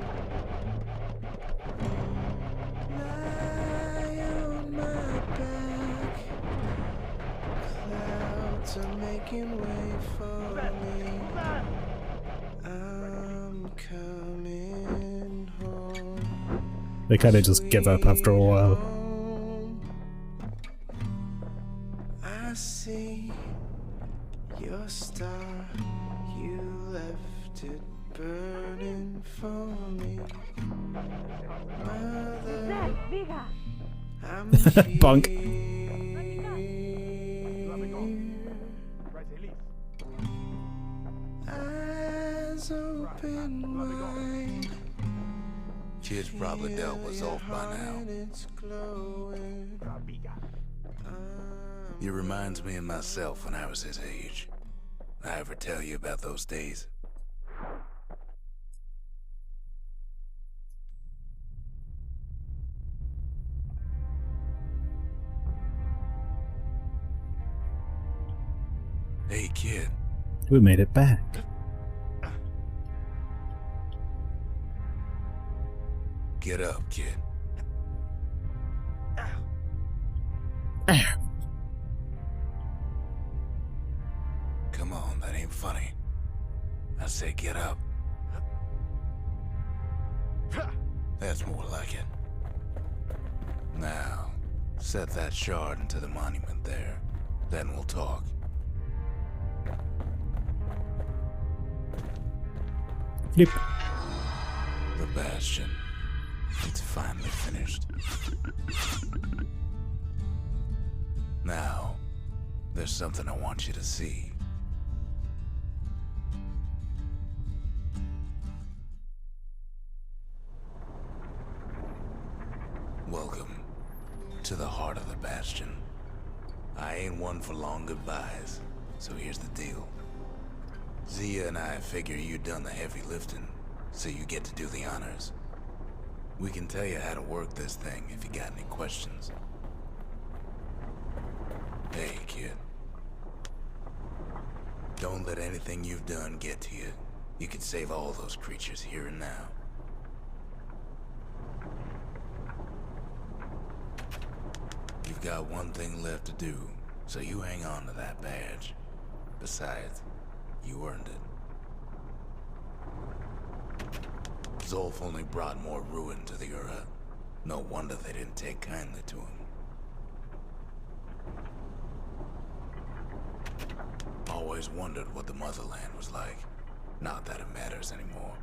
Speaker 6: Lie on my back, clouds are making way for me. I'm coming home.
Speaker 1: They kind of just give up after a while.
Speaker 6: I see your star. You left it burning for me. Mother, I'm
Speaker 1: Bunk.
Speaker 6: eyes open wide.
Speaker 2: Kid's probably dealt with Zulf by now.
Speaker 6: It's glowing.
Speaker 2: He reminds me of myself when I was his age. I ever tell you about those days? Hey, kid.
Speaker 1: We made it back.
Speaker 2: Get up, kid. Come on, that ain't funny. I say get up. That's more like it. Now, set that shard into the monument there. Then we'll talk.
Speaker 1: Flip.
Speaker 2: The Bastion. It's finally finished. Now, there's something I want you to see. Welcome to the heart of the Bastion. I ain't one for long goodbyes, so here's the deal. Zia and I figure you done the heavy lifting, so you get to do the honors. We can tell you how to work this thing if you got any questions. Hey, kid. Don't let anything you've done get to you. You can save all those creatures here and now. You've got one thing left to do, so you hang on to that badge. Besides, you earned it. Zulf only brought more ruin to the Ura. No wonder they didn't take kindly to him. Always wondered what the motherland was like. Not that it matters anymore.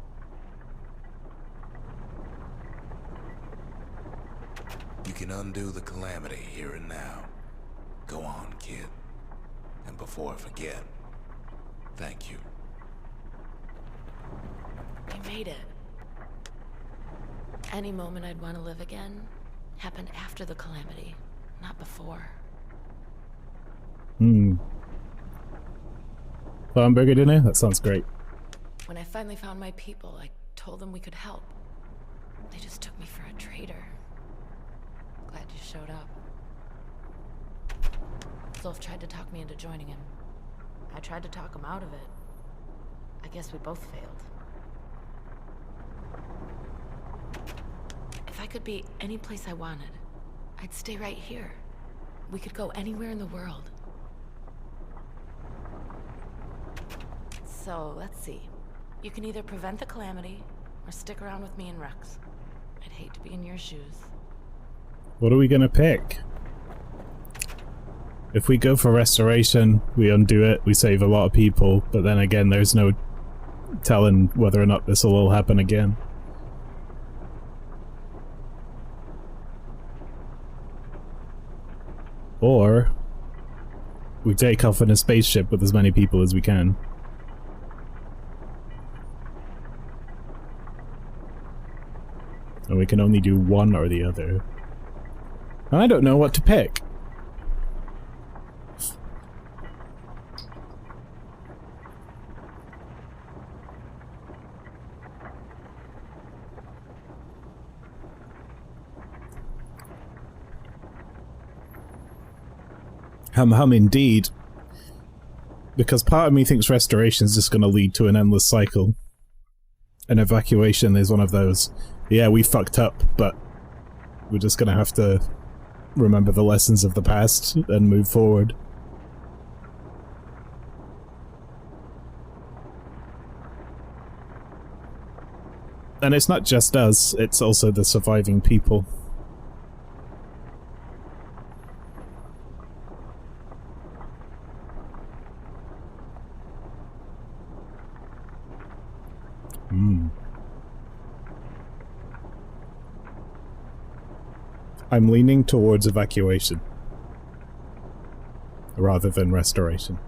Speaker 2: You can undo the calamity here and now. Go on, kid. And before I forget, thank you.
Speaker 7: We made it. Any moment I'd want to live again happened after the calamity, not before.
Speaker 1: Hamburger dinner? That sounds great.
Speaker 7: When I finally found my people, I told them we could help. They just took me for a traitor. Glad you showed up. Zulf tried to talk me into joining him. I tried to talk him out of it. I guess we both failed. If I could be any place I wanted, I'd stay right here. We could go anywhere in the world. So, let's see. You can either prevent the calamity, or stick around with me and Rex. I'd hate to be in your shoes.
Speaker 1: What are we gonna pick? If we go for restoration, we undo it, we save a lot of people, but then again, there's no telling whether or not this will all happen again. Or we take off in a spaceship with as many people as we can. And we can only do one or the other. And I don't know what to pick. Indeed. Because part of me thinks restoration is just going to lead to an endless cycle. And evacuation is one of those. Yeah, we fucked up, but we're just going to have to remember the lessons of the past and move forward. And it's not just us, it's also the surviving people. I'm leaning towards evacuation rather than restoration.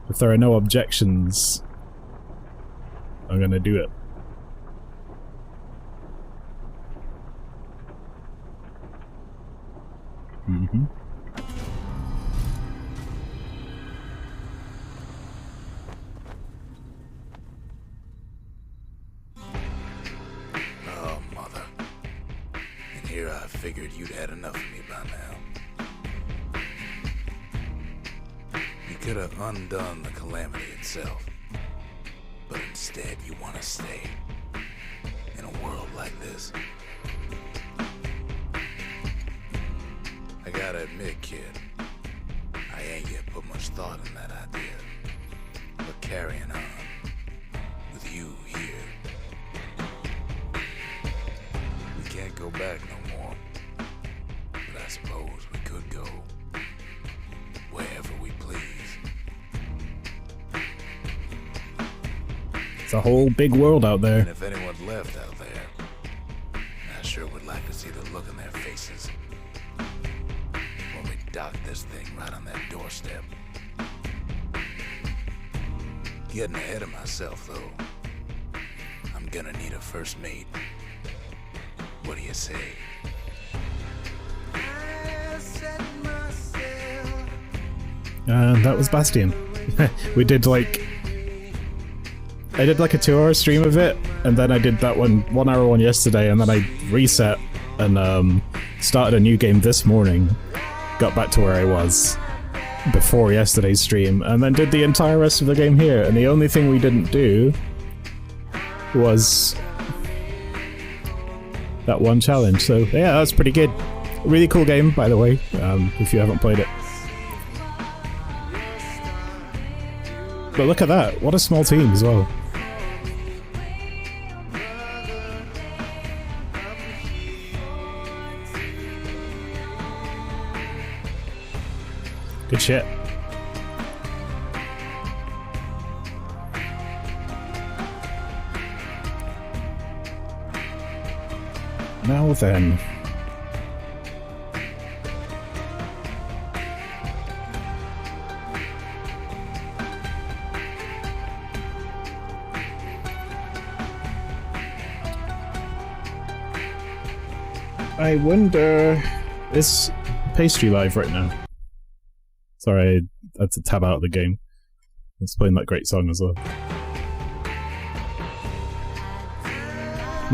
Speaker 1: If there are no objections, I'm gonna do it. Mm-hmm.
Speaker 2: Oh, mother. And here I figured you'd had enough of me by now. You could have undone the calamity itself. But instead you want to stay in a world like this. I gotta admit, kid, I ain't yet put much thought in that idea. But carrying on with you here, we can't go back no more. But I suppose we could go wherever we please.
Speaker 1: It's a whole big world out there.
Speaker 2: And if anyone's left out there, I sure would like to see the look on their faces when we dock this thing right on that doorstep. Getting ahead of myself, though. I'm gonna need a first mate. What do you say?
Speaker 1: That was Bastion. We did like... I did like a 2-hour stream of it, and then I did that 1 hour one yesterday, and then I reset and started a new game this morning. Got back to where I was before yesterday's stream, and then did the entire rest of the game here, and the only thing we didn't do was that one challenge. So yeah, that's pretty good. Really cool game, by the way, if you haven't played it. But look at that, what a small team as well. Good shit. Now then. I wonder... Is Pastry live right now? Sorry, I had to tab out of the game. It's playing that great song as well.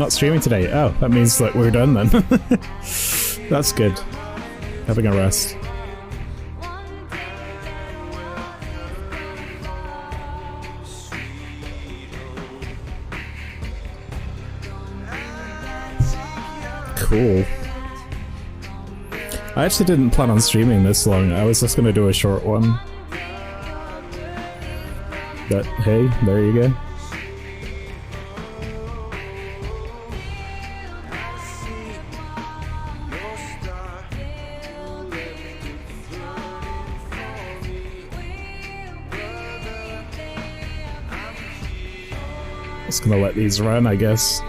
Speaker 1: Not streaming today. Oh, that means that we're done then. That's good. Having a rest. Cool. I actually didn't plan on streaming this long. I was just going to do a short one. But hey, there you go. Just gonna let these run, I guess.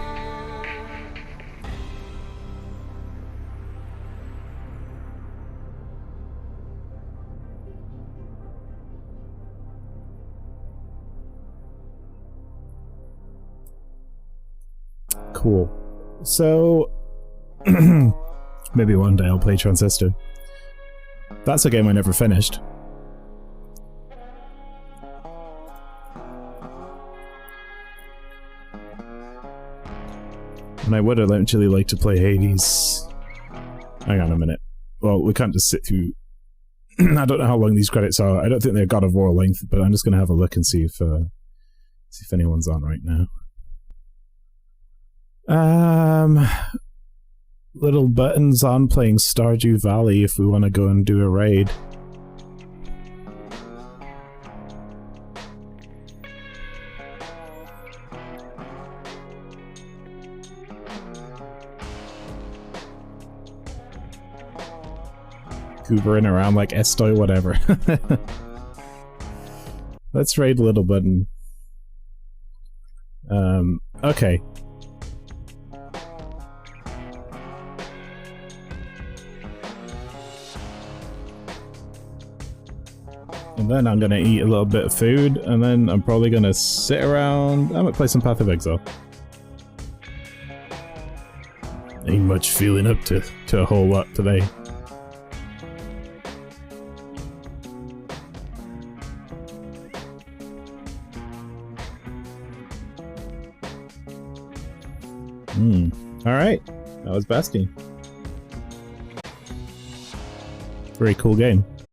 Speaker 1: Cool. So, maybe one day I'll play Transistor. That's a game I never finished. And I would eventually like to play Hades. Hang on a minute. Well, we can't just sit through... I don't know how long these credits are. I don't think they're God of War length, but I'm just going to have a look and see if anyone's on right now. Little buttons on playing Stardew Valley if we want to go and do a raid. Hoovering around like Estoy, whatever. Let's raid Little Button. Okay. And then I'm gonna eat a little bit of food, and then I'm probably gonna sit around. I might play some Path of Exile. Ain't much feeling up to a whole lot today. Alright, that was Bastion. Very cool game.